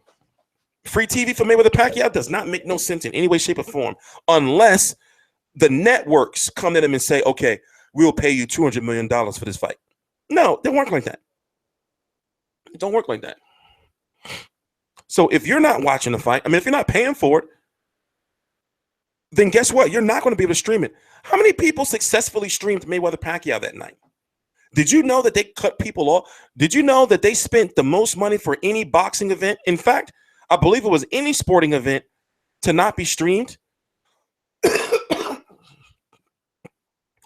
Free TV for Mayweather Pacquiao does not make no sense in any way, shape, or form, unless the networks come to them and say, okay, we'll pay you $200 million for this fight. No, it don't work like that. It don't work like that. So if you're not watching the fight, if you're not paying for it, then guess what? You're not going to be able to stream it. How many people successfully streamed Mayweather Pacquiao that night? Did you know that they cut people off? Did you know that they spent the most money for any boxing event? In fact, I believe it was any sporting event to not be streamed.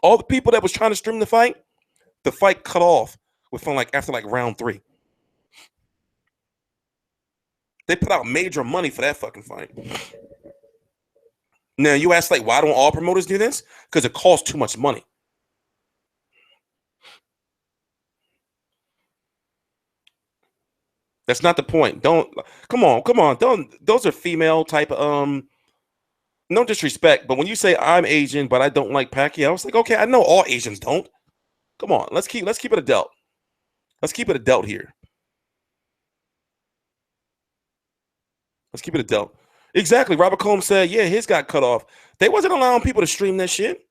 All the people that was trying to stream the fight cut off after round 3. They put out major money for that fucking fight. Now you ask why don't all promoters do this? Because it costs too much money. That's not the point. Don't come on. Don't those are female type no disrespect, but when you say I'm Asian but I don't like Pacquiao, I was like, okay, I know all Asians don't. Come on, let's keep it adult. Let's keep it adult here. Let's keep it adult. Exactly. Robert Combs said, yeah, his got cut off. They wasn't allowing people to stream that shit.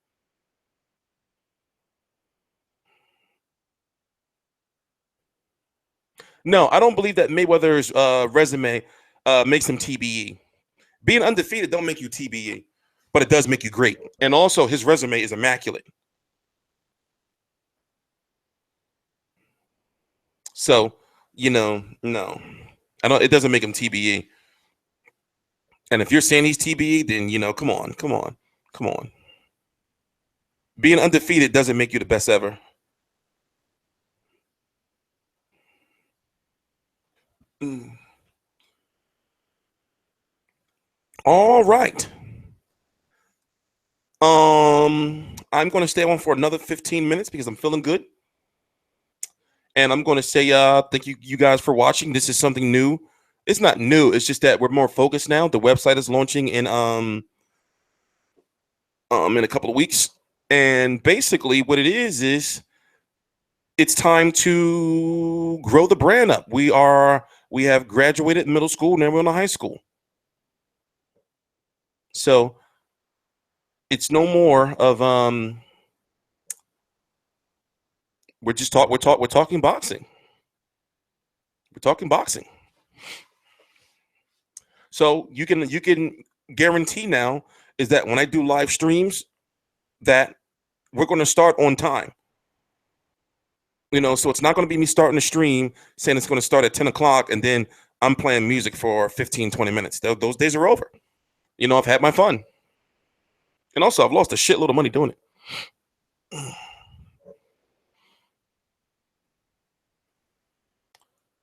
No, I don't believe that Mayweather's resume makes him TBE. Being undefeated don't make you TBE, but it does make you great. And also, his resume is immaculate. So, no, I don't. It doesn't make him TBE. And if you're saying he's TBE, then come on. Being undefeated doesn't make you the best ever. All right. I'm going to stay on for another 15 minutes because I'm feeling good. And I'm going to say thank you guys for watching. This is something new. It's not new. It's just that we're more focused now. The website is launching in a couple of weeks. And basically what it is it's time to grow the brand up. We have graduated middle school, now we're in high school. So it's no more of we're talking boxing. We're talking boxing. So you can guarantee now is that when I do live streams that we're going to start on time. So it's not going to be me starting the stream saying it's going to start at 10 o'clock and then I'm playing music for 15, 20 minutes. Those days are over. I've had my fun. And also, I've lost a shitload of money doing it.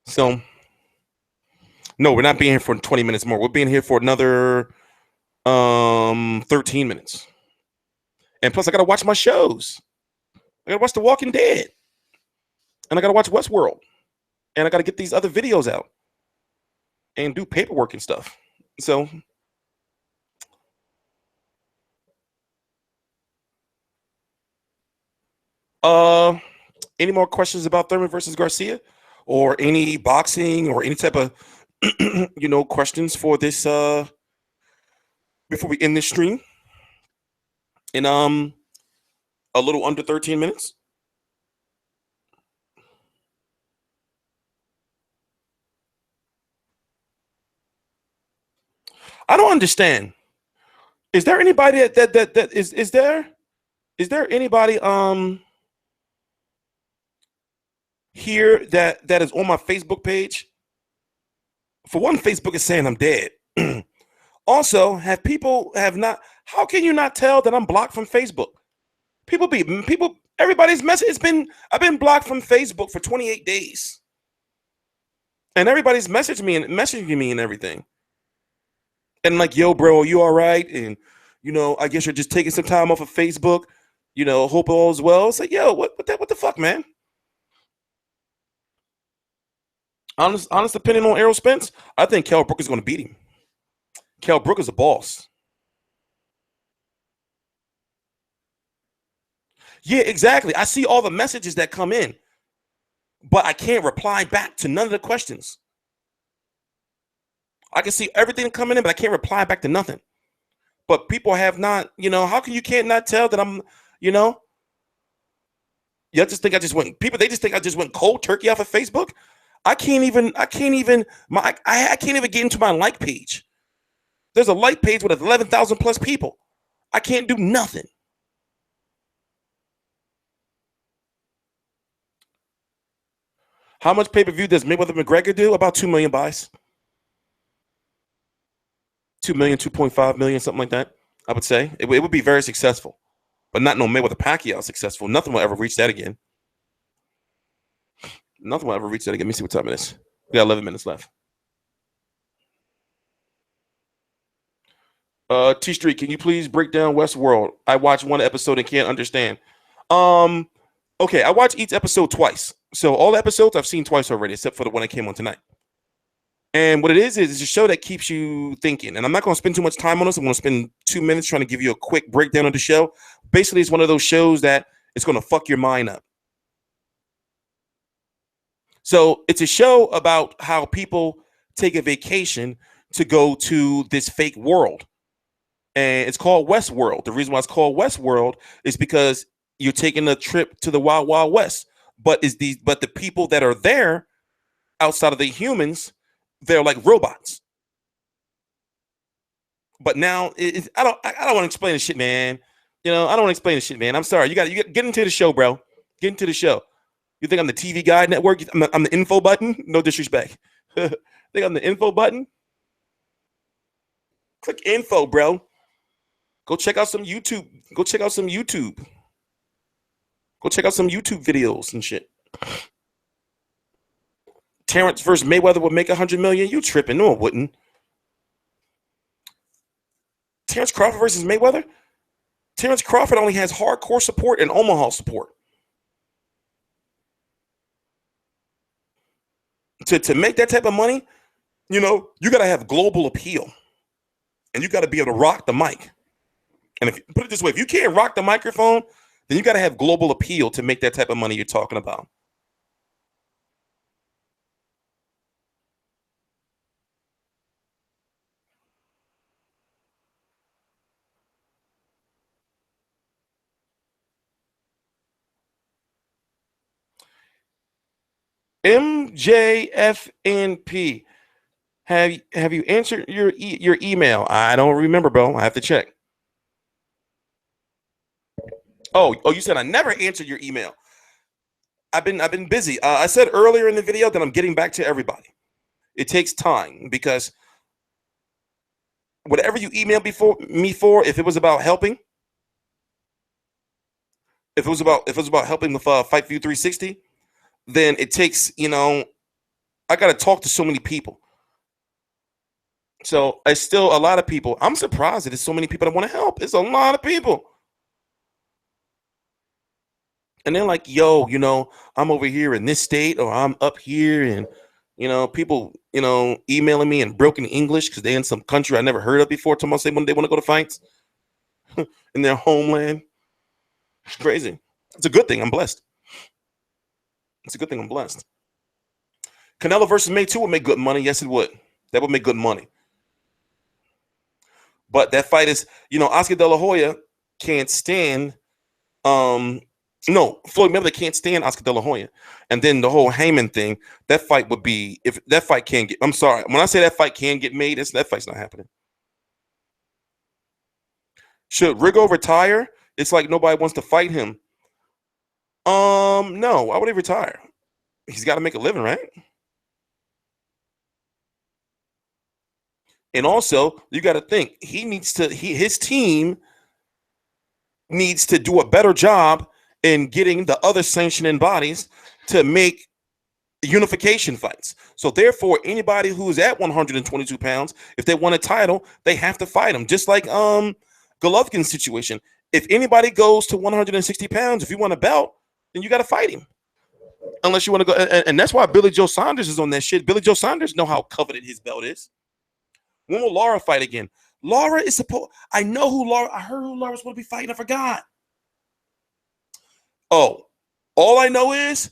So, no, we're not being here for 20 minutes more. We're being here for another 13 minutes. And plus, I got to watch my shows. I got to watch The Walking Dead. And I got to watch Westworld. And I got to get these other videos out. And do paperwork and stuff. So... any more questions about Thurman versus Garcia, or any boxing, or any type of questions for this before we end this stream in a little under 13 minutes? I don't understand. Is there anybody that is there anybody here that is on my Facebook page? For one, Facebook is saying I'm dead. Also, how can you not tell that I'm blocked from Facebook? Everybody's message I've been blocked from Facebook for 28 days. And everybody's messaging me and everything. And like, yo, bro, are you all right? And I guess you're just taking some time off of Facebook. Hope all is well. It's like, yo, what the fuck, man? Honest opinion on Errol Spence, I think Kell Brook is going to beat him. Kell Brook is a boss. Yeah, exactly. I see all the messages that come in, but I can't reply back to none of the questions. I can see everything coming in, but I can't reply back to nothing. But people have not, how can you can't not tell that I'm, y'all just think I just went, they just think I just went cold turkey off of Facebook. I can't even get into my like page. There's a like page with 11,000 plus people. I can't do nothing. How much pay-per-view does Mayweather McGregor do? About 2 million buys. 2 million, 2.5 million, something like that. I would say it would be very successful, but not no Mayweather Pacquiao successful. Nothing will ever reach that again. Nothing will ever reach that again. Let me see what time it is. We got 11 minutes left. TstreeT, can you please break down Westworld? I watched one episode and can't understand. Okay, I watched each episode twice. So all the episodes I've seen twice already, except for the one that came on tonight. And what it is it's a show that keeps you thinking. And I'm not going to spend too much time on this. I'm going to spend 2 minutes trying to give you a quick breakdown of the show. Basically, it's one of those shows that it's going to fuck your mind up. So it's a show about how people take a vacation to go to this fake world. And it's called Westworld. The reason why it's called Westworld is because you're taking a trip to the Wild Wild West. But the people that are there outside of the humans, they're like robots. But now I don't want to explain the shit, man. I don't want to explain the shit, man. I'm sorry. You got get into the show, bro. Get into the show. You think I'm the TV Guide Network? I'm the info button? No disrespect. Think I'm the info button? Click info, bro. Go check out some YouTube. Go check out some YouTube videos and shit. Terrence versus Mayweather would make $100 million. You tripping? No, it wouldn't. Terrence Crawford versus Mayweather? Terrence Crawford only has hardcore support and Omaha support. To make that type of money, you got to have global appeal. And you got to be able to rock the mic. And if you put it this way, if you can't rock the microphone, then you got to have global appeal to make that type of money you're talking about. MJFNP. Have you answered your email? I don't remember, bro. I have to check. Oh, you said I never answered your email. I've been busy. I said earlier in the video that I'm getting back to everybody. It takes time because whatever you emailed me for, if it was about helping, if it was about helping with Fight View 360, then it takes, I got to talk to so many people. So it's still a lot of people. I'm surprised that there's so many people that want to help. It's a lot of people. And they're like, yo, I'm over here in this state or I'm up here. And, people, emailing me in broken English because they're in some country I never heard of before. Talking about when they want to go to fights in their homeland. It's crazy. It's a good thing. I'm blessed. It's a good thing I'm blessed. Canelo versus May 2 would make good money. Yes, it would. That would make good money. But that fight is, Oscar De La Hoya can't stand. Floyd Mayweather can't stand Oscar De La Hoya. And then the whole Heyman thing, that fight would be, if that fight can't get, I'm sorry. When I say that fight can get made, that fight's not happening. Should Rigo retire? It's like nobody wants to fight him. No. Why would he retire? He's got to make a living, right? And also, you got to think his team needs to do a better job in getting the other sanctioning bodies to make unification fights. So therefore, anybody who's at 122 pounds, if they want a title, they have to fight him. Just like Golovkin's situation. If anybody goes to 160 pounds, if you want a belt, then you got to fight him. Unless you want to go, and that's why Billy Joe Saunders is on that shit. Billy Joe Saunders know how coveted his belt is. When will Laura fight again? Laura is supposed. I know who Laura. I heard who Laura's supposed to be fighting. I forgot. Oh, all I know is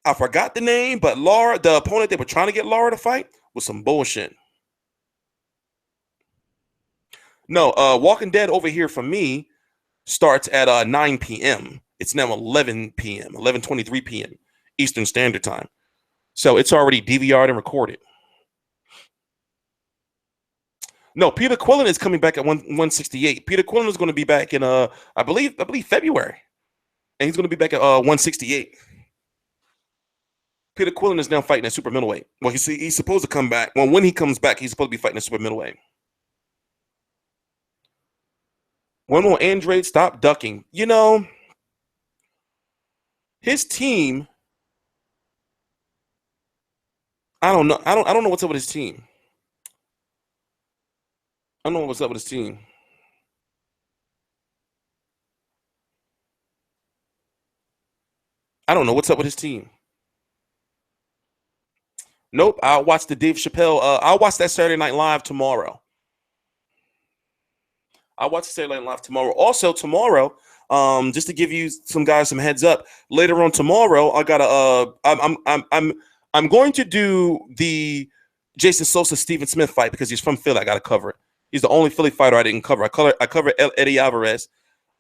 I forgot the name, but Laura, the opponent they were trying to get Laura to fight, was some bullshit. No, Walking Dead over here for me starts at 9 p.m. It's now 11 p.m., 11:23 p.m. Eastern Standard Time. So it's already DVR'd and recorded. No, Peter Quillen is coming back at 168. Peter Quillen is going to be back in I believe February. And he's going to be back at 168. Peter Quillen is now fighting at super middleweight. Well, he's supposed to come back. Well, when he comes back, he's supposed to be fighting at super middleweight. When will Andrade stop ducking? His team. I don't know. I don't know what's up with his team. I don't know what's up with his team. I don't know what's up with his team. Nope. I'll watch the Dave Chappelle. I'll watch that Saturday Night Live tomorrow. I'll watch the Saturday Night Live tomorrow. Also tomorrow, just to give you some guys some heads up. Later on tomorrow, I gotta. I'm going to do the Jason Sosa Steven Smith fight because he's from Philly. I gotta cover it. He's the only Philly fighter I didn't cover. I covered Eddie Alvarez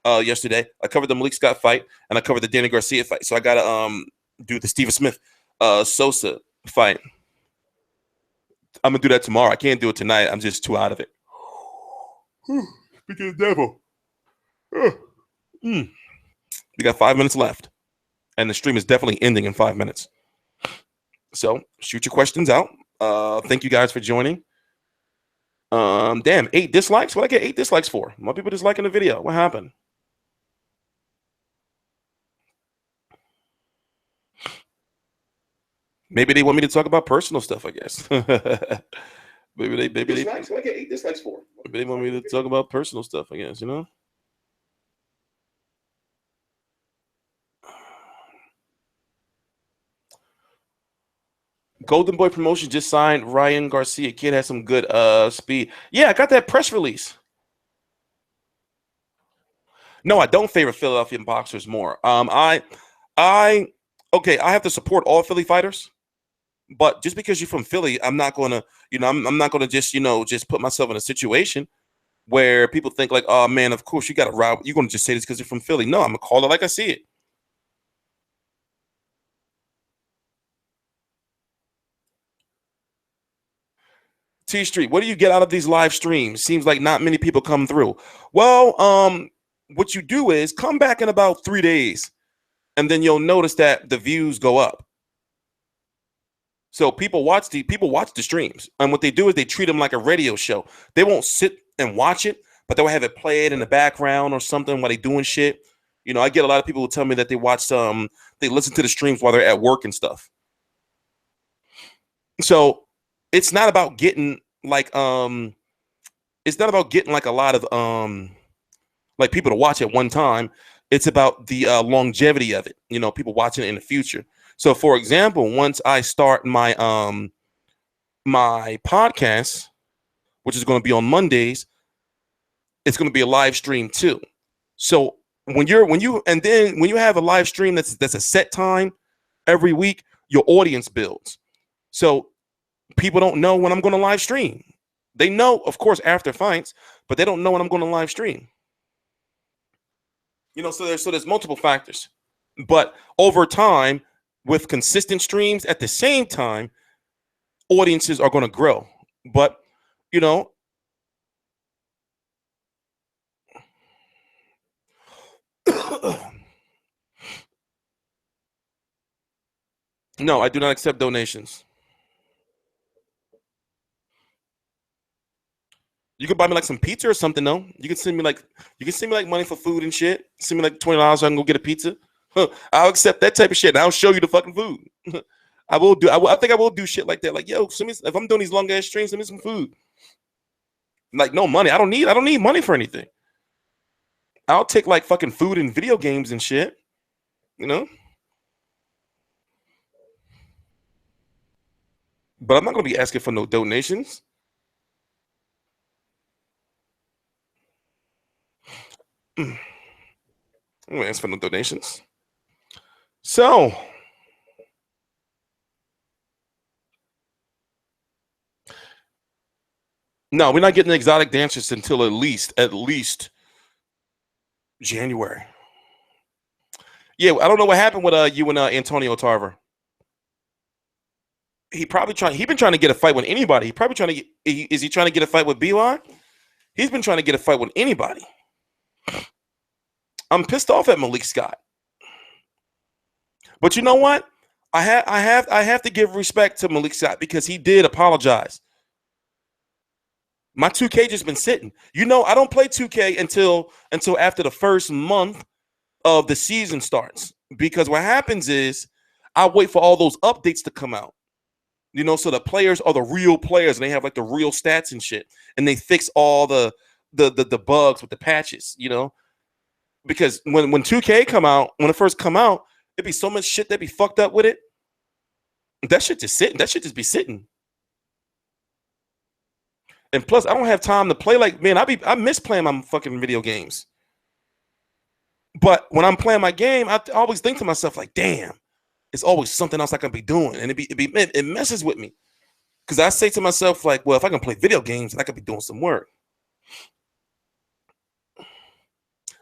yesterday. I covered the Malik Scott fight, and I covered the Danny Garcia fight. So I gotta do the Steven Smith Sosa fight. I'm gonna do that tomorrow. I can't do it tonight. I'm just too out of it. Speaking of the devil. We got 5 minutes left, and the stream is definitely ending in 5 minutes. So shoot your questions out. Thank you guys for joining. Damn, 8 dislikes. What I get 8 dislikes for? More people disliking the video. What happened? Maybe they want me to talk about personal stuff. I guess. maybe they. Dislikes. What I get 8 dislikes for? Maybe they want me to talk about personal stuff. I guess, you know. Golden Boy Promotion just signed Ryan Garcia. Kid has some good speed. Yeah, I got that press release. No, I don't favor Philadelphia boxers more. I have to support all Philly fighters, but just because you're from Philly, I'm not gonna, I'm not gonna just, just put myself in a situation where people think like, oh man, of course you got to rob. You're gonna just say this because you're from Philly. No, I'm gonna call it like I see it. TstreeT, what do you get out of these live streams? Seems like not many people come through. Well, what you do is come back in about 3 days, and then you'll notice that the views go up. So people watch the streams, and what they do is they treat them like a radio show. They won't sit and watch it, but they'll have it played in the background or something while they're doing shit. I get a lot of people who tell me that they watch they listen to the streams while they're at work and stuff. So it's not about getting like a lot of like people to watch at one time. It's about the longevity of it. People watching it in the future. So, for example, once I start my my podcast, which is going to be on Mondays, it's going to be a live stream too. So when you have a live stream that's a set time every week, your audience builds. So people don't know when I'm going to live stream. They know, of course, after fights, but they don't know when I'm going to live stream. So there's multiple factors. But over time, with consistent streams at the same time, audiences are going to grow. But, no, I do not accept donations. You can buy me like some pizza or something, though. You can send me like money for food and shit. Send me like $20 so I can go get a pizza. I'll accept that type of shit. And I'll show you the fucking food. I think I will do shit like that. Like, yo, if I'm doing these long ass streams, send me some food. Like, no money. I don't need money for anything. I'll take like fucking food and video games and shit. But I'm not gonna be asking for no donations. I'm gonna ask for no donations. So no, we're not getting exotic dancers until at least January. Yeah, I don't know what happened with you and Antonio Tarver. He's been trying to get a fight with anybody. Is he trying to get a fight with Beeline? He's been trying to get a fight with anybody. I'm pissed off at Malik Scott. But you know what? I have to give respect to Malik Scott because he did apologize. My 2K just been sitting. I don't play 2K until after the first month of the season starts. Because what happens is I wait for all those updates to come out. So the players are the real players and they have like the real stats and shit. And they fix all the bugs with the patches, Because when 2K when it first come out, it'd be so much shit that'd be fucked up with it. That shit just sitting. That shit just be sitting. And plus, I don't have time to play. Like, man, I miss playing my fucking video games. But when I'm playing my game, I always think to myself, like, damn, it's always something else I can be doing, and it messes with me. Because I say to myself, like, well, if I can play video games, I could be doing some work.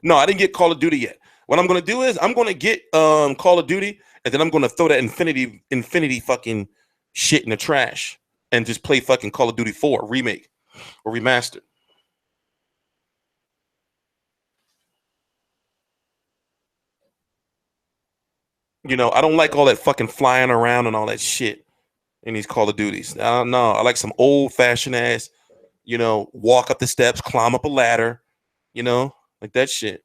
No, I didn't get Call of Duty yet. What I'm gonna do is I'm gonna get Call of Duty, and then I'm gonna throw that Infinity fucking shit in the trash and just play fucking Call of Duty 4 remake or remastered. You know, I don't like all that fucking flying around and all that shit in these Call of Duties. I don't know. I like some old fashioned ass, you know, walk up the steps, climb up a ladder, you know, like that shit.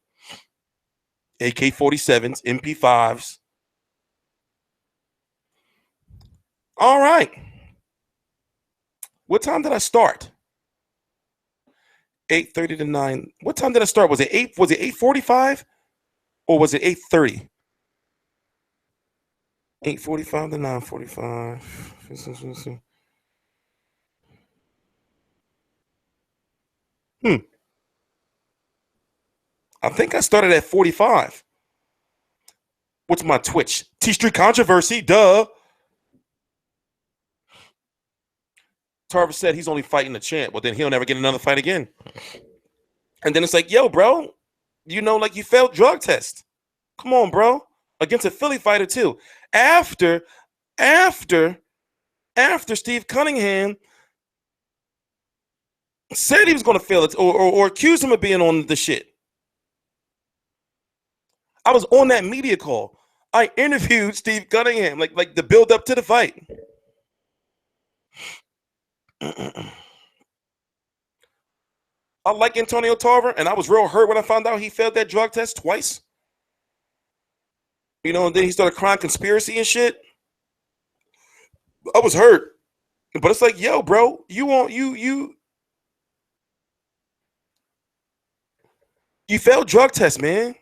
AK-47s, MP5s. All right. What time did I start? 8:30 to 9. What time did I start? Was it 8:45 or was it 8:30? 8:45 to 9:45. I think I started at 45. What's my Twitch? TstreeT controversy, duh. Tarver said he's only fighting the champ. Well, then he'll never get another fight again. And then it's like, yo, bro, you know, like you failed drug test. Come on, bro. Against a Philly fighter, too. After Steve Cunningham said he was going to fail it or accused him of being on the shit. I was on that media call. I interviewed Steve Cunningham, like the build up to the fight. I like Antonio Tarver, and I was real hurt when I found out he failed that drug test twice. You know, and then he started crying conspiracy and shit. I was hurt. But it's like, yo, bro, you failed drug test, man.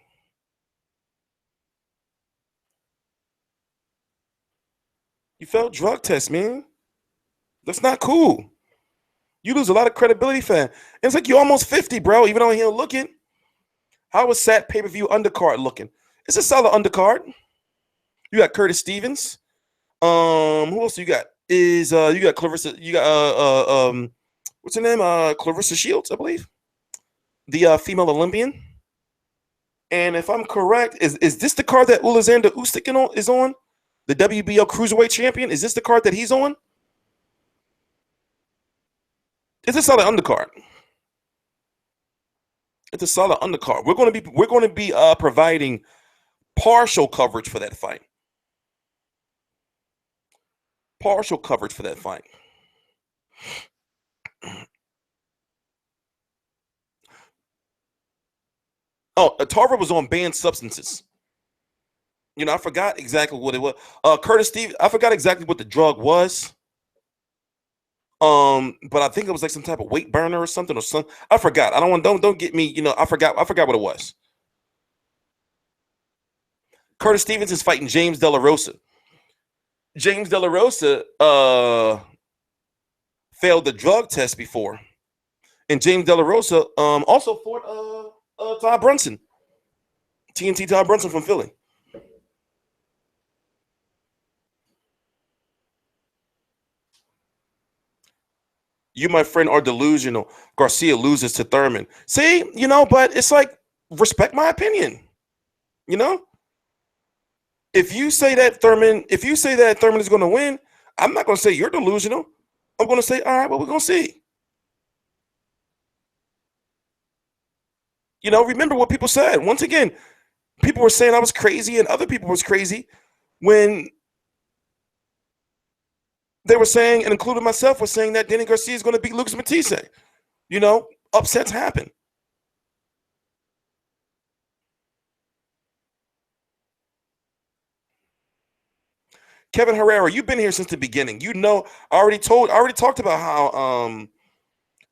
You failed drug test, man. That's not cool. You lose a lot of credibility, fan. And it's like you're almost 50, bro, even though he ain't looking. How was Sat pay-per-view undercard looking? It's a solid undercard. You got Curtis Stevens. Who else you got? You got Clarissa, you got what's her name? Clarissa Shields, I believe. The female Olympian. And if I'm correct, is this the card that Alexander Usyk is on? The WBO Cruiserweight Champion? Is this the card that he's on? It's a solid undercard. It's a solid undercard. We're going to be providing partial coverage for that fight. Partial coverage for that fight. Oh, Tarver was on banned substances. You know, I forgot exactly what it was. Curtis Steve, I forgot exactly what the drug was. But I think it was like some type of weight burner or something. I forgot. Don't get me, you know, I forgot what it was. Curtis Stevens is fighting James De La Rosa. James De La Rosa failed the drug test before. And James De La Rosa also fought Todd Brunson. TNT Todd Brunson from Philly. You, my friend, are delusional. Garcia loses to Thurman. See, you know, but it's like, respect my opinion. You know? If you say that Thurman is going to win, I'm not going to say you're delusional. I'm going to say, all right, well, we're going to see. You know, remember what people said. Once again, people were saying I was crazy and other people was crazy when they were saying, and including myself, was saying that Danny Garcia is going to beat Lucas Matisse. You know, upsets happen. Kevin Herrera, you've been here since the beginning. You know, I already talked about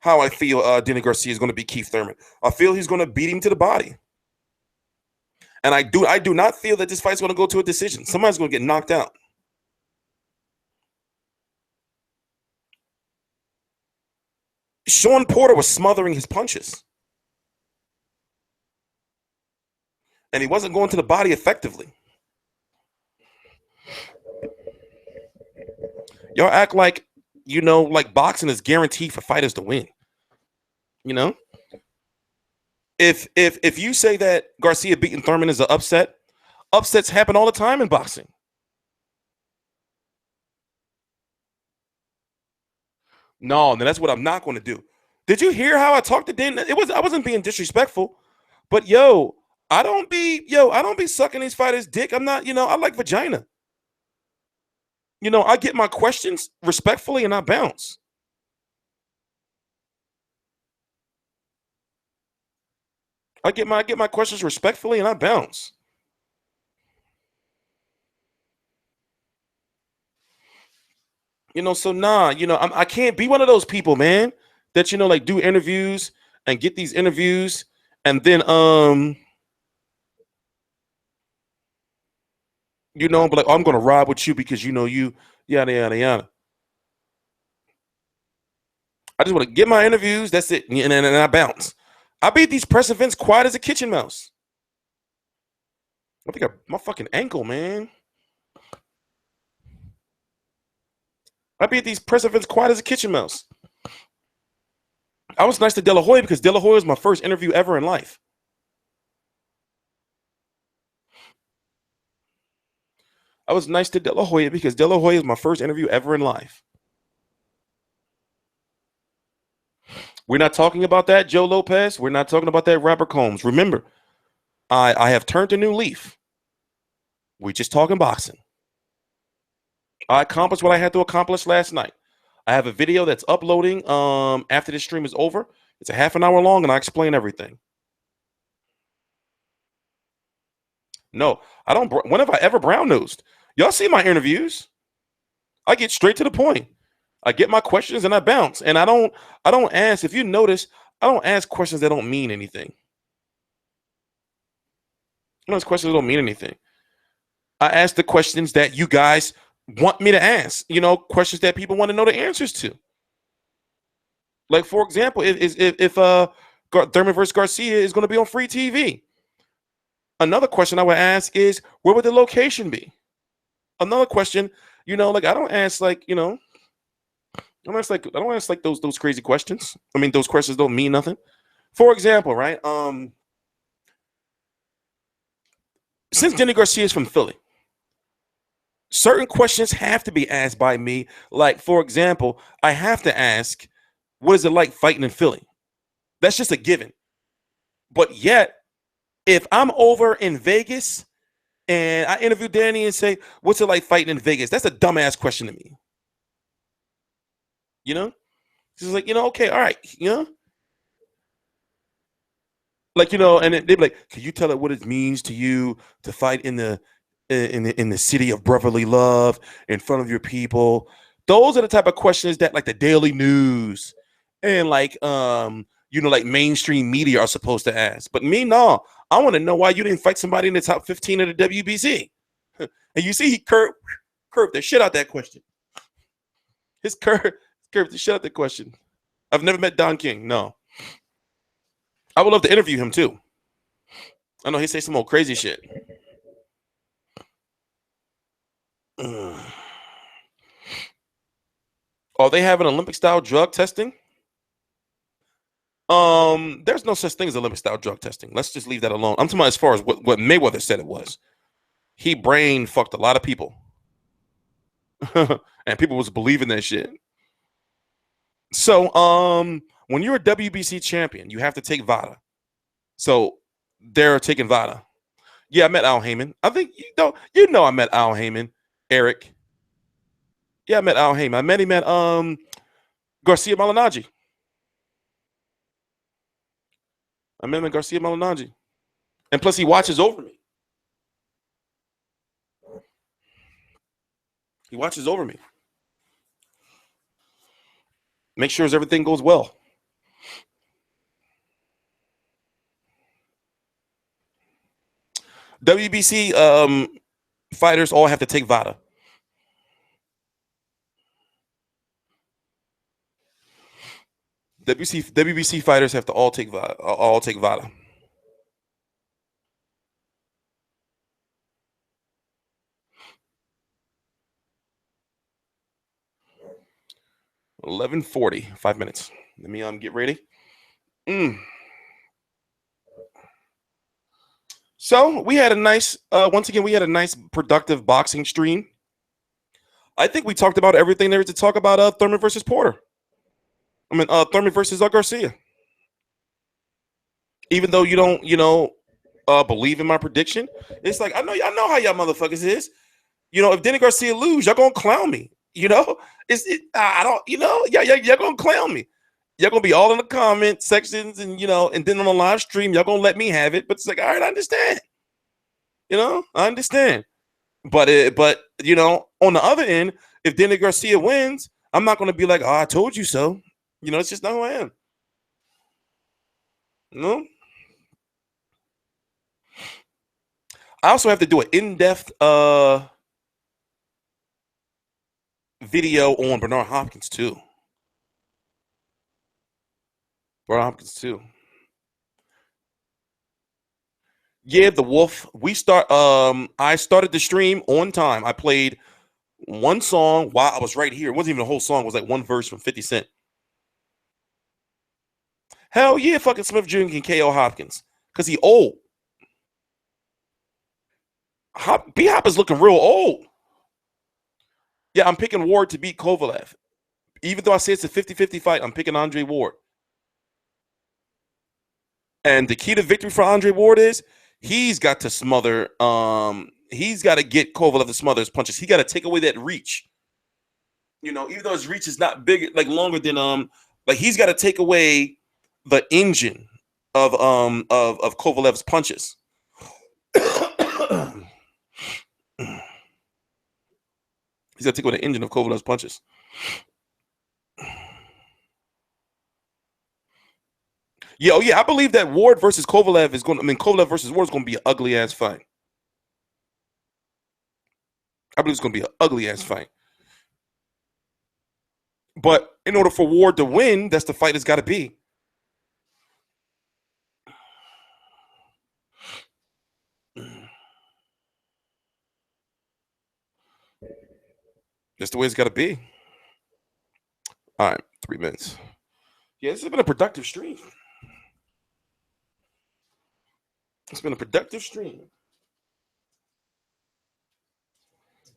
how I feel Danny Garcia is going to beat Keith Thurman. I feel he's going to beat him to the body. And I do not feel that this fight's going to go to a decision. Somebody's going to get knocked out. Sean Porter was smothering his punches. And he wasn't going to the body effectively. Y'all act like, like boxing is guaranteed for fighters to win. If you say that Garcia beating Thurman is an upset, upsets happen all the time in boxing. No, then that's what I'm not going to do. Did you hear how I talked to Dan? I wasn't being disrespectful, but I don't be sucking these fighters' dick. I'm not, I like vagina. I get my questions respectfully and I bounce. I get my questions respectfully and I bounce. So nah, I can't be one of those people, man, that like do interviews and get these interviews and then but like, oh, I'm gonna ride with you because you yada yada yada. I just want to get my interviews. That's it, and I bounce. I beat these press events quiet as a kitchen mouse. I think my fucking ankle, man. I beat these press events quiet as a kitchen mouse. I was nice to De La Hoya because De La Hoya was my first interview ever in life. I was nice to De La Hoya because De La Hoya is my first interview ever in life. We're not talking about that, Joe Lopez. We're not talking about that, Robert Combs. Remember, I have turned a new leaf. We're just talking boxing. I accomplished what I had to accomplish last night. I have a video that's uploading after this stream is over. It's a half an hour long, and I explain everything. No, I don't. When have I ever brown-nosed? Y'all see my interviews? I get straight to the point. I get my questions and I bounce. And I don't ask. If you notice, I don't ask questions that don't mean anything. I don't ask questions that don't mean anything. I ask the questions that you guys want me to ask. Questions that people want to know the answers to. Like, for example, if Thurman versus Garcia is going to be on free TV. Another question I would ask is, where would the location be? Another question, like I don't ask like, I don't ask like those crazy questions. I mean, those questions don't mean nothing. For example, right? Since Denny Garcia is from Philly, certain questions have to be asked by me. Like, for example, I have to ask, what is it like fighting in Philly? That's just a given. But yet, if I'm over in Vegas and I interview Danny and say, what's it like fighting in Vegas? That's a dumbass question to me. She's like, okay, all right, like, and they'd be like, can you tell it what it means to you to fight in the city of brotherly love in front of your people? Those are the type of questions that like the Daily News and like like mainstream media are supposed to ask. But me, no. I want to know why you didn't fight somebody in the top 15 of the WBC. And you see he curved the shit out that question. His curved the shit out that question. I've never met Don King. No. I would love to interview him too. I know he say some old crazy shit. Oh, they have an Olympic style drug testing? There's no such thing as Olympic style drug testing. Let's just leave that alone. I'm talking about as far as what Mayweather said it was. He brain fucked a lot of people. And people was believing that shit. So, when you're a WBC champion, you have to take VADA. So they're taking VADA. Yeah, I met Al Heyman. I think I met Al Heyman, Eric. Yeah, I met Al Heyman. I met him at Garcia Malignaggi. I met him at Garcia Malignaggi. And plus he watches over me. He watches over me. Make sure everything goes well. WBC fighters all have to take VADA. WBC fighters have to all take VADA. $11:40, 5 minutes. Let me get ready. So we had a nice, once again, we had a nice productive boxing stream. I think we talked about everything there is to talk about. Thurman versus Porter. I mean, Thurman versus Garcia. Even though you don't, believe in my prediction, it's like I know how y'all motherfuckers is. If Danny Garcia lose, y'all gonna clown me. I don't, y'all gonna clown me. Y'all gonna be all in the comment sections, and and then on the live stream, y'all gonna let me have it. But it's like, all right, I understand. I understand. But on the other end, if Danny Garcia wins, I'm not gonna be like, oh, I told you so. It's just not who I am. No. I also have to do an in-depth video on Bernard Hopkins too. Yeah, the Wolf. I started the stream on time. I played one song while I was right here. It wasn't even a whole song. It was like one verse from 50 Cent. Hell yeah, fucking Smith Jr. can KO Hopkins because he old. B-Hop is looking real old. Yeah, I'm picking Ward to beat Kovalev. Even though I say it's a 50-50 fight, I'm picking Andre Ward. And the key to victory for Andre Ward is he's got to smother. He's got to get Kovalev to smother his punches. He got to take away that reach. Even though his reach is not big, like longer than like he's got to take away the engine of Kovalev's punches. He's got to take away the engine of Kovalev's punches. Yeah, I believe that Ward versus Kovalev is going. Kovalev versus Ward is going to be an ugly ass fight. I believe it's going to be an ugly ass fight. But in order for Ward to win, that's the fight it's got to be. That's the way it's got to be. All right, 3 minutes. Yeah, this has been a productive stream. It's been a productive stream.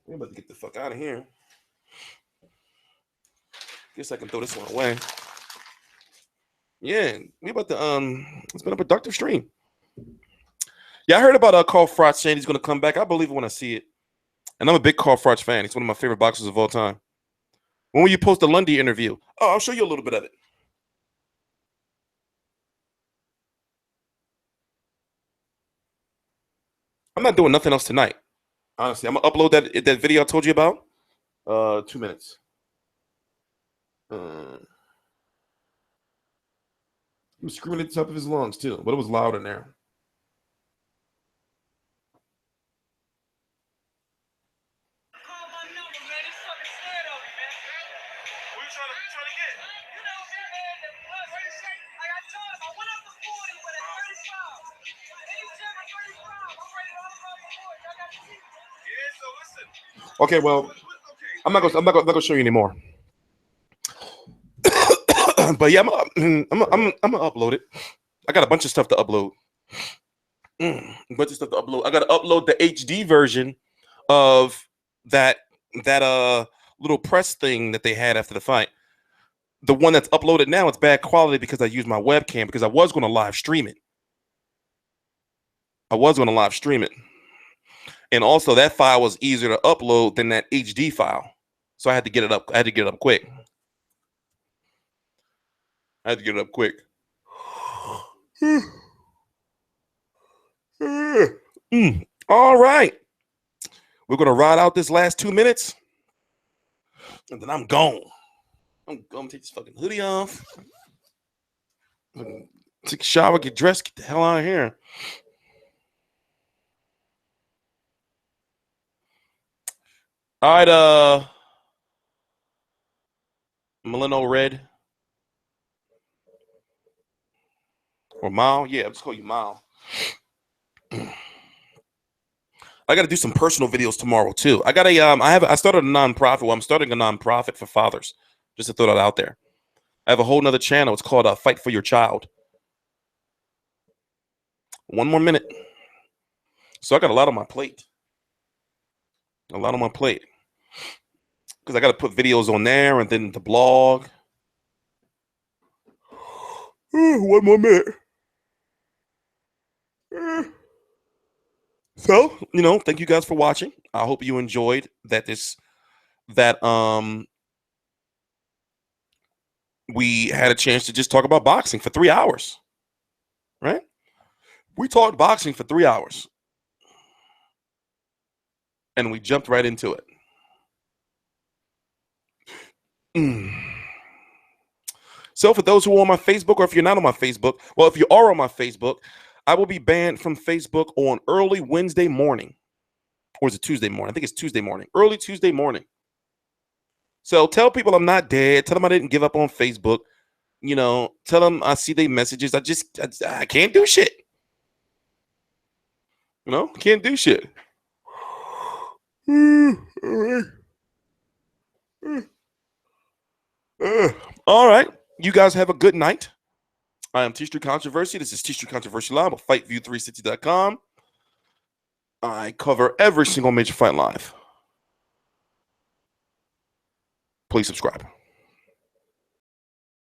We're about to get the fuck out of here. Guess I can throw this one away. Yeah, we about to it's been a productive stream. Yeah, I heard about Carl Froch saying he's gonna come back. I believe it when I see it. And I'm a big Carl Froch fan. He's one of my favorite boxers of all time. When will you post the Lundy interview? Oh, I'll show you a little bit of it. I'm not doing nothing else tonight. Honestly, I'm gonna upload that video I told you about. 2 minutes. He was screaming at the top of his lungs too, but it was loud in there. Okay, well, I'm not gonna show you anymore. But yeah, I'm gonna upload it. I got a bunch of stuff to upload. I gotta upload the HD version of that little press thing that they had after the fight. The one that's uploaded now, it's bad quality because I used my webcam because I was going to live stream it. And also that file was easier to upload than that HD file. So I had to get it up. I had to get it up quick. All right. We're going to ride out this last 2 minutes. And then I'm gone. I'm going to take this fucking hoodie off. Take a shower, get dressed, get the hell out of here. All right, Milano Red. Or Mile. Yeah, I'll just call you Mile. I got to do some personal videos tomorrow too. I got I started a nonprofit. Well, I'm starting a nonprofit for fathers. Just to throw that out there. I have a whole nother channel. It's called Fight for Your Child. One more minute. So I got a lot on my plate. A lot on my plate. Because I got to put videos on there and then the blog. One more minute. So, thank you guys for watching. I hope you enjoyed we had a chance to just talk about boxing for 3 hours. Right? We talked boxing for 3 hours. And we jumped right into it. So for those who are on my Facebook, or if you're not on my Facebook, well, if you are on my Facebook, I will be banned from Facebook on early Wednesday morning. Or is it Tuesday morning? I think it's Tuesday morning. Early Tuesday morning. So tell people I'm not dead. Tell them I didn't give up on Facebook. Tell them I see their messages. I can't do shit. Can't do shit. All right. You guys have a good night. I am TstreeT Controversy. This is TstreeT Controversy Live on FightView360.com. I cover every single major fight live. Please subscribe.